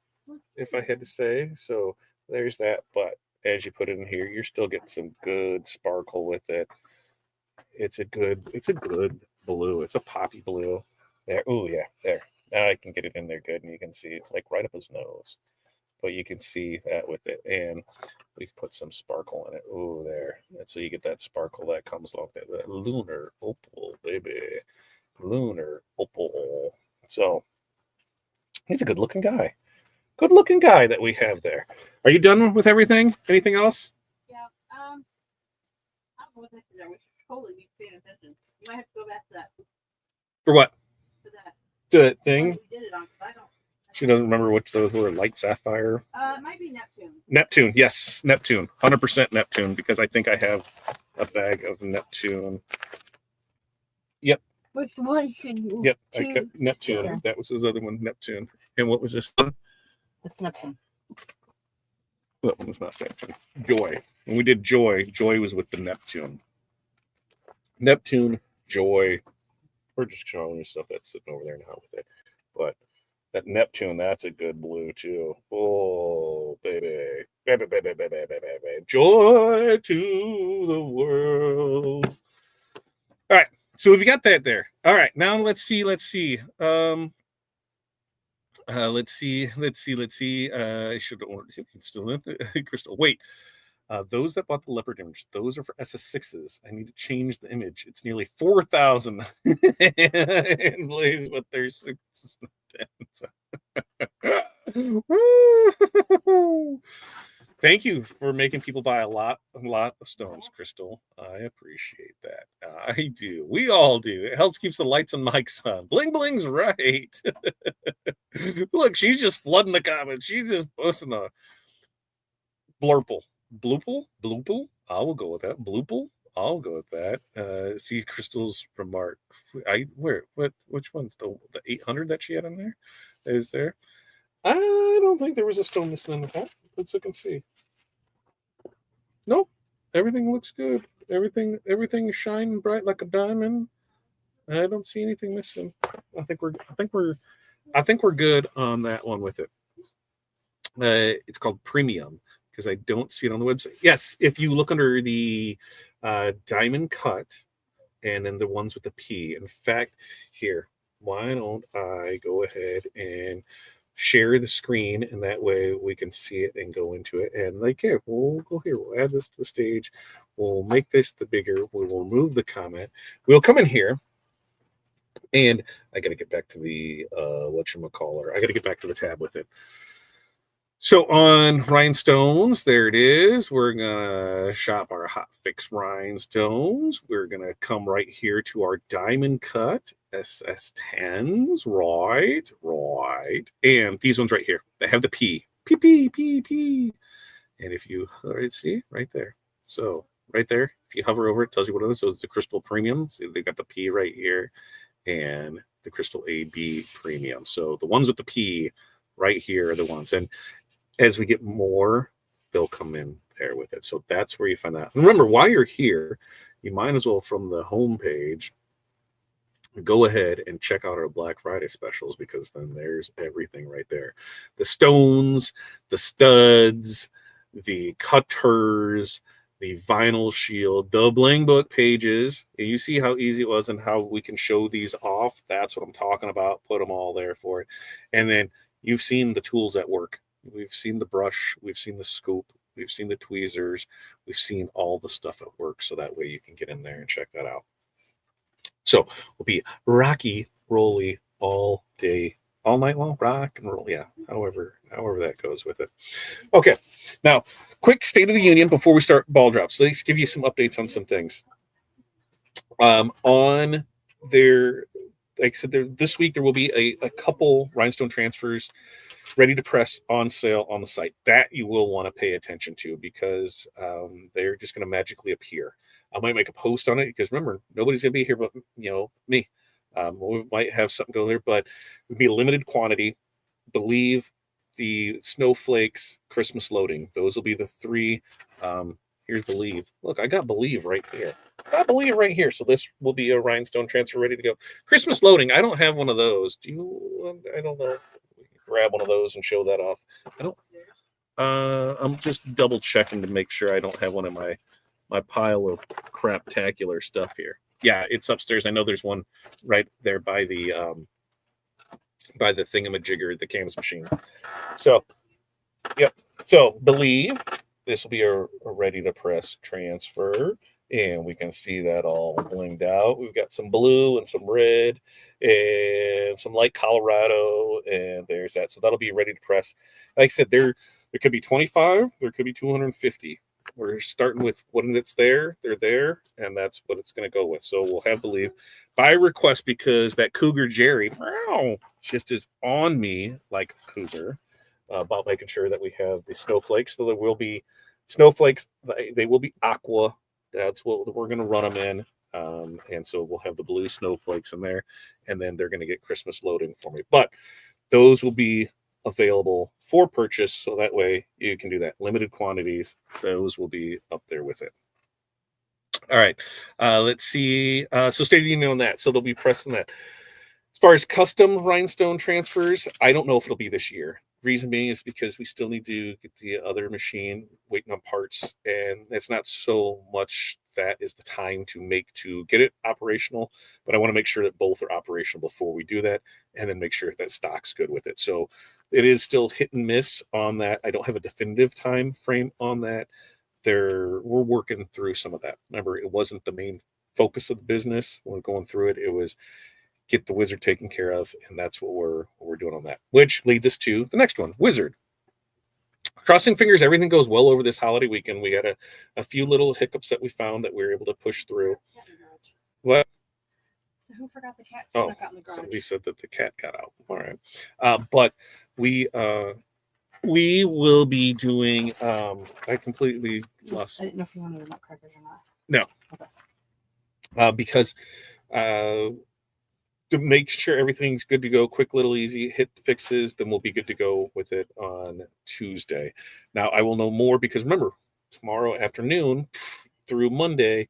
[SPEAKER 1] if I had to say. So there's that. But as you put it in here, you're still getting some good sparkle with it. It's a good blue. It's a poppy blue. There. Oh yeah, there. Now I can get it in there good, and you can see it like right up his nose. But you can see that with it, and we can put some sparkle in it. Oh, there. And so you get that sparkle that comes along that lunar opal, baby. Lunar opal. So he's a good-looking guy. Good-looking guy that we have there. Are you done with everything? Anything else?
[SPEAKER 2] Yeah. I don't know what next is there. We should totally be paying attention. You might have to go back to that.
[SPEAKER 1] For what?
[SPEAKER 2] To that.
[SPEAKER 1] The thing?
[SPEAKER 2] We did it on. I don't.
[SPEAKER 1] She doesn't remember which those were. Light sapphire.
[SPEAKER 2] It might be Neptune.
[SPEAKER 1] Neptune, yes, Neptune. 100% Neptune, because I think I have a bag of Neptune. Yep.
[SPEAKER 3] Which one should you?
[SPEAKER 1] Yep, I kept Neptune.
[SPEAKER 3] Yeah.
[SPEAKER 1] That was his other one, Neptune. And what was this one?
[SPEAKER 3] It's Neptune.
[SPEAKER 1] That one was not Neptune. Joy. When we did Joy, Joy was with the Neptune. Neptune, Joy. We're just showing you stuff that's sitting over there now with it. But that Neptune, that's a good blue too. Oh, baby. Baby, baby, baby, baby, baby. Joy to the world. All right. So we've got that there. All right. Now let's see. Let's see. I should have ordered still in Crystal. Wait. Those that bought the leopard image, those are for SS6s. I need to change the image. It's nearly 4,000 in Blaze, but there's 6s. Thank you for making people buy a lot of stones, Crystal. I appreciate that. I do. We all do. It helps keeps the lights and mics on. Bling bling's right. Look, she's just flooding the comments. She's just posting a blurple. Bloopal. I will go with that. Bloopal. I'll go with that. See Crystal's remark. Which one's the 800 that she had in there? Is there? I don't think there was a stone missing in the pack. Let's look and see. Nope. Everything looks good. Everything is shining bright like a diamond. I don't see anything missing. I think we're good on that one with it. It's called Premium, because I don't see it on the website. Yes, if you look under the diamond cut and then the ones with the P. In fact, here, why don't I go ahead and share the screen, and that way we can see it and go into it. And like, here, we'll go here. We'll add this to the stage. We'll make this the bigger. We will remove the comment. We'll come in here. And I got to get back to the whatchamacallit. I got to get back to the tab with it. So on rhinestones, there it is. We're going to shop our hot fix rhinestones. We're going to come right here to our diamond cut SS10s. Right. And these ones right here, they have the P. P. And if you see right there. So right there, if you hover over it, tells you what it is. So it's the crystal premium. See, they got the P right here and the crystal AB premium. So the ones with the P right here are the ones. And as we get more, they'll come in there with it. So that's where you find that. And remember, while you're here, you might as well, from the home page, go ahead and check out our Black Friday specials, because then there's everything right there. The stones, the studs, the cutters, the vinyl shield, the bling book pages. And you see how easy it was and how we can show these off. That's what I'm talking about. Put them all there for it. And then you've seen the tools at work. We've seen the brush. We've seen the scoop. We've seen the tweezers. We've seen all the stuff at work. So that way you can get in there and check that out. So we'll be rocky, rolly all day, all night long. Rock and roll. Yeah. However that goes with it. Okay. Now, quick state of the union before we start ball drops. Let's give you some updates on some things. On their, like I said, this week there will be a couple Rhinestone transfers ready to press on sale on the site. That you will want to pay attention to because they're just going to magically appear. I might make a post on it because remember, nobody's going to be here but me. We might have something go there, but it would be a limited quantity. Believe the snowflakes, Christmas loading. Those will be the three. Here's Believe. Look, I got Believe right here. I believe right here. So this will be a Rhinestone transfer ready to go. Christmas loading. I don't have one of those. Do you? I don't know. Grab one of those and show that off. I don't. I'm just double checking to make sure I don't have one in my pile of craptacular stuff here. Yeah, it's upstairs. I know there's one right there by the thingamajigger, the cams machine. So, yep. So Believe this will be a ready to press transfer. And we can see that all blinged out. We've got some blue and some red and some light Colorado. And there's that. So that'll be ready to press. Like I said, there could be 25. There could be 250. We're starting with when it's there. They're there. And that's what it's going to go with. So we'll have Believe by request because that Cougar Jerry just is on me like a cougar about making sure that we have the snowflakes. So there will be snowflakes. They will be aqua. That's what we're going to run them in. And so we'll have the blue snowflakes in there. And then they're going to get Christmas loading for me. But those will be available for purchase. So that way you can do that. Limited quantities. Those will be up there with it. All right. Let's see. So stay tuned on that. So they'll be pressing that. As far as custom Rhinestone transfers, I don't know if it'll be this year. Reason being is because we still need to get the other machine waiting on parts, and it's not so much that is the time to get it operational, but I want to make sure that both are operational before we do that, and then make sure that stock's good with it. So it is still hit and miss on that. I don't have a definitive time frame on that. We're working through some of that. Remember, it wasn't the main focus of the business when going through it. It was get the Wizard taken care of, and that's what we're doing on that. Which leads us to the next one, Wizard. Crossing fingers, everything goes well over this holiday weekend. We had a few little hiccups that we found that we were able to push through. What?
[SPEAKER 2] So who forgot the cat
[SPEAKER 1] Oh,
[SPEAKER 2] snuck out in the garage?
[SPEAKER 1] somebody said that the cat got out. All right, but we will be doing. I completely lost.
[SPEAKER 3] I didn't know if you wanted nutcrackers or not.
[SPEAKER 1] No,
[SPEAKER 3] Okay.
[SPEAKER 1] because to make sure everything's good to go, quick, little, easy, hit fixes, then we'll be good to go with it on Tuesday. Now, I will know more because remember, tomorrow afternoon through Monday,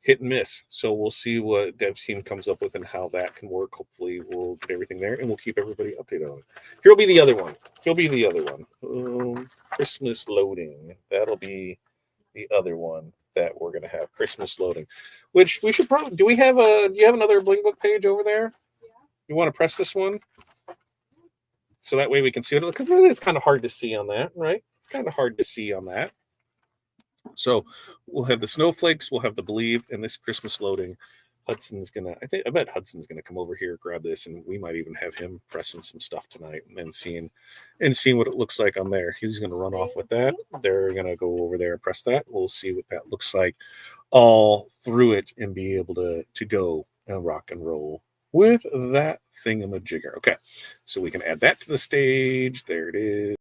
[SPEAKER 1] hit and miss. So we'll see what Dev's team comes up with and how that can work. Hopefully, we'll get everything there and we'll keep everybody updated on it. Here'll be the other one. Christmas loading. That'll be the other one that we're going to have, Christmas loading, which we should probably, do you have another Bling Book page over there?
[SPEAKER 2] Yeah.
[SPEAKER 1] You want to press this one? So that way we can see it, because it's kind of hard to see on that, right? It's kind of hard to see on that. So we'll have the snowflakes, we'll have the Believe, and this Christmas loading. Hudson's gonna, I bet Hudson's gonna come over here, grab this, and we might even have him pressing some stuff tonight and seeing what it looks like on there. He's gonna run off with that. They're gonna go over there and press that. We'll see what that looks like all through it and be able to go and rock and roll with that thingamajigger. Okay, so we can add that to the stage. There it is.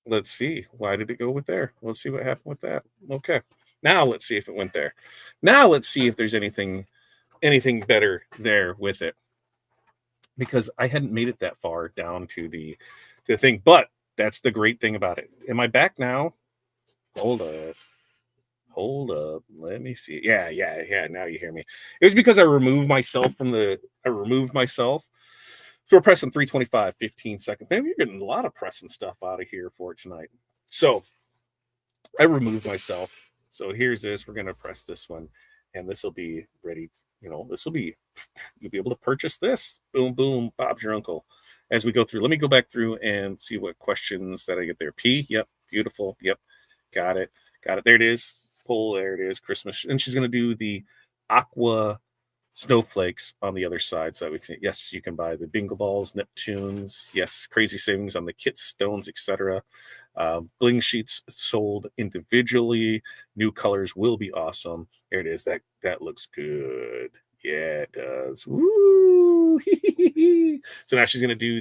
[SPEAKER 1] Let's see. Why did it go with there? Let's see what happened with that. Okay. Now let's see if it went there. Now let's see if there's anything better there with it. Because I hadn't made it that far down to the thing. But that's the great thing about it. Am I back now? Hold up. Let me see. Yeah. Now you hear me. It was because I removed myself So we're pressing 325, 15 seconds. Maybe you're getting a lot of pressing stuff out of here for it tonight. So I removed myself. So here's this. We're going to press this one. And this will be ready. You'll be able to purchase this. Boom, boom. Bob's your uncle. As we go through, let me go back through and see what questions that I get there. P. Yep. Beautiful. Yep. Got it. There it is. Pull. There it is. Christmas. And she's going to do the aqua snowflakes on the other side. So we can, yes, you can buy the bingo balls, Neptunes. Yes. Crazy savings on the kits, stones, etc. Bling sheets sold individually. New colors will be awesome. There it is. That looks good. Yeah, it does. Woo! So now she's going to do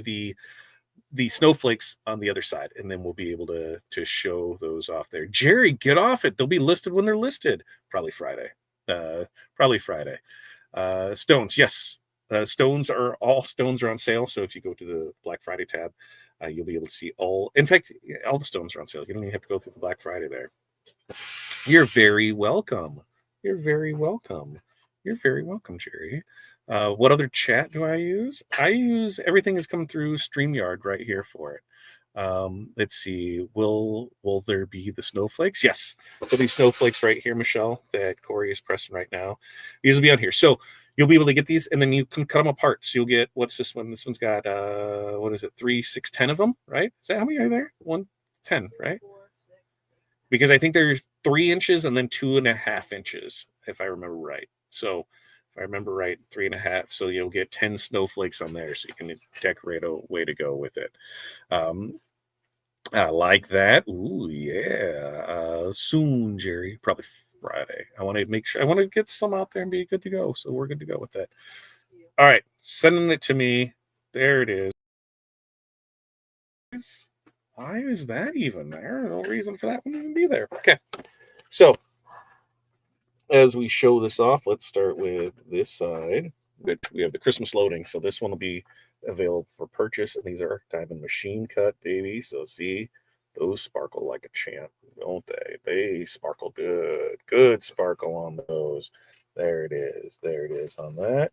[SPEAKER 1] the snowflakes on the other side, and then we'll be able to show those off there. Jerry, get off it. They'll be listed when they're listed. Probably Friday. Stones, yes. Stones are on sale. So if you go to the Black Friday tab, you'll be able to see all the stones are on sale. You don't even have to go through the Black Friday there. You're very welcome. You're very welcome, Jerry. What other chat do I use? I use everything is coming through StreamYard right here for it. Let's see. Will there be the snowflakes? Yes, there'll be snowflakes right here, Michelle, that Corey is pressing right now. These will be on here. So you'll be able to get these, and then you can cut them apart. So you'll get, what's this one? This one's got 3, 6, 10 of them, right? Is that how many are there? 1, 10, right? Because I think there's 3 inches and then 2.5 inches, if I remember right. So if I remember right, 3.5. So you'll get 10 snowflakes on there, so you can decorate a way to go with it. I like that. Ooh, yeah. Soon, Jerry. Probably Friday. I want to get some out there and be good to go. So we're good to go with that. All right. Sending it to me. There it is. Why is that even there? No reason for that one to even be there. Okay. So as we show this off, let's start with this side. We have the Christmas loading. So this one will be available for purchase. And these are diamond machine cut, baby. So see, those sparkle like a champ, don't they? They sparkle good. Good sparkle on those. There it is. On that.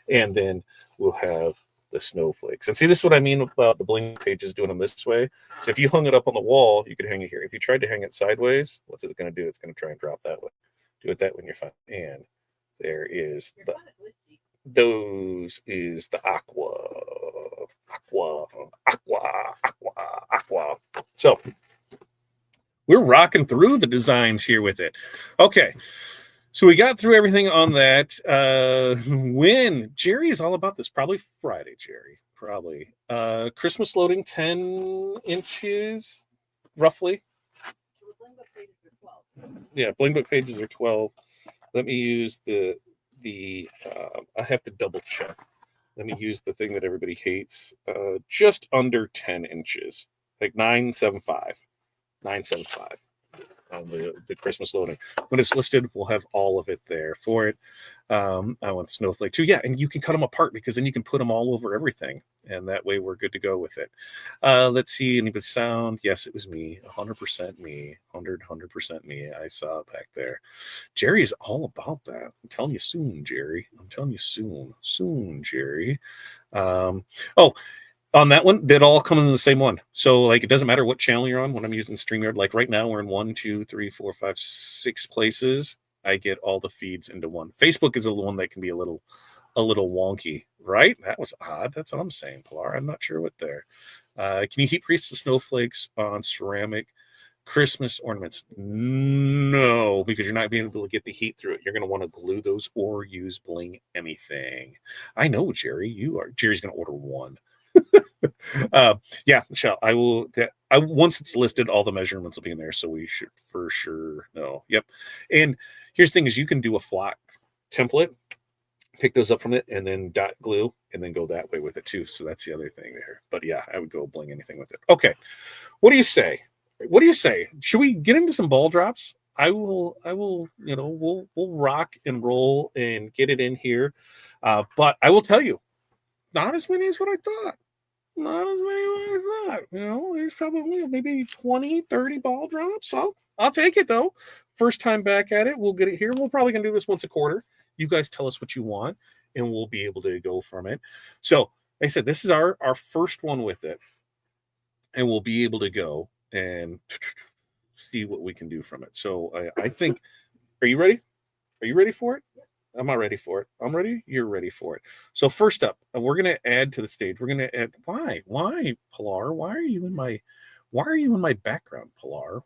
[SPEAKER 1] And then we'll have the snowflakes. And see, this is what I mean about the bling pages doing them this way. So if you hung it up on the wall, you could hang it here. If you tried to hang it sideways, what's it going to do? It's going to try and drop that way. Do it that when you're fine. And there is those is the aqua. So we're rocking through the designs here with it. Okay. So we got through everything on that. When Jerry is all about this, probably Friday, Jerry. Probably. Christmas loading 10 inches, roughly. Yeah, bling book pages are 12. Let me use the I have to double check. Let me use the thing that everybody hates. Just under 10 inches, like 975. 975. On the Christmas loading. When it's listed, we'll have all of it there for it. I want snowflake too. Yeah, and you can cut them apart because then you can put them all over everything. And that way we're good to go with it. Let's see. Any with sound? Yes, it was me. 100% me. 100% me. I saw it back there. Jerry is all about that. I'm telling you soon, Jerry. I'm telling you soon. Soon, Jerry. On that one, they'd all come in the same one. So, like, it doesn't matter what channel you're on when I'm using StreamYard. Like, right now, we're in 1, 2, 3, 4, 5, 6 places. I get all the feeds into one. Facebook is the one that can be a little wonky, right? That was odd. That's what I'm saying, Pilar. I'm not sure what there. Can you heat grease the snowflakes on ceramic Christmas ornaments? No, because you're not being able to get the heat through it. You're going to want to glue those or use bling anything. I know, Jerry. Jerry's going to order one. Yeah, Michelle, I will. Once it's listed, all the measurements will be in there, so we should for sure know. Yep. And here's the thing: is you can do a flock template pick those up from it and then dot glue and then go that way with it too. So that's the other thing there. But yeah, I would go bling anything with it. Okay. What do you say? What do you say? Should we get into some ball drops? I will, we'll rock and roll and get it in here. But I will tell you, not as many as what I thought. Not as many as I thought. There's probably maybe 20, 30 ball drops. I'll take it though. First time back at it. We'll get it here. We're probably going to do this once a quarter. You guys tell us what you want, and we'll be able to go from it. So, like I said, this is our first one with it, and we'll be able to go and see what we can do from it. So, I think, are you ready? Are you ready for it? I'm not ready for it. I'm ready. You're ready for it. So, first up, we're going to add to the stage. We're going to add. Why, Pilar? Why are you in my background, Pilar?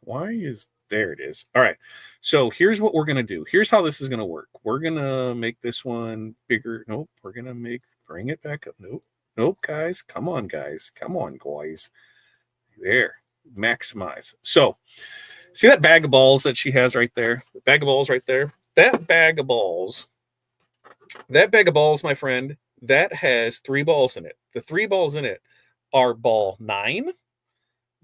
[SPEAKER 1] There it is. All right. So here's what we're going to do. Here's how this is going to work. We're going to make this one bigger. Nope. We're going to bring it back up. Nope, guys. Come on, guys. Come on, guys. There. Maximize. So see that bag of balls that she has right there? The bag of balls right there? That bag of balls, my friend, that has 3 balls in it. The 3 balls in it are ball 9.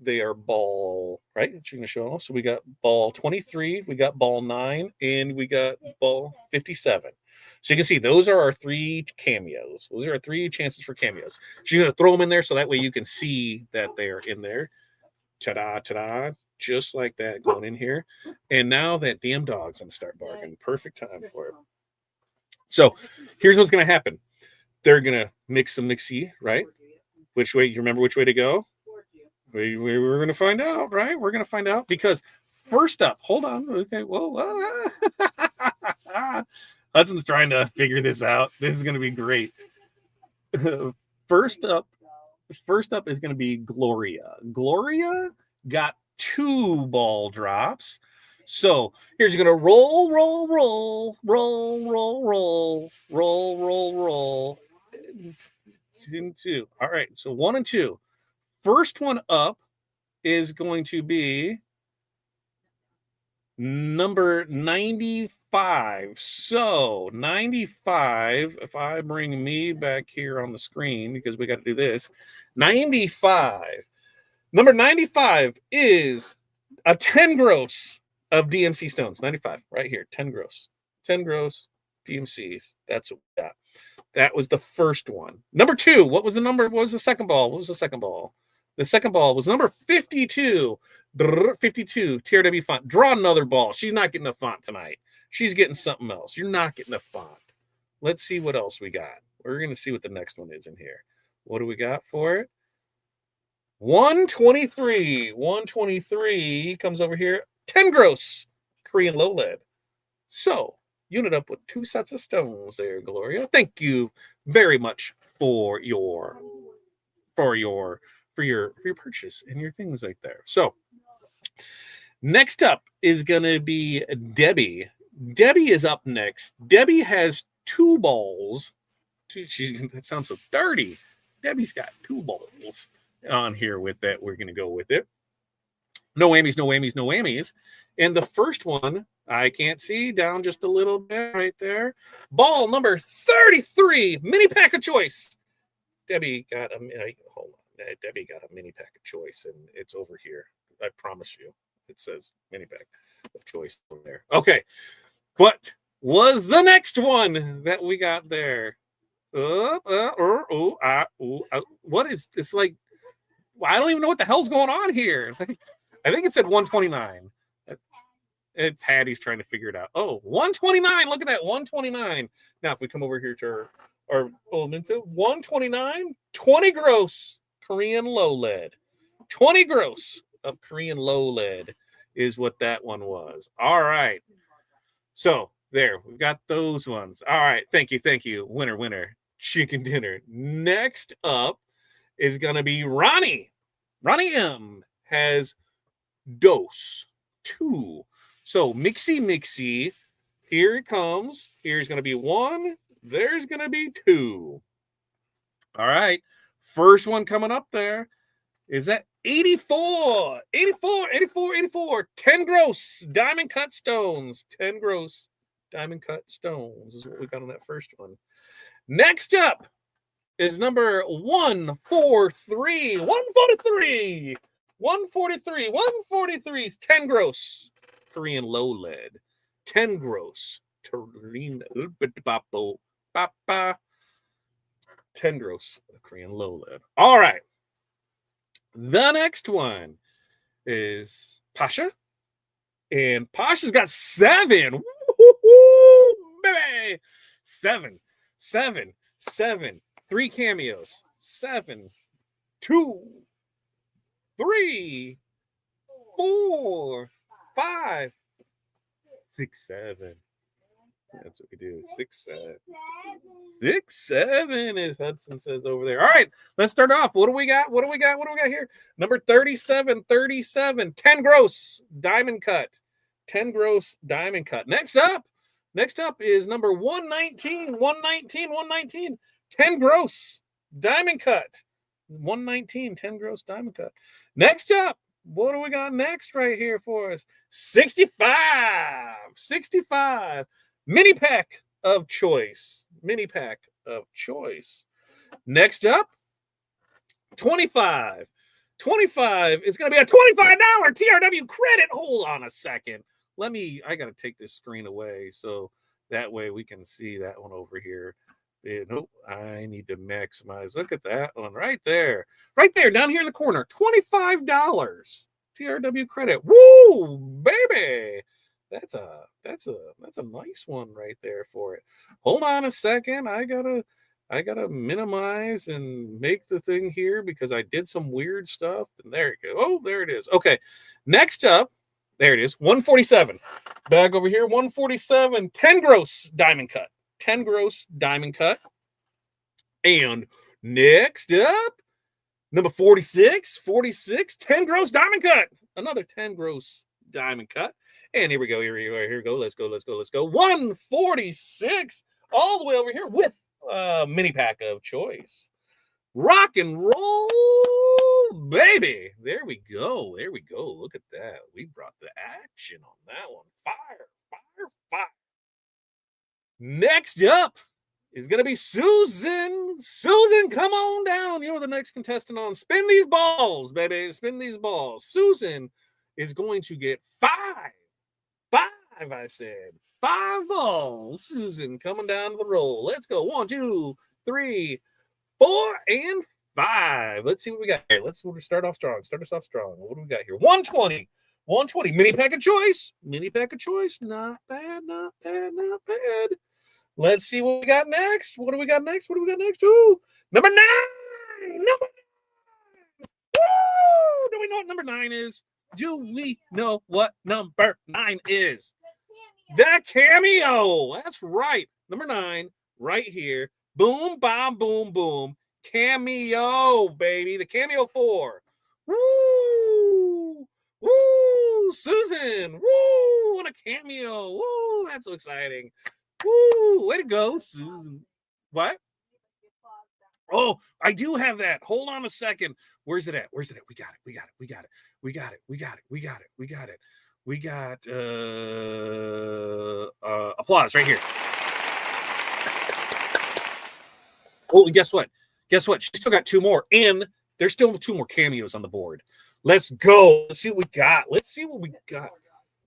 [SPEAKER 1] They are ball, right? You're going to show off. So we got ball 23, we got ball 9, and we got ball 57. So you can see those are our 3 cameos. Those are our 3 chances for cameos. So you're going to throw them in there so that way you can see that they are in there. Ta-da, ta-da. Just like that going in here. And now that damn dog's going to start barking. Perfect time for it. So here's what's going to happen. They're going to mix some mixy, right? Which way? You remember which way to go? We're going to find out, right? We're going to find out because first up, hold on. Okay, whoa. Hudson's trying to figure this out. This is going to be great. First up is going to be Gloria. Gloria got 2 ball drops. So here's going to roll. 2. All right, so 1 and 2. First one up is going to be number 95. So 95, if I bring me back here on the screen, because we got to do this, 95. Number 95 is a 10 gross of DMC stones. 95, right here, 10 gross. 10 gross DMCs. That's what we got. That was the first one. Number 2, what was the number? What was the second ball? The second ball was number 52. 52, TRW font. Draw another ball. She's not getting a font tonight. She's getting something else. You're not getting a font. Let's see what else we got. We're going to see what the next one is in here. What do we got for it? 123. 123 comes over here. 10 gross. Korean low lead. So, unit up with 2 sets of stones there, Gloria. Thank you very much for your purchase and your things right there. So next up is going to be Debbie. Debbie is up next. Debbie has 2 balls. That sounds so dirty. Debbie's got 2 balls on here with that. We're going to go with it. No whammies, no whammies, no whammies. And the first one, I can't see, down just a little bit right there. Ball number 33, mini pack of choice. Debbie got a mini pack of choice, and it's over here. I promise you. It says mini pack of choice over there. Okay. What was the next one that we got there? What is this like? I don't even know what the hell's going on here. I think it said 129. It's Hattie's trying to figure it out. Oh, 129. Look at that. 129. Now, if we come over here to our into 129, 20 gross Korean low lead. 20 gross of Korean low lead is what that one was. All right. So there, we've got those ones. All right. Thank you. Winner. Chicken dinner. Next up is going to be Ronnie. Ronnie M has dose 2. So mixy. Here it comes. Here's going to be 1. There's going to be 2. All right. First one coming up there is that 84. 10 gross diamond cut stones. 10 gross diamond cut stones is what we got on that first one. Next up is number 143. 143. 143. 143 is 10 gross Korean low lead. 10 gross. 10 gross Korean low lead. All right. The next one is Pasha. And Pasha's got 7. Woo-hoo-hoo, baby. 7. 3 cameos. 7, 2, 3, 4, 5, 6, 7. That's what we do. 6, 7. 6, 7, as Hudson says over there. All right, let's start off. What do we got? What do we got here? Number 37. 10 gross diamond cut. 10 gross diamond cut. Next up is number 119. 10 gross diamond cut. 119, 10 gross diamond cut. Next up, what do we got next right here for us? 65. Mini pack of choice. Next up, 25. 25 is going to be a $25 TRW credit. Hold on a second. I got to take this screen away so that way we can see that one over here. Nope, I need to maximize. Look at that one right there. Right there, down here in the corner. $25 TRW credit. Woo, baby. That's a nice one right there for it. Hold on a second. I gotta minimize and make the thing here because I did some weird stuff. And there you go. Oh, there it is. Okay. Next up, there it is. 147. Bag over here. 147. 10 gross diamond cut. 10 gross diamond cut. And next up, number 46. 10 gross diamond cut. Another 10 gross diamond cut. And here we go. Here we go. Let's go. 146 all the way over here with mini pack of choice. Rock and roll, baby. There we go. Look at that. We brought the action on that one. Fire. Next up is going to be Susan. Susan, come on down. You're the next contestant on Spin These Balls, baby. Spin these balls. Susan is going to get 5. I said 5 balls. Susan coming down the roll. Let's go. 1, 2, 3, 4, and 5. Let's see what we got here. Let's start us off strong. What do we got here? 120. Mini pack of choice. Not bad. Let's see what we got next. What do we got next? Ooh, number 9. Woo! Do we know what number 9 is? Do we know what number 9 is? The Cameo. That's right. Number 9, right here. Boom, bomb, boom, boom. Cameo, baby. The Cameo 4. Woo! Susan. Woo! What a cameo. Woo! That's so exciting. Woo! Way to go, Susan. What? Oh, I do have that. Hold on a second. Where's it at? We got it. We got applause right here. Oh, and guess what? She still got 2 more, and there's still 2 more cameos on the board. Let's go. Let's see what we got.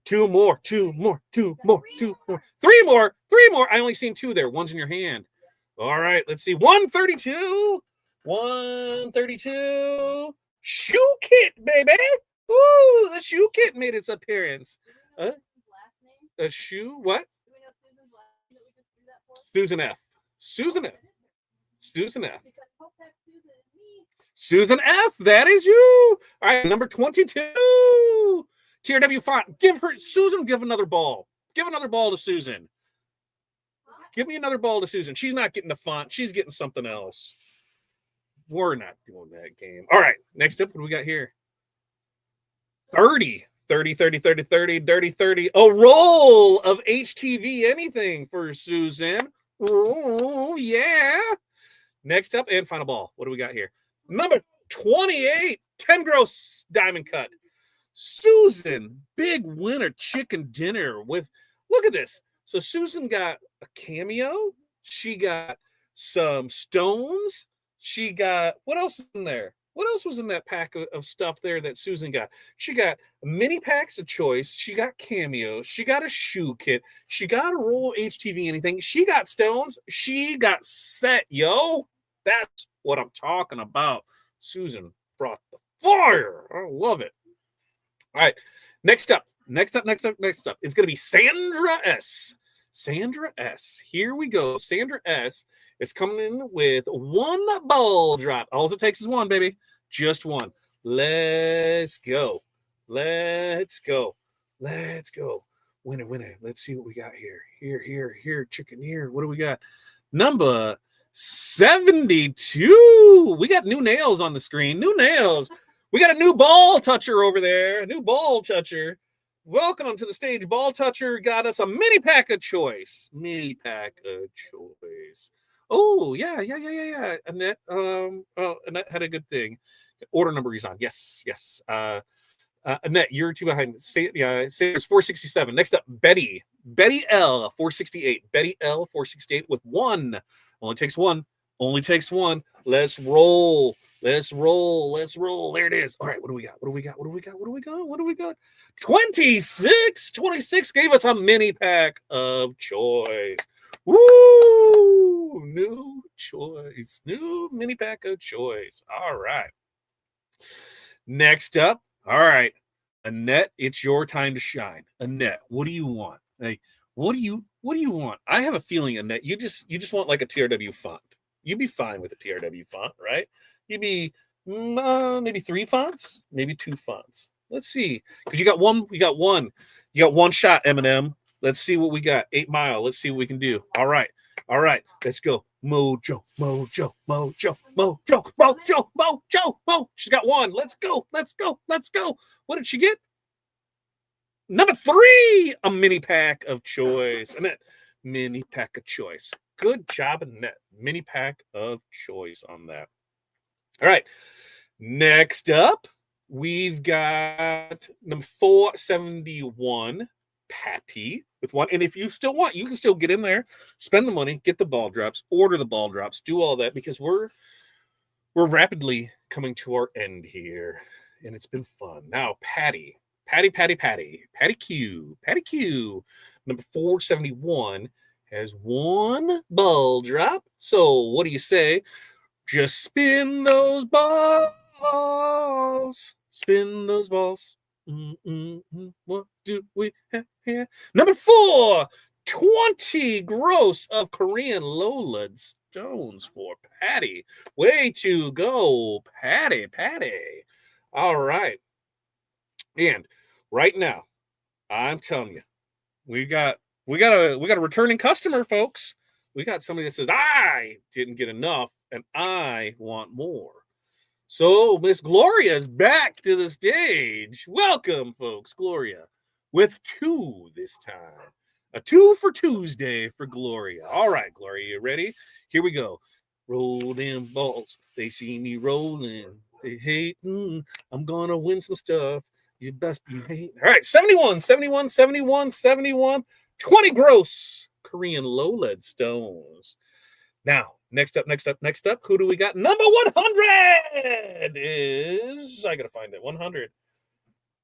[SPEAKER 1] 2 more. 3 more. I only seen 2 there. One's in your hand. All right, let's see. 132. Shoe kit, baby. Ooh, the shoe kit made its appearance. A shoe? What? Susan F. Susan F. That is you. All right, number 22. TRW font. Give another ball. Give another ball to Susan. Give me another ball to Susan. She's not getting the font. She's getting something else. We're not doing that game. All right. Next up, what do we got here? 30. Dirty 30. A roll of HTV anything for Susan. Oh, yeah. Next up, and final ball. What do we got here? Number 28. 10 gross diamond cut. Susan, big winner chicken dinner with, look at this. So Susan got a Cameo. She got some stones. She got, what else is in there? What else was in that pack of stuff there that Susan got? She got mini packs of choice. She got cameos. She got a shoe kit. She got a roll HTV anything. She got stones. She got set, yo. That's what I'm talking about. Susan brought the fire. I love it. All right. Next up. It's going to be Sandra S. Sandra S. Here we go. Sandra S. is coming in with one ball drop. All it takes is one, baby. Just one. Let's go. Let's go. Let's go. Winner. Let's see what we got here. Here, chicken here. What do we got? Number 72. We got new nails on the screen. New nails. We got a new ball toucher over there. A new ball toucher. Welcome to the stage. Ball toucher got us a mini pack of choice. Mini pack of choice. Oh, yeah. Annette, Annette had a good thing. Order number is on. Yes. Annette, you're two behind. It's 467. Next up, Betty. Betty L, 468. Betty L, 468 with one. Only takes one. Let's roll. There it is. All right, what do we got? 26. 26 gave us a mini pack of choice. Woo! New choice. New mini pack of choice. All right. Next up. All right. Annette, it's your time to shine. Annette, what do you want? Hey, what do you want? I have a feeling, Annette, you just want like a TRW font. You'd be fine with a TRW font, right? You'd be maybe 3 fonts, maybe 2 fonts. Let's see, because you got one shot, Eminem. Let's see what we got. 8 Mile. Let's see what we can do. All right. Let's go. Mojo. She's got one. Let's go. What did she get? Number 3, a mini pack of choice. Annette, mini pack of choice. Good job, Annette. Mini pack of choice on that. All right. Next up, we've got number 471, Patty, with one. And if you still want, you can still get in there, spend the money, get the ball drops, order the ball drops, do all that, because we're rapidly coming to our end here. And it's been fun. Now, Patty Q, number 471 has one ball drop. So what do you say? Just spin those balls. What do we have here? Number 4, 20 gross of Korean Lola stones for Patty. Way to go, Patty. All right. And right now, I'm telling you, we got a returning customer, folks. We got somebody that says, I didn't get enough and I want more. So Miss Gloria is back to the stage. Welcome, folks. Gloria with 2 this time. A 2 for Tuesday for Gloria. All right, Gloria, you ready? Here we go. Roll them balls. They see me rolling. They hating. I'm going to win some stuff. You best be hating. All right, 71. 20 gross Korean low-lead stones. Now, next up. Who do we got? Number 100 is, I got to find it, 100.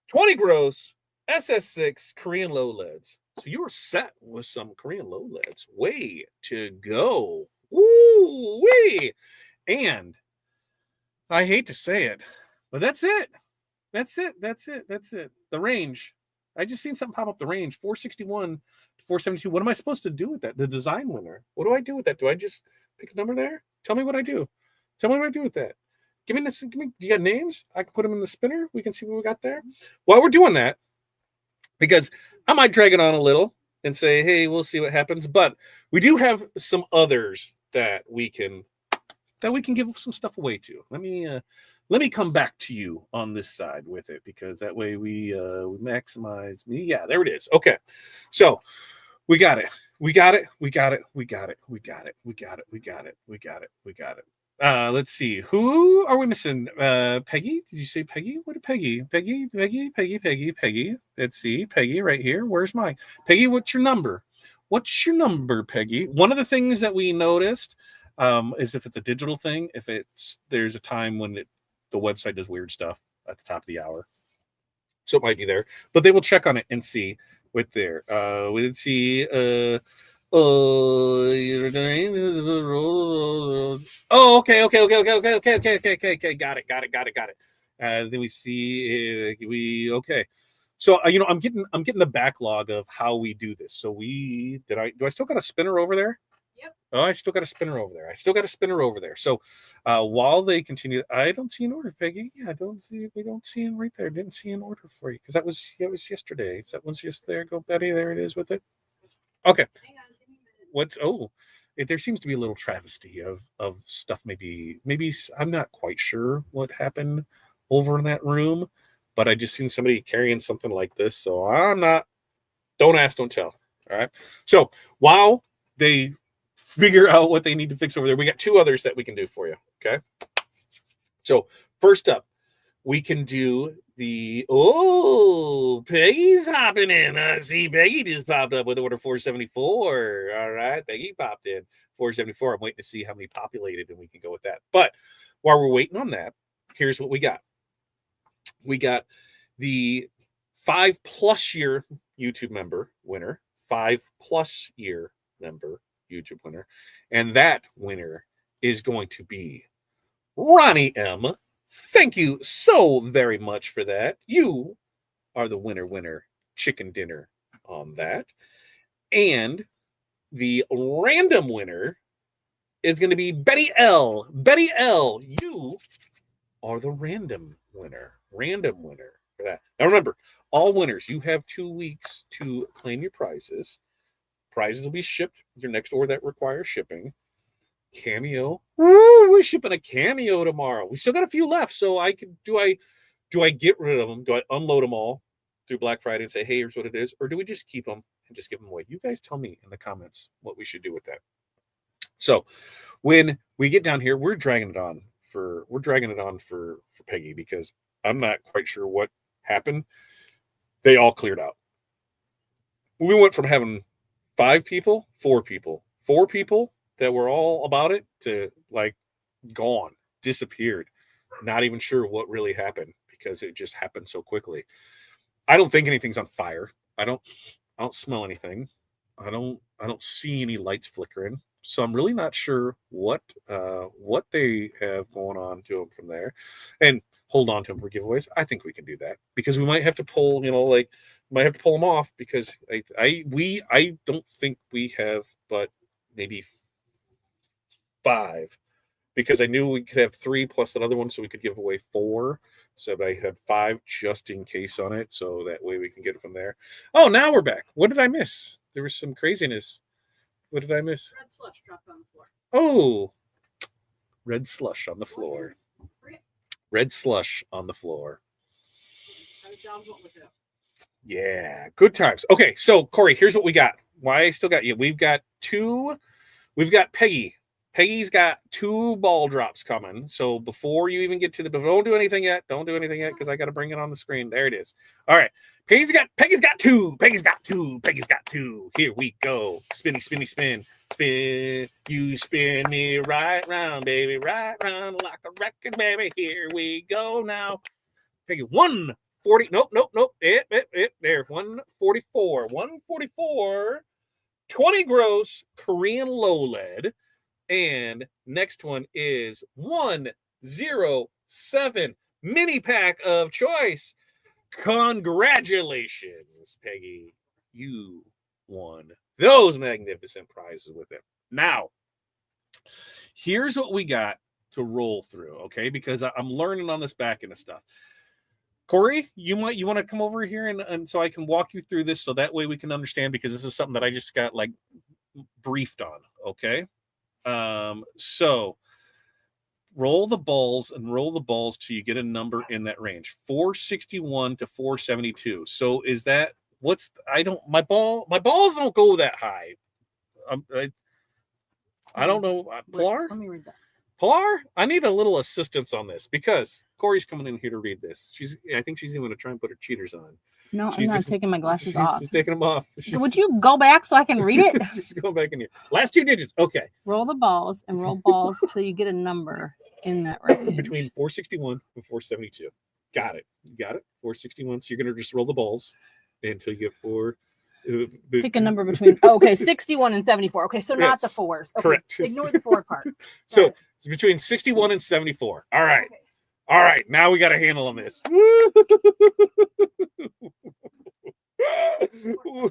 [SPEAKER 1] 20 gross SS6 Korean low-leads. So you were set with some Korean low-leads. Way to go. Woo-wee. And I hate to say it, but that's it. The range. I just seen something pop up the range, 461 to 472. What am I supposed to do with that? The design winner. What do I do with that? Do I just pick a number there? Tell me what I do. With that. Give me this. You got names? I can put them in the spinner. We can see what we got there. While we're doing that, because I might drag it on a little and say, hey, we'll see what happens. But we do have some others that we can give some stuff away to. Let me come back to you on this side with it, because that way we maximize me. Yeah, there it is. Okay. So we got it. Let's see. Who are we missing? Peggy? Did you say Peggy? What did Peggy? Peggy. Let's see. Peggy right here. Where's my Peggy? What's your number? What's your number, Peggy? One of the things that we noticed is if it's a digital thing, there's a time when the website does weird stuff at the top of the hour. So it might be there, but they will check on it and see what there. We did see. Oh, okay. Got it. Then we see okay. So I'm getting the backlog of how we do this. So do I still got a spinner over there?
[SPEAKER 2] Yep.
[SPEAKER 1] Oh, I still got a spinner over there. So while they continue, I don't see an order, Peggy. Yeah, we don't see him right there. Didn't see an order for you because that was yesterday. So that one's just there. Go Betty, there it is with it. Okay.
[SPEAKER 2] Hang on, give me a minute.
[SPEAKER 1] There seems to be a little travesty of stuff. Maybe I'm not quite sure what happened over in that room, but I just seen somebody carrying something like this. So don't ask, don't tell. All right. So while they figure out what they need to fix over there, we got two others that we can do for you. Okay. So first up, we can do Peggy's hopping in. See, Peggy just popped up with order 474. All right, Peggy popped in 474. I'm waiting to see how many populated, and we can go with that. But while we're waiting on that, here's what we got. We got the 5+ year YouTube member winner, 5+ year member YouTube winner, and that winner is going to be Ronnie M. Thank you so very much for that. You are the winner chicken dinner on that. And the random winner is going to be Betty L. Betty L, you are the random winner for that. Now remember, all winners, you have 2 weeks to claim your prizes. Prizes will be shipped with your next order that requires shipping. Cameo. Woo, we're shipping a Cameo tomorrow. We still got a few left, so do I get rid of them? Do I unload them all through Black Friday and say, hey, here's what it is? Or do we just keep them and just give them away? You guys tell me in the comments what we should do with that. So when we get down here, we're dragging it on for Peggy because I'm not quite sure what happened. They all cleared out. We went from having 4 people that were all about it to like gone, disappeared. Not even sure what really happened because it just happened so quickly. I don't think anything's on fire. I don't smell anything. I don't see any lights flickering. So I'm really not sure what they have going on to them from there. And hold on to them for giveaways. I think we can do that because we might have to pull, might have to pull them off because I don't think we have but maybe 5 because I knew we could have 3 plus that other one, so we could give away 4. So I had 5 just in case on it, so that way we can get it from there. Oh, now we're back. What did I miss? There was some craziness. What did I miss?
[SPEAKER 2] Red slush dropped on the floor.
[SPEAKER 1] Oh, red slush on the floor. Red slush on the floor. Yeah, good times. Okay, so Corey, here's what we got. Why I still got you. We've got Peggy. Peggy's got 2 ball drops coming. So before you even get to don't do anything yet. Don't do anything yet because I got to bring it on the screen. There it is. All right. Peggy's got 2. Peggy's got 2. Here we go. Spinny, spinny, spin. Spin. You spin me right round, baby. Right round like a record, baby. Here we go now. Peggy, 140. Nope. There. 144. 144. 20 gross Korean low lead. And next one is 107 mini pack of choice. Congratulations, Peggy. You won those magnificent prizes with it. Now, here's what we got to roll through, okay? Because I'm learning on this back end of stuff. Corey, you want to come over here and so I can walk you through this so that way we can understand because this is something that I just got like briefed on, okay? So roll the balls till you get a number in that range, 461 to 472. So is that my balls don't go that high. I don't know. Pilar?
[SPEAKER 3] Let me read that.
[SPEAKER 1] Pilar, I need a little assistance on this because Corey's coming in here to read this. I think she's even going to try and put her cheaters on.
[SPEAKER 3] No, I'm
[SPEAKER 1] She's
[SPEAKER 3] not taking my glasses off.
[SPEAKER 1] She's taking them off.
[SPEAKER 3] Would you go back so I can read it?
[SPEAKER 1] Just go back in here. Last 2 digits. Okay.
[SPEAKER 3] Roll the balls and roll balls till you get a number in that range.
[SPEAKER 1] Between 461 and 472. Got it. You got it. 461. So you're gonna just roll the balls until you get 4.
[SPEAKER 3] Pick a number between. Oh, okay, 61 and 74. Okay, so not the
[SPEAKER 1] Yes,
[SPEAKER 3] fours. Okay,
[SPEAKER 1] correct.
[SPEAKER 3] Ignore the 4 part.
[SPEAKER 1] So it's between 61 and 74. All right.
[SPEAKER 3] Okay.
[SPEAKER 1] All right. Now we got a handle on this.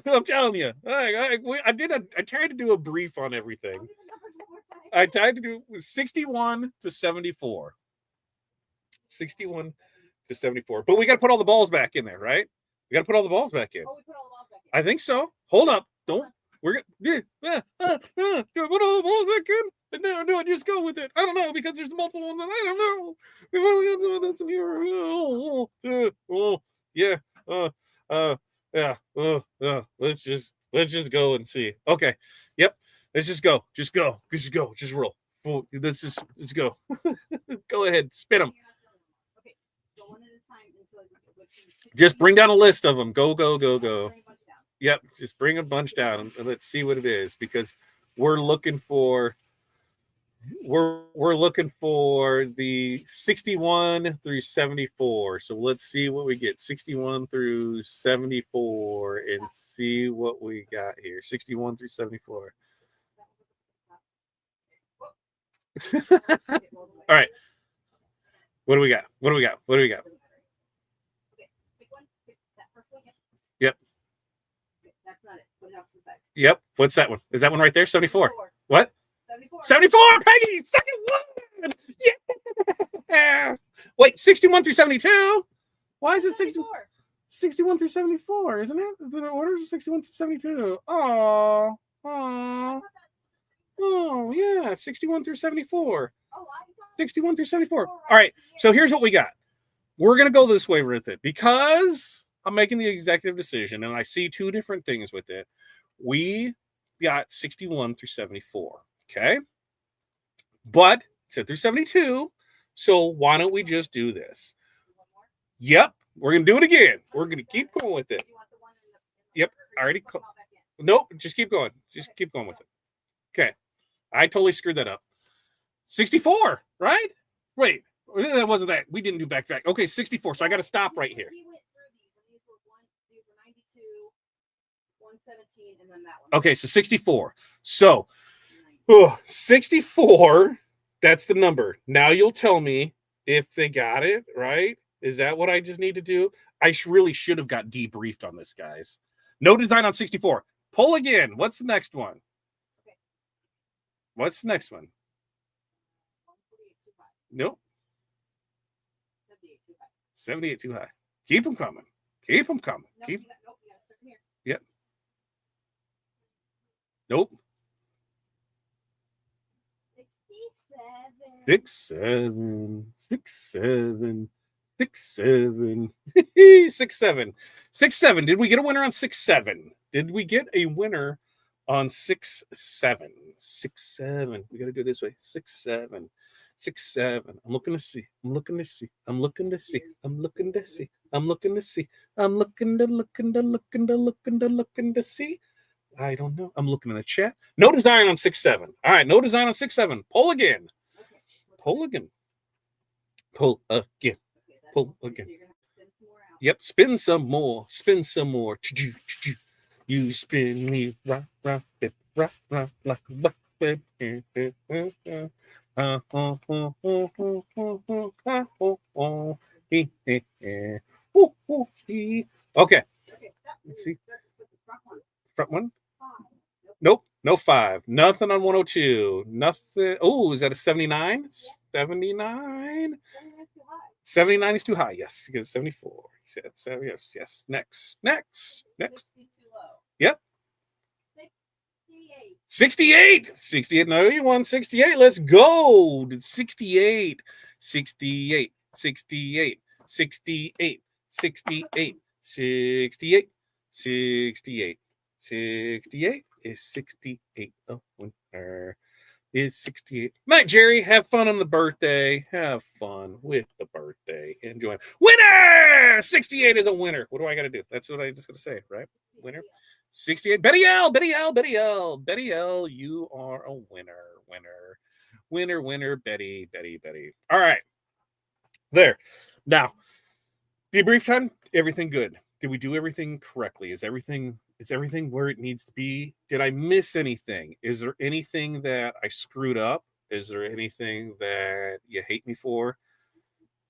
[SPEAKER 1] I'm telling you. I tried to do a brief on everything. I tried to do 61 to 74. 61 to 74. But we got to put all the balls back in there, right? We got to put all the balls back in.
[SPEAKER 2] Oh, we put all the balls back in.
[SPEAKER 1] I think so. Hold up. Don't. We're gonna put all the balls back in. No, just go with it. I don't know because there's multiple ones. I don't know. We've only got some of this in here. Yeah. Yeah. Let's just go and see. Okay. Yep. Let's just go. Just go. Just go. Just roll. Let's go. Go ahead. Spin them.
[SPEAKER 2] Okay. Go one at a time until
[SPEAKER 1] Just bring down a list of them. Go.
[SPEAKER 2] Bring a bunch down.
[SPEAKER 1] Yep. Just bring a bunch down and let's see what it is because we're looking for the 61 through 74. So let's see what we get. 61 through 74 and see what we got here. 61 through 74. All right. What do we got?
[SPEAKER 2] Okay. Pick one. Pick that first one.
[SPEAKER 1] Yep.
[SPEAKER 2] Okay, that's not it. Put it off to the side.
[SPEAKER 1] Yep. What's that one? Is that one right there? 74.
[SPEAKER 2] 74.
[SPEAKER 1] What?
[SPEAKER 2] 74.
[SPEAKER 1] 74, Peggy! Second one! Yeah! Wait, 61 through 72? Why is it 61 through 74, isn't it? Is it order 61 through 72? Oh, yeah, 61 through 74. 61 through 74. All right, so here's what we got. We're going to go this way with it because I'm making the executive decision and I see 2 different things with it. We got 61 through 74. Okay. But it said through 72. So why don't we just do this? Yep. We're going to do it again. We're going to keep going with it. Yep. I already. Nope. Just keep going. Just keep going with it. Okay. I totally screwed that up. 64, right? Wait. That wasn't that. We didn't do back to back. Okay. 64. So I got to stop right here.
[SPEAKER 2] He went through these and these were 92, 117, and then that one.
[SPEAKER 1] Okay. So 64. So 64, that's the number. Now you'll tell me if they got it, right? Is that what I just need to do? I really should have got debriefed on this, guys. No design on 64. Pull again. What's the next one?
[SPEAKER 2] Okay.
[SPEAKER 1] What's the next one?
[SPEAKER 2] 148 too high.
[SPEAKER 1] Nope.
[SPEAKER 2] 78 too high.
[SPEAKER 1] 78 too high. Keep them coming. Keep them coming.
[SPEAKER 2] Nope,
[SPEAKER 1] Keep.
[SPEAKER 2] you got to start from here.
[SPEAKER 1] Yep. Nope.
[SPEAKER 2] 67.
[SPEAKER 1] 67. 67. Did we get a winner on 67? Did we get a winner on 67? 67. We got to do it this way. 67. 67. I'm looking to see. I'm looking to see. I'm looking to see. I'm looking to see. I'm looking to see. I'm looking to see. I don't know. I'm looking in the chat. No design on 67. All right, no design on 67. Pull again.
[SPEAKER 2] Okay.
[SPEAKER 1] Pull again. Pull again.
[SPEAKER 2] Okay,
[SPEAKER 1] Pull
[SPEAKER 2] so
[SPEAKER 1] again.
[SPEAKER 2] you're gonna have to spin some more out.
[SPEAKER 1] Yep, spin some more. Spin some more. You spin me rock, like a okay. Let's see. Front one. Nope. No 5. Nothing on 102. Nothing. Oh, is that a 79? 79? 79 is too high. Yes, because 74. So yes. Next.
[SPEAKER 2] 60's too low.
[SPEAKER 1] Yep.
[SPEAKER 2] 68.
[SPEAKER 1] 68. No, you won 68. Let's go. 68. 68. 68. 68. 68. 68. 68. 68 is 68 a winner. is 68. Night, Jerry. Have fun on the birthday. Have fun with the birthday. Enjoy. Winner! 68 is a winner. What do I got to do? That's what I just got to say, right? Winner. 68. Betty L. Betty L. Betty L. Betty L. You are a winner. Winner. Winner. Winner. Betty. Betty. Betty. All right. There. Now, debrief time. Everything good. Did we do everything correctly? Is everything where it needs to be? Did I miss anything? Is there anything that I screwed up? Is there anything that you hate me for?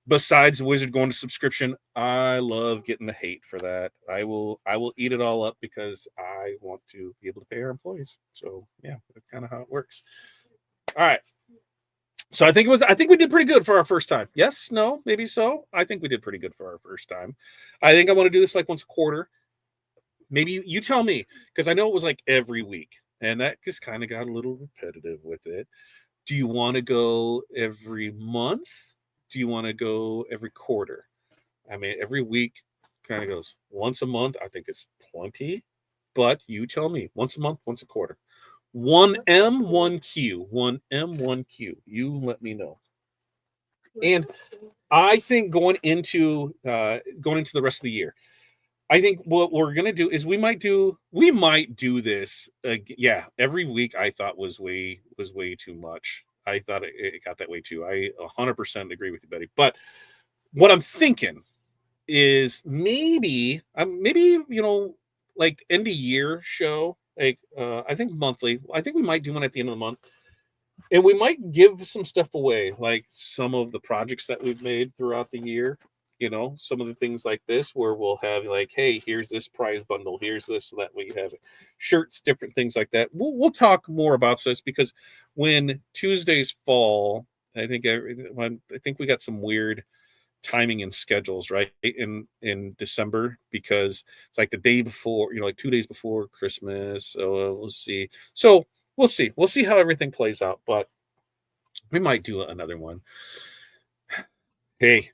[SPEAKER 1] Besides Wizard going to subscription, I love getting the hate for that. I will eat it all up because I want to be able to pay our employees. So yeah, that's kind of how it works. All right. So I think we did pretty good for our first time. Yes, no, maybe so. I think we did pretty good for our first time. I think I want to do this like once a quarter. Maybe you tell me, because I know it was like every week, and that just kind of got a little repetitive with it. Do you want to go every month? Do you want to go every quarter? I mean, every week kind of goes once a month. I think it's plenty, but you tell me. Once a month, once a quarter. 1M, 1Q. 1M, 1Q. You let me know. And I think going into the rest of the year, I think what we're gonna do is we might do this. Yeah, every week I thought was way too much. I thought it got that way too. I 100% agree with you, Betty. But what I'm thinking is maybe like end of year show. Like I think monthly. I think we might do one at the end of the month. And we might give some stuff away, like some of the projects that we've made throughout the year. Some of the things like this where we'll have like, hey, here's this prize bundle, here's this, so that way you have shirts, different things like that. We'll talk more about this because when Tuesdays fall, I think we got some weird timing and schedules right in December because it's like the day before, like 2 days before Christmas. So we'll see. So we'll see how everything plays out, but we might do another one. Hey,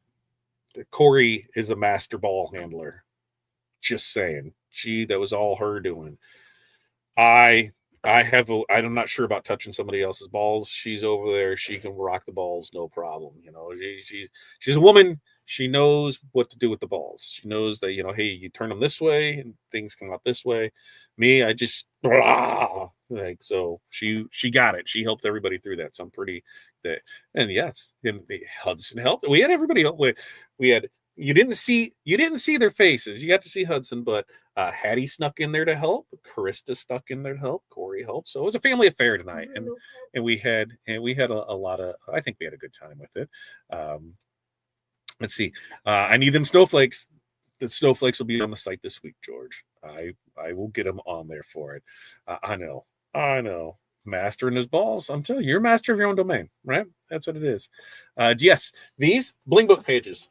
[SPEAKER 1] Corey is a master ball handler. Just saying. That was all her doing. I'm not sure about touching somebody else's balls. She's over there. She can rock the balls, no problem. She's a woman. She knows what to do with the balls. She knows that, hey, you turn them this way and things come out this way. Me, I just like, so she got it. She helped everybody through that. So I'm pretty that. And yes, and Hudson helped. We had everybody help. We had you didn't see their faces. You got to see Hudson, but Hattie snuck in there to help. Krista stuck in there to help. Corey helped. So it was a family affair tonight, and we had a lot of. I think we had a good time with it. Let's see. I need them snowflakes. The snowflakes will be on the site this week, George. I will get them on there for it. I know. Mastering his balls. I'm telling you, you're master of your own domain, right? That's what it is. Yes, these bling book pages.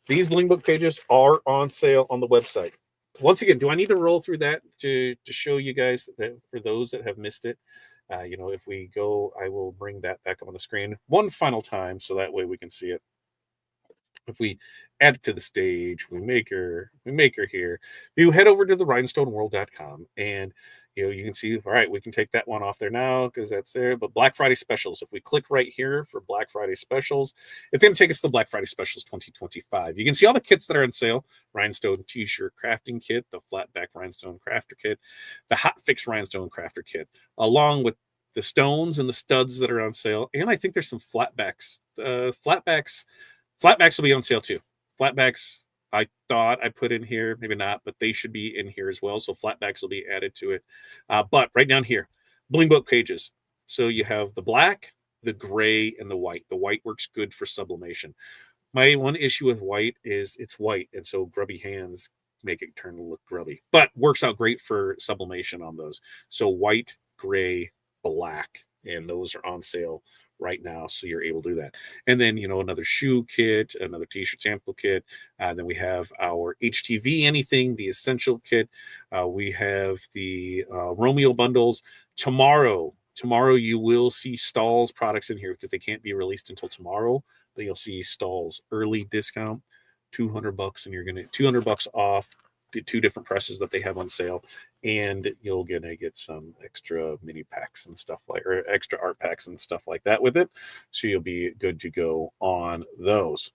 [SPEAKER 1] These bling book pages are on sale on the website. Once again, do I need to roll through that to show you guys that for those that have missed it? If we go, I will bring that back up on the screen one final time so that way we can see it. If we add it to the stage, we make her here. You head over to the rhinestoneworld.com and you can see, all right, we can take that one off there now because that's there. But Black Friday specials, if we click right here for Black Friday specials, it's going to take us to the Black Friday specials 2025. You can see all the kits that are on sale: Rhinestone t-shirt crafting kit, the flatback Rhinestone crafter kit, the hot fix Rhinestone crafter kit, along with the stones and the studs that are on sale. And I think there's some flatbacks. Flatbacks will be on sale too. Flatbacks, I thought I put in here, maybe not, but they should be in here as well. So flatbacks will be added to it. But right down here, bling book pages. So you have the black, the gray, and the white. The white works good for sublimation. My one issue with white is it's white, and so grubby hands make it turn to look grubby. But works out great for sublimation on those. So white, gray, black, and those are on sale right now, so you're able to do that. And then another shoe kit, another t-shirt sample kit. Then we have our HTV anything, the essential kit. We have the Romeo bundles. Tomorrow you will see Stalls products in here because they can't be released until tomorrow, but you'll see Stalls early discount, $200, and you're gonna $200 off two different presses that they have on sale, and you're gonna get some extra mini packs and stuff or extra art packs and stuff like that with it. So you'll be good to go on those.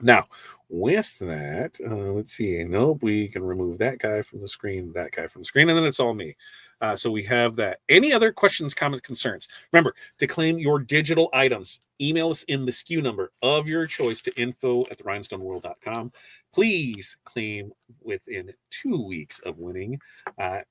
[SPEAKER 1] Now, with that, let's see. Nope, we can remove that guy from the screen, that guy from the screen, and then it's all me. So we have that. Any other questions, comments, concerns? Remember, to claim your digital items, email us in the SKU number of your choice to info@rhinestoneworld.com. Please claim within 2 weeks of winning.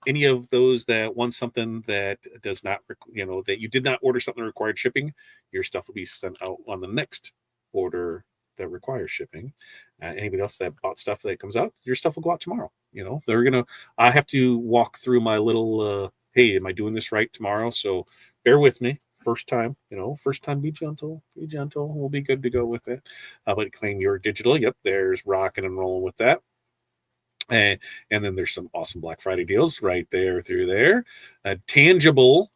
[SPEAKER 1] Any of those that want something that does not, that you did not order something that required shipping, your stuff will be sent out on the next order that requires shipping. Anybody else that bought stuff that comes out, your stuff will go out tomorrow. I have to walk through my little, hey, am I doing this right tomorrow? So bear with me. First time, be gentle, we'll be good to go with it. But claim your digital. Yep. There's rocking and rolling with that. And then there's some awesome Black Friday deals right there through there. Tangible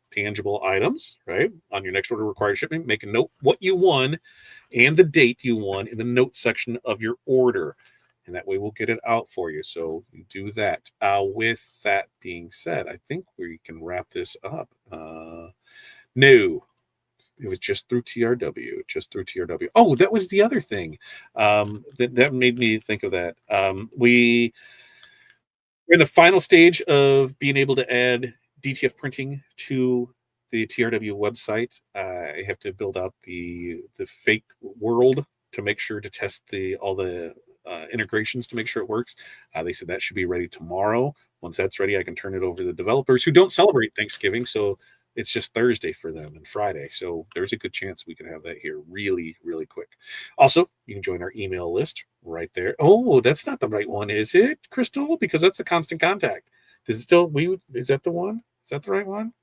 [SPEAKER 1] items, right? On your next order required shipping, make a note what you won and the date you won in the note section of your order. And that way we'll get it out for you. So you do that. With that being said, I think we can wrap this up. No. It was just through TRW. Oh, that was the other thing. That made me think of that. We're in the final stage of being able to add DTF printing to the TRW website. I have to build out the fake world to make sure to test all the integrations to make sure it works. They said that should be ready tomorrow. Once that's ready, I can turn it over to the developers who don't celebrate Thanksgiving. So it's just Thursday for them and Friday. So there's a good chance we can have that here really, really quick. Also, you can join our email list right there. Oh, that's not the right one, is it, Crystal? Because that's the constant contact. Is it still, is that the one? Is that the right one?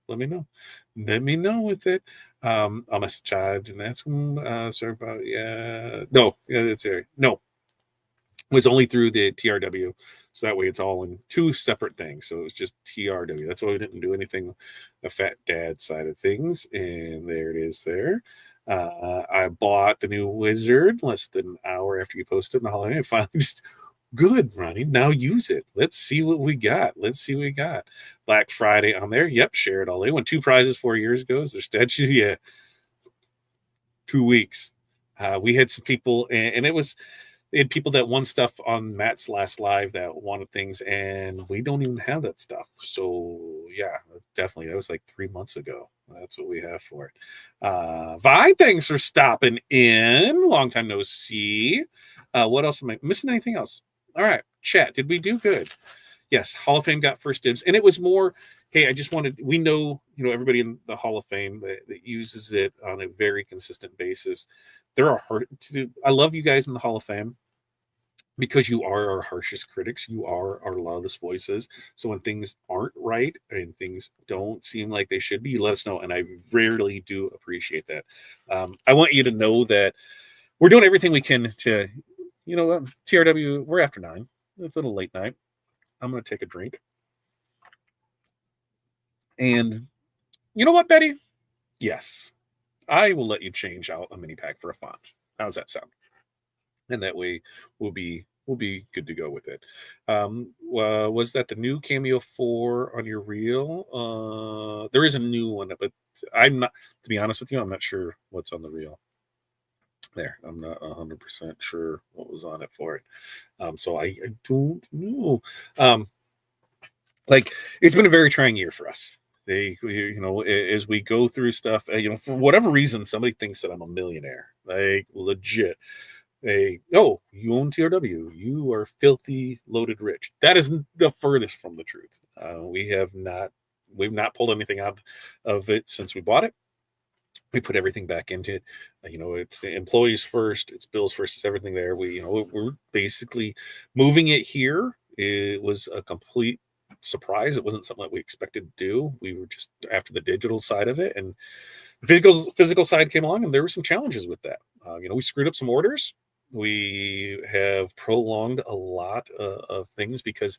[SPEAKER 1] Let me know. Let me know with it. I'll message Todd and ask him. Sorry about, it's there. No, it was only through the TRW. So that way it's all in two separate things. So it was just TRW. That's why we didn't do anything the Fat Dad side of things. And there it is there. I bought the new Wizard less than an hour after you posted in the holiday. I finally just, good, Ronnie. Now use it. Let's see what we got. Black Friday on there. Yep, share it all. They won 2 prizes 4 years ago. Is their statue? Yeah. 2 weeks. We had some people, and they had people that won stuff on Matt's last live that wanted things, and we don't even have that stuff. So yeah, definitely. That was like 3 months ago. That's what we have for it. Vi, thanks for stopping in. Long time no see. What else am I missing? Anything else? All right, chat. Did we do good? Yes, Hall of Fame got first dibs, and it was more, hey, we know, everybody in the Hall of Fame that uses it on a very consistent basis. I love you guys in the Hall of Fame because you are our harshest critics. You are our loudest voices. So when things aren't right and things don't seem like they should be, you let us know, and I rarely do appreciate that. I want you to know that we're doing everything we can to, TRW, we're after 9. It's a little late night. I'm going to take a drink. And you know what, Betty? Yes, I will let you change out a mini pack for a font. How's that sound? And that way we'll be good to go with it. Was that the new Cameo 4 on your reel? There is a new one, but I'm not, to be honest with you, I'm not sure what's on the reel. There, I'm not 100% sure what was on it for it. So I don't know. It's been a very trying year for us. As we go through stuff, for whatever reason, somebody thinks that I'm a millionaire, like legit. You own TRW. You are filthy, loaded rich. That is the furthest from the truth. We've not pulled anything out of it since we bought it. We put everything back into it. It's employees first, it's bills first, it's everything there. We're basically moving it here. It was a complete surprise. It wasn't something that we expected to do. We were just after the digital side of it, and the physical side came along, and there were some challenges with that. We screwed up some orders. We have prolonged a lot of things because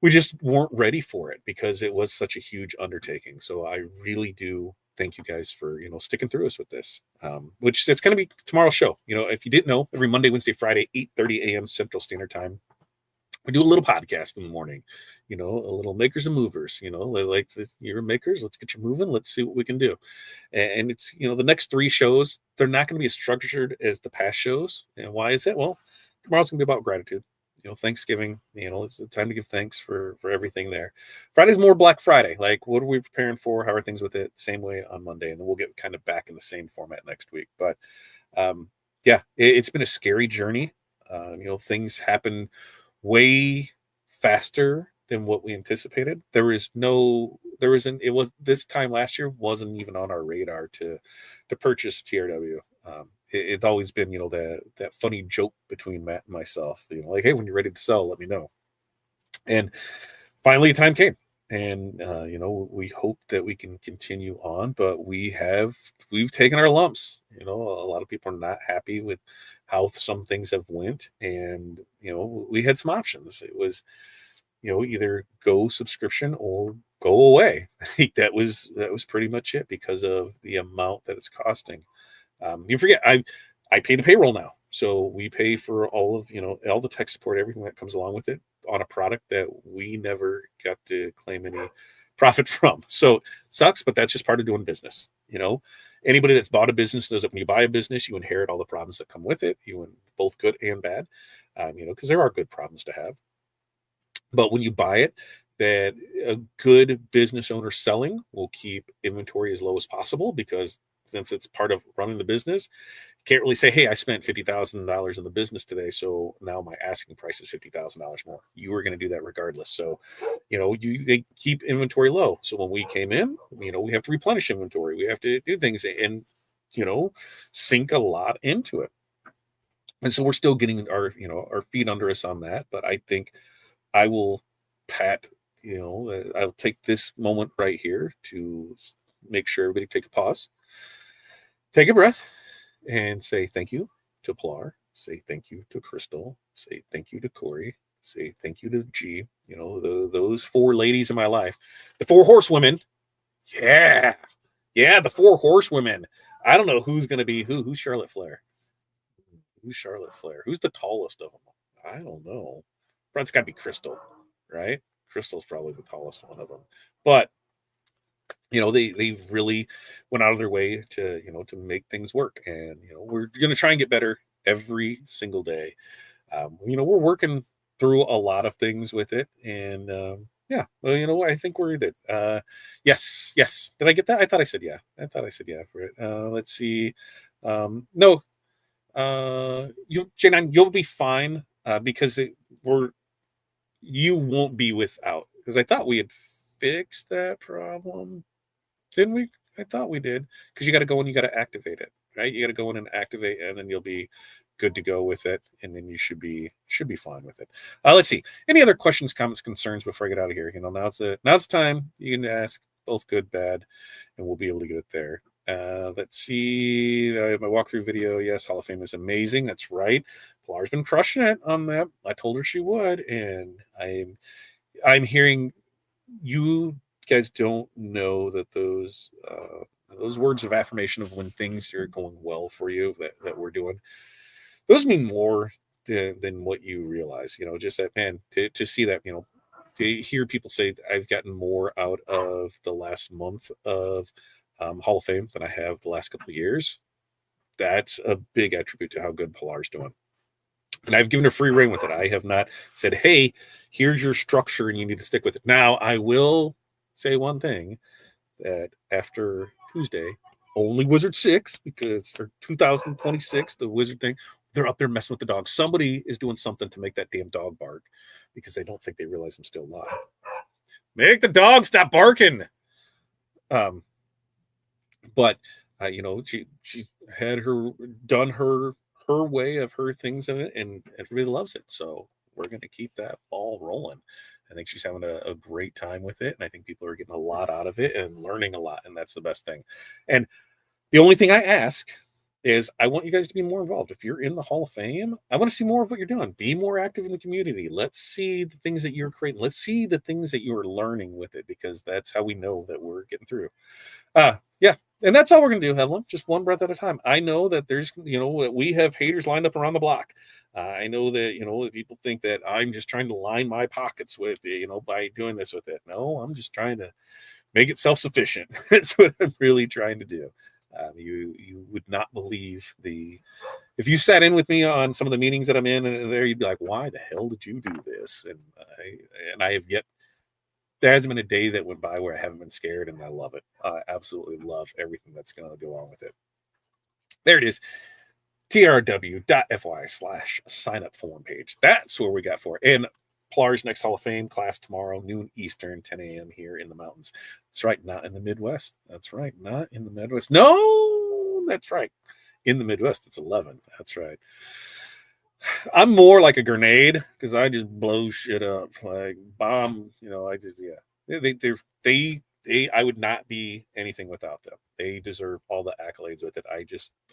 [SPEAKER 1] we just weren't ready for it, because it was such a huge undertaking. So I really do thank you guys for sticking through us with this, which it's going to be tomorrow's show. If you didn't know, every Monday, Wednesday, Friday, 8:30 a.m. Central Standard Time, we do a little podcast in the morning, a little makers and movers, like you're makers, let's get you moving, let's see what we can do. And it's, the next 3 shows, they're not going to be as structured as the past shows. And why is it? Well, tomorrow's going to be about gratitude. Thanksgiving, it's the time to give thanks for everything there. Friday's more Black Friday. Like, what are we preparing for? How are things with it? Same way on Monday. And then we'll get kind of back in the same format next week. But yeah, it's been a scary journey. Things happen way faster than what we anticipated. It was this time last year wasn't even on our radar to purchase TRW. It's always been, that funny joke between Matt and myself, like, hey, when you're ready to sell, let me know. And finally, time came. And, we hope that we can continue on, but we've taken our lumps. A lot of people are not happy with how some things have went. And, we had some options. It was, either go subscription or go away. I think that was pretty much it because of the amount that it's costing. You forget, I pay the payroll now. So we pay for all of, all the tech support, everything that comes along with it on a product that we never got to claim any profit from. So it sucks, but that's just part of doing business. Anybody that's bought a business knows that when you buy a business, you inherit all the problems that come with it, both good and bad, because there are good problems to have. But when you buy it, that a good business owner selling will keep inventory as low as possible, because since it's part of running the business, you can't really say, hey, I spent $50,000 in the business today, so now my asking price is $50,000 more. You were going to do that regardless. So, they keep inventory low. So when we came in, we have to replenish inventory. We have to do things and, sink a lot into it. And so we're still getting our feet under us on that. But I think I will I'll take this moment right here to make sure everybody take a pause, take a breath, and say thank you to Pilar, say thank you to Crystal, say thank you to Corey, say thank you to G, those 4 ladies in my life, the 4 horsewomen. Yeah, the 4 horsewomen. I don't know who's going to be who's Charlotte Flair. Who's the tallest of them? I don't know. It's got to be Crystal, right? Crystal's probably the tallest one of them. But they really went out of their way to to make things work, and we're going to try and get better every single day. We're working through a lot of things with it, and yeah, well, I think we're good. Yes. Did I get that? I thought I said yeah for it. Let's see. No, J9, you'll be fine, because you won't be without, because I thought we had fixed that problem. Didn't we? I thought we did, because you got to go and you got to activate it, right? You got to go in and activate, and then you'll be good to go with it, and then you should be fine with it. Let's see. Any other questions, comments, concerns before I get out of here? Now's the time. You can ask, both good, bad, and we'll be able to get it there. Let's see. My walkthrough video. Yes, Hall of Fame is amazing. That's right. Pilar's been crushing it on that. I told her she would, and I'm hearing you guys don't know that those words of affirmation of when things are going well for you that we're doing, those mean more than what you realize. Just that, man, to see that, to hear people say I've gotten more out of the last month of Hall of Fame than I have the last couple of years. That's a big attribute to how good Pilar's doing. And I've given her free reign with it. I have not said, hey, here's your structure and you need to stick with it. Now, I will say one thing, that after Tuesday, only Wizard 6, because for 2026, the Wizard thing, they're up there messing with the dog. Somebody is doing something to make that damn dog bark, because they don't think they realize I'm still alive. Make the dog stop barking. But she had done her way of her things in it, and everybody loves it. So we're going to keep that ball rolling. I think she's having a great time with it, and I think people are getting a lot out of it and learning a lot, and that's the best thing. And the only thing I ask is I want you guys to be more involved. If you're in the Hall of Fame, I want to see more of what you're doing. Be more active in the community. Let's see the things that you're creating. Let's see the things that you're learning with it, because that's how we know that we're getting through. Yeah. And that's all we're going to do, Evelyn. Just one breath at a time. I know that there's, we have haters lined up around the block. I know that, people think that I'm just trying to line my pockets with, by doing this with it. No, I'm just trying to make it self-sufficient. That's what I'm really trying to do. You would not believe if you sat in with me on some of the meetings that I'm in, and there you'd be like, why the hell did you do this? And I have yet, there hasn't been a day that went by where I haven't been scared, and I love it. I absolutely love everything that's going to go on with it. There it is. trw.fy/sign up form page. That's where we got for it. And Pilar's next Hall of Fame class tomorrow, noon Eastern, 10 a.m. here in the mountains. That's right, not in the Midwest. That's right, not in the Midwest. No, that's right. In the Midwest, it's 11. That's right. I'm more like a grenade because I just blow shit up, like bomb. I just I would not be anything without them. They deserve all the accolades with it.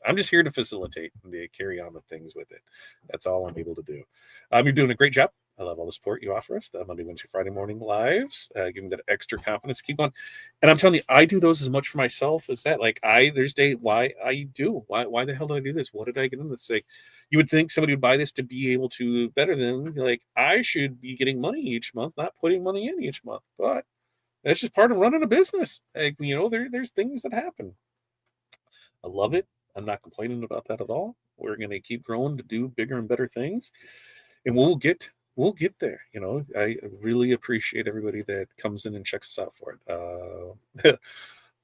[SPEAKER 1] I'm just here to facilitate and to carry on with things with it. That's all I'm able to do. You're doing a great job. I love all the support you offer us. The Monday, Wednesday, Friday morning lives, giving that extra confidence. Keep going. And I'm telling you, I do those as much for myself as that. Like there's day why I do. Why the hell did I do this? What did I get in this? Like, you would think somebody would buy this to be able to better them. Like, I should be getting money each month, not putting money in each month. But that's just part of running a business. Like, there's things that happen. I love it. I'm not complaining about that at all. We're going to keep growing to do bigger and better things, and we'll get there. I really appreciate everybody that comes in and checks us out for it.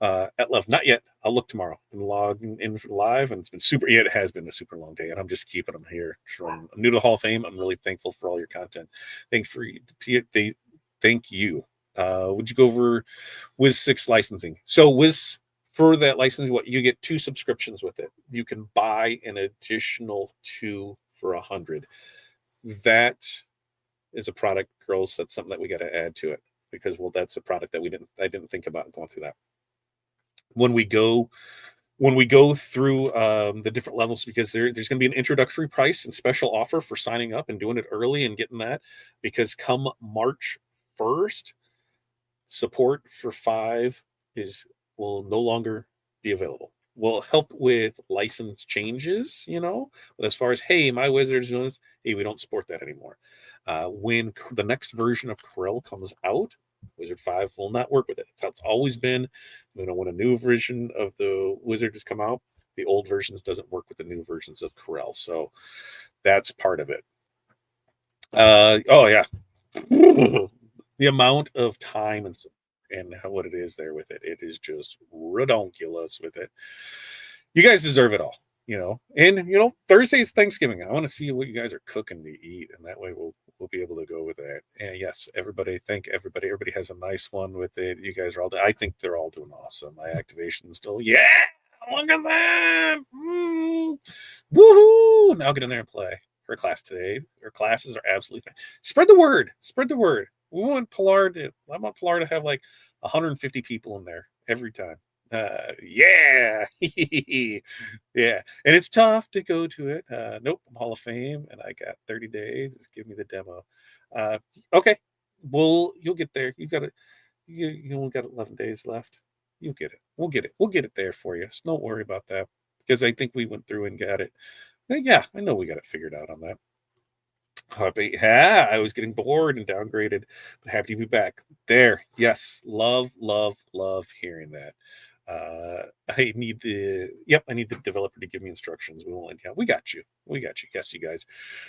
[SPEAKER 1] At love, not yet. I'll look tomorrow and log in for live, and it's been super. Yeah, it has been a super long day, and I'm just keeping them here. I'm new to the Hall of Fame. I'm really thankful for all your content. Thank you. Would you go over Wiz 6 licensing? So Wiz, for that license, what you get 2 subscriptions with it. You can buy an additional 2 for $100. That is a product, girls. That's something that we got to add to it, because that's a product that I didn't think about going through that. When we go through the different levels, because there's going to be an introductory price and special offer for signing up and doing it early and getting that, because come March 1st, support for 5 will no longer be available. We'll help with license changes, but as far as, hey, my Wizard's doing this, hey, we don't support that anymore. When the next version of Corel comes out, Wizard 5 will not work with it. It's how it's always been. When a new version of the Wizard has come out, the old versions doesn't work with the new versions of Corel. So that's part of it. Oh yeah. The amount of time and what it is there with it. It is just redonkulous with it. You guys deserve it all, and Thursday's Thanksgiving. I want to see what you guys are cooking to eat, and that way we'll be able to go with that. And yes, everybody has a nice one with it. You guys are all, I think they're all doing awesome. My activation still, yeah, look at that. Woohoo. Now get in there and play her class today. Her classes are absolutely fine. Spread the word. I want Pilar to have like 150 people in there every time. Yeah. Yeah. And it's tough to go to it. Nope, I'm Hall of Fame and I got 30 days. Just give me the demo. Okay. Well, you'll get there. You only got 11 days left. You'll get it. We'll get it there for you. So don't worry about that, because I think we went through and got it. Yeah, I know we got it figured out on that. I was getting bored and downgraded, but happy to be back. There. Yes. Love hearing that. I need the developer to give me instructions. We got you. Yes, you guys.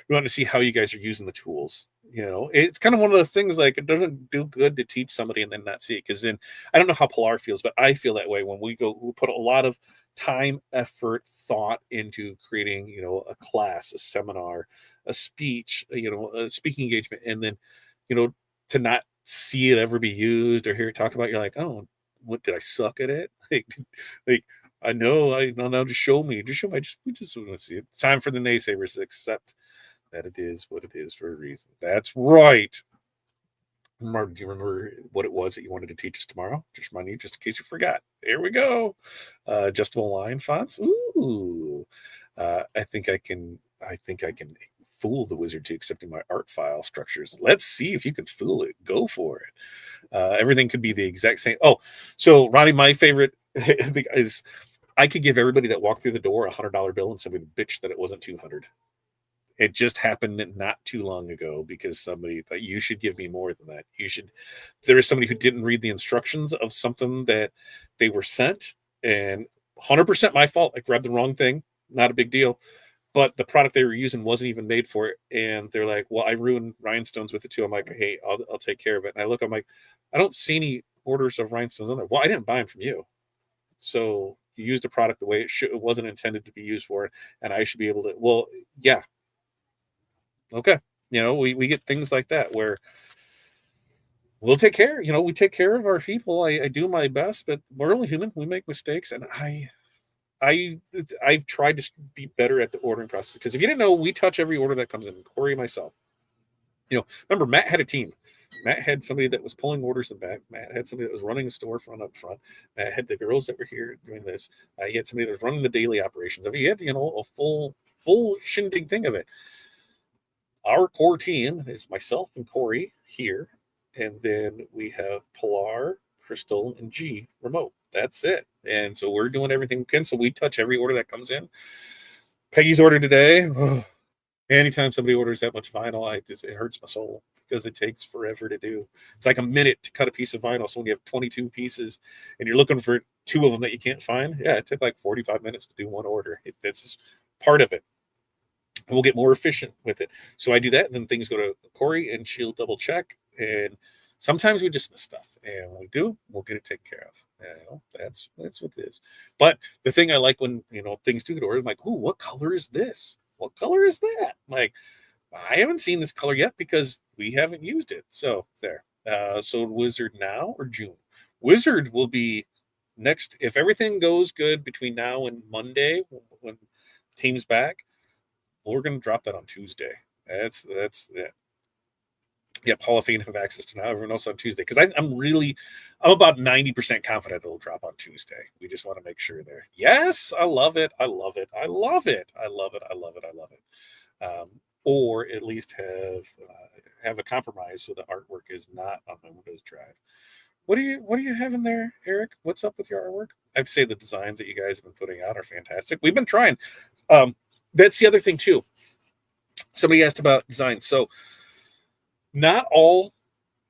[SPEAKER 1] We want to see how you guys are using the tools. It's kind of one of those things, like, it doesn't do good to teach somebody and then not see it. Because then, I don't know how Pilar feels, but I feel that way when we put a lot of time, effort, thought into creating, a class, a seminar, a speech, a speaking engagement, and then, to not see it ever be used or hear it talk about, you're like, oh, what, did I suck at it? Like I know, now just show me. We just want to see it. It's time for the naysayers to accept that it is what it is for a reason. That's right. Mark, do you remember what it was that you wanted to teach us tomorrow? Just remind you, just in case you forgot. There we go. Adjustable line fonts. Ooh, Ooh, I think I can fool the wizard to accepting my art file structures. Let's see if you can fool it. Go for it. Everything could be the exact same. Oh, so Ronnie, my favorite thing is I could give everybody that walked through the door $100 bill and somebody would bitch that it wasn't 200. It just happened not too long ago because somebody thought you should give me more than that. You should. There is somebody who didn't read the instructions of something that they were sent, and 100% my fault. I grabbed the wrong thing. Not a big deal. But the product they were using wasn't even made for it. And they're like, well, I ruined rhinestones with it too. I'm like, hey, I'll take care of it. And I look, I'm like, I don't see any orders of rhinestones on there. Well, I didn't buy them from you. So you used a product the way it wasn't intended to be used for. And I should be able to, well, yeah. Okay. We get things like that where we'll take care. We take care of our people. I do my best, but we're only human. We make mistakes. And I've tried to be better at the ordering process because if you didn't know, we touch every order that comes in. Corey and myself. Remember Matt had a team. Matt had somebody that was pulling orders in the back. Matt had somebody that was running a storefront up front. Matt had the girls that were here doing this. He had somebody that was running the daily operations. I mean, he had a full shindig thing of it. Our core team is myself and Corey here, and then we have Pilar, Crystal, and G remote. That's it. And so we're doing everything we can. So we touch every order that comes in. Peggy's order today. Anytime somebody orders that much vinyl, it hurts my soul because it takes forever to do. It's like a minute to cut a piece of vinyl. So when you have 22 pieces and you're looking for 2 of them that you can't find, it took like 45 minutes to do one order. That's just part of it. And we'll get more efficient with it. So I do that, and then things go to Corey, and she'll double check. And sometimes we just miss stuff, and when we do, we'll get it taken care of. That's what it is. But the thing I like when things do get ordered, I'm like, "Ooh, what color is this? What color is that?" I'm like, I haven't seen this color yet because we haven't used it. So there. So Wizard now or June? Wizard will be next if everything goes good between now and Monday when team's back. We're going to drop that on Tuesday. That's it. Yep, Hall of Fame have access to now. Everyone else on Tuesday because I'm about 90% confident it'll drop on Tuesday. We just want to make sure there. Yes, I love it. I love it. I love it. I love it. I love it. I love it. Or at least have a compromise so the artwork is not on my Windows drive. What do you have in there, Eric? What's up with your artwork? I'd say the designs that you guys have been putting out are fantastic. We've been trying. That's the other thing too. Somebody asked about design. So not all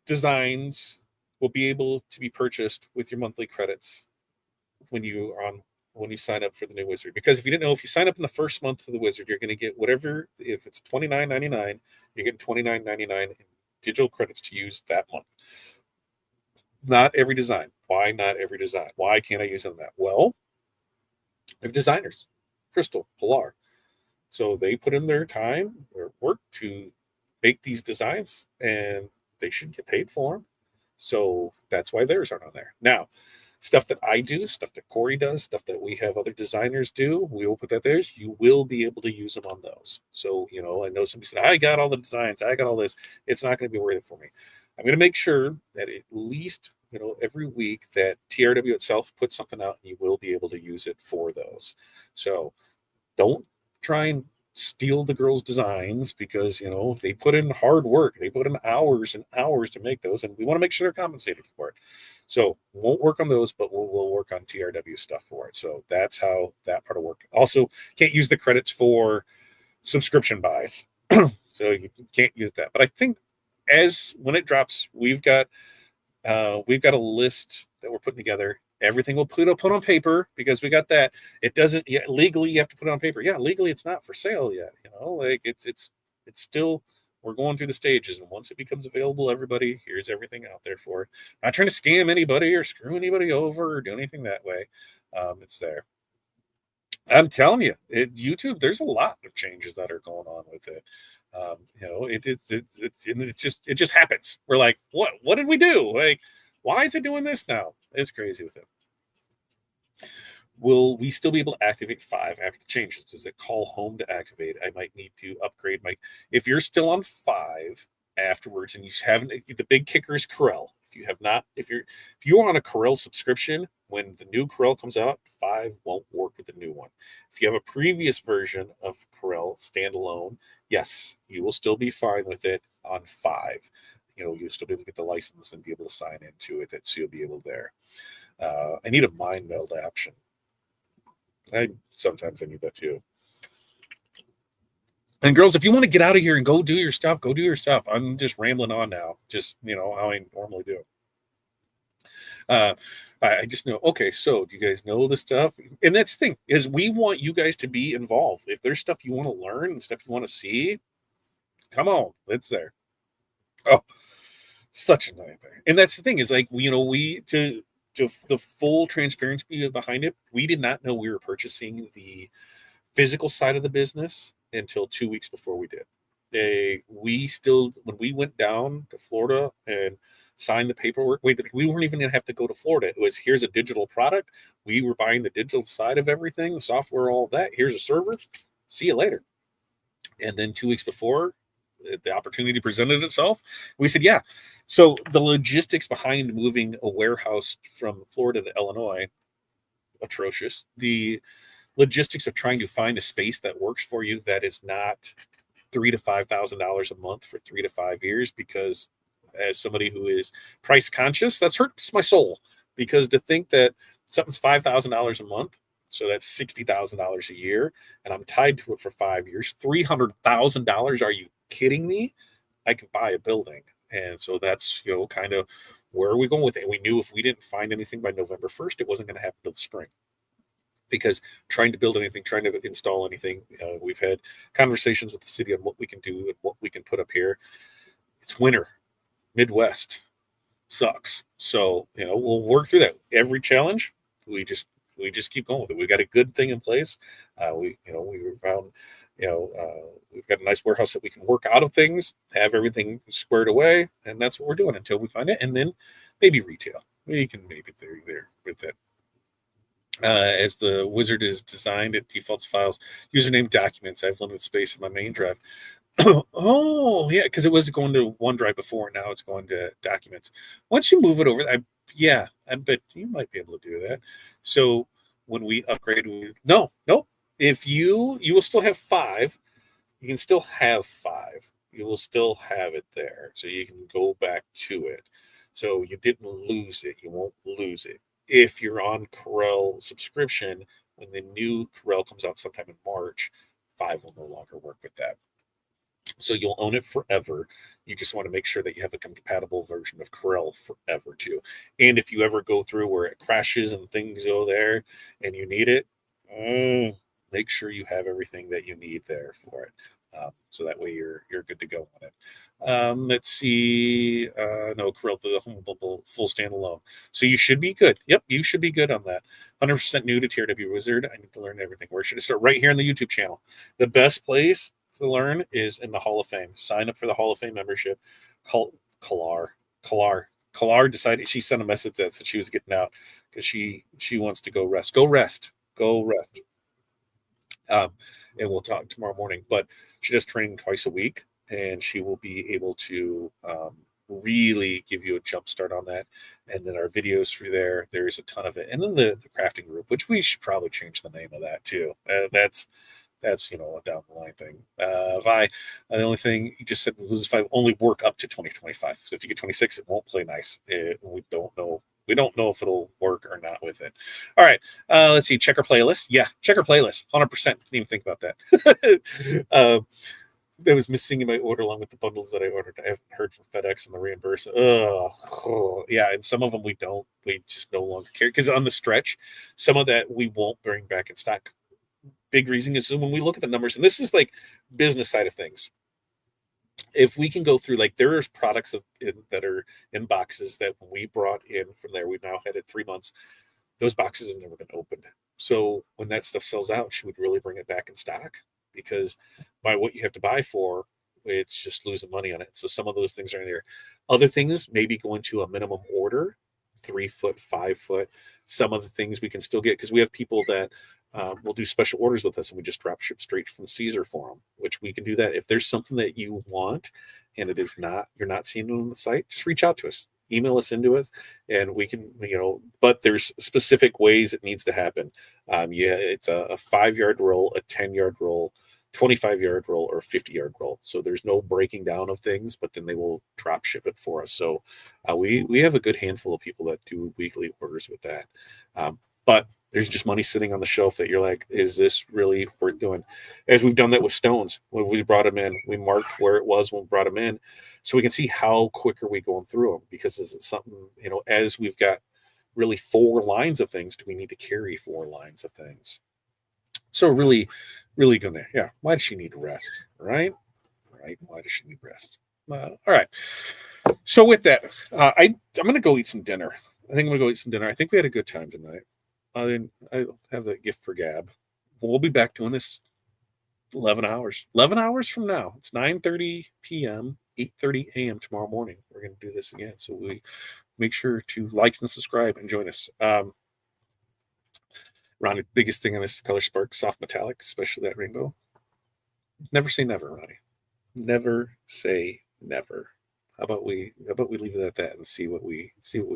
[SPEAKER 1] designs will be able to be purchased with your monthly credits when you sign up for the new Wizard. Because if you didn't know, if you sign up in the first month of the Wizard, you're going to get whatever. If it's $29.99, you're getting $29.99 in digital credits to use that month. Not every design. Why not every design? Why can't I use them that? Well, we have designers, Crystal, Pilar. So they put in their time or work to make these designs, and they should get paid for them. So that's why theirs aren't on there. Now, stuff that I do, stuff that Corey does, stuff that we have other designers do, we will put that there. You will be able to use them on those. So, I know somebody said, I got all the designs, I got all this. It's not going to be worth it for me. I'm going to make sure that at least, every week that TRW itself puts something out, and you will be able to use it for those. So don't try and steal the girls' designs because they put in hard work, they put in hours and hours to make those, and we want to make sure they're compensated for it. So won't work on those, but we'll work on TRW stuff for it. So that's how that part of work. Also, can't use the credits for subscription buys, so you can't use that. But I think when it drops, we've got a list that we're putting together. Everything we'll put on paper because we got that. It doesn't yet legally. You have to put it on paper. Yeah, legally it's not for sale yet. It's still, we're going through the stages, and once it becomes available, everybody, here's everything out there for it. Not trying to scam anybody or screw anybody over or do anything that way. It's there. I'm telling you, YouTube, there's a lot of changes that are going on with it. It just happens. We're like, what did we do? Like, why is it doing this now? It's crazy with it. Will we still be able to activate 5 after the changes? Does it call home to activate? I might need to upgrade if you're still on 5 afterwards and you haven't, the big kicker is Corel. If you're on a Corel subscription, when the new Corel comes out, 5 won't work with the new one. If you have a previous version of Corel standalone, yes, you will still be fine with it on 5. You'll still be able to get the license and be able to sign into it, so you'll be able there. I need a mind meld option. Sometimes I need that too. And girls, if you want to get out of here and go do your stuff, go do your stuff. I'm just rambling on now, just how I normally do. I just know. Okay, so do you guys know the stuff? And that's the thing, is we want you guys to be involved. If there's stuff you want to learn and stuff you want to see, come on, it's there. Oh, such a nightmare. And that's the thing, is like, to the full transparency behind it, we did not know we were purchasing the physical side of the business until 2 weeks before we did. When we went down to Florida and signed the paperwork, we weren't even going to have to go to Florida. It was, here's a digital product. We were buying the digital side of everything, the software, all of that. Here's a server. See you later. And then 2 weeks before the opportunity presented itself, we said, yeah. So the logistics behind moving a warehouse from Florida to Illinois, atrocious. The logistics of trying to find a space that works for you, that is not $3,000 to $5,000 a month for 3 to 5 years, because as somebody who is price conscious, that hurts my soul, because to think that something's $5,000 a month, so that's $60,000 a year, and I'm tied to it for 5 years, $300,000. Are you kidding me? I can buy a building. And so that's, kind of where are we going with it? And we knew if we didn't find anything by November 1st, it wasn't going to happen till the spring. Because trying to build anything, trying to install anything, we've had conversations with the city on what we can do and what we can put up here. It's winter, Midwest, sucks. So, we'll work through that. Every challenge, we just keep going with it. We've got a good thing in place. We found, we've got a nice warehouse that we can work out of things, have everything squared away, and that's what we're doing until we find it. And then maybe retail. We can maybe there with it. As the wizard is designed, it defaults files, username, documents. I have limited space in my main drive. Oh, yeah, because it was going to OneDrive before. Now it's going to documents. Once you move it over, I bet you might be able to do that. So when we upgrade, no. If you will still have 5, you can still have 5. You will still have it there. So you can go back to it. So you didn't lose it. You won't lose it. If you're on Corel subscription, when the new Corel comes out sometime in March, 5 will no longer work with that. So you'll own it forever. You just want to make sure that you have a compatible version of Corel forever too. And if you ever go through where it crashes and things go there and you need it, make sure you have everything that you need there for it. So that way you're good to go on it. Let's see. No, Corel, the humble full standalone. So you should be good. Yep, you should be good on that. 100% new to TRW Wizard. I need to learn everything. Where should I start? Right here on the YouTube channel. The best place to learn is in the Hall of Fame. Sign up for the Hall of Fame membership. Kalar decided, she sent a message that said she was getting out because she wants to go rest. Go rest. And we'll talk tomorrow morning. But she does training twice a week, and she will be able to really give you a jump start on that. And then our videos through there's a ton of it. And then the crafting group, which we should probably change the name of that too. That's a down the line thing. The only thing you just said was if I only work up to 2025. So if you get 26, it won't play nice. We don't know. We don't know if it'll work or not with it. All right. Let's see. Check our playlist. Yeah, check our playlist. 100%. Didn't even think about that. That was missing in my order along with the bundles that I ordered. I haven't heard from FedEx and the reimburse. Yeah, and some of them we just no longer care. Because on the stretch, some of that we won't bring back in stock. Big reason is when we look at the numbers, and this is like business side of things. If we can go through, like there's products that are in boxes that when we brought in from there, we've now had it 3 months. Those boxes have never been opened. So when that stuff sells out, she would really bring it back in stock, because by what you have to buy for, it's just losing money on it. So some of those things are in there. Other things, maybe going to a minimum order, 3 foot, 5 foot. Some of the things we can still get, because we have people that will do special orders with us, and we just drop ship straight from Caesar for them, which we can do that. If there's something that you want and it is not, you're not seeing it on the site, just reach out to us. email us into it, and we can, but there's specific ways it needs to happen. It's a 5-yard roll, a 10-yard roll, 25-yard roll, or a 50-yard roll. So there's no breaking down of things, but then they will drop ship it for us. So we have a good handful of people that do weekly orders with that. But there's just money sitting on the shelf that you're like, is this really worth doing? As we've done that with stones, when we brought them in, we marked where it was when we brought them in, so we can see how quick are we going through them. Because is it something, as we've got really 4 lines of things, do we need to carry 4 lines of things? So really, really good there. Yeah. Why does she need rest? Right. Why does she need rest? All right. So with that, I'm going to go eat some dinner. I think we had a good time tonight. I have that gift for Gab. We'll be back doing this 11 hours. 11 hours from now. It's 9:30 p.m., 8:30 a.m. tomorrow morning. We're going to do this again. So we make sure to like and subscribe and join us. Ronnie, biggest thing on this color spark, soft metallic, especially that rainbow. Never say never, Ronnie. Never say never. How about we leave it at that and see what we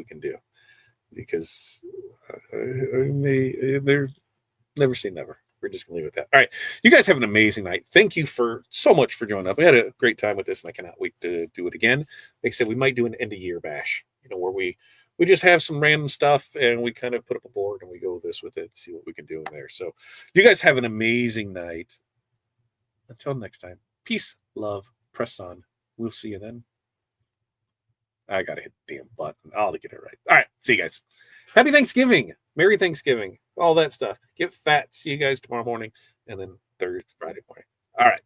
[SPEAKER 1] can do? Because they're never say never. We're just gonna leave it at that. All right, you guys have an amazing night. Thank you so much for joining up. We had a great time with this, and I cannot wait to do it again. Like I said, we might do an end of year bash, where we just have some random stuff and we kind of put up a board and we go this with it, see what we can do in there. So you guys have an amazing night. Until next time, peace, love, press on. We'll see you then. I gotta hit the damn button. I'll get it right. All right, see you guys. Happy Thanksgiving. Merry Thanksgiving. All that stuff. Get fat. See you guys tomorrow morning and then Friday morning. All right.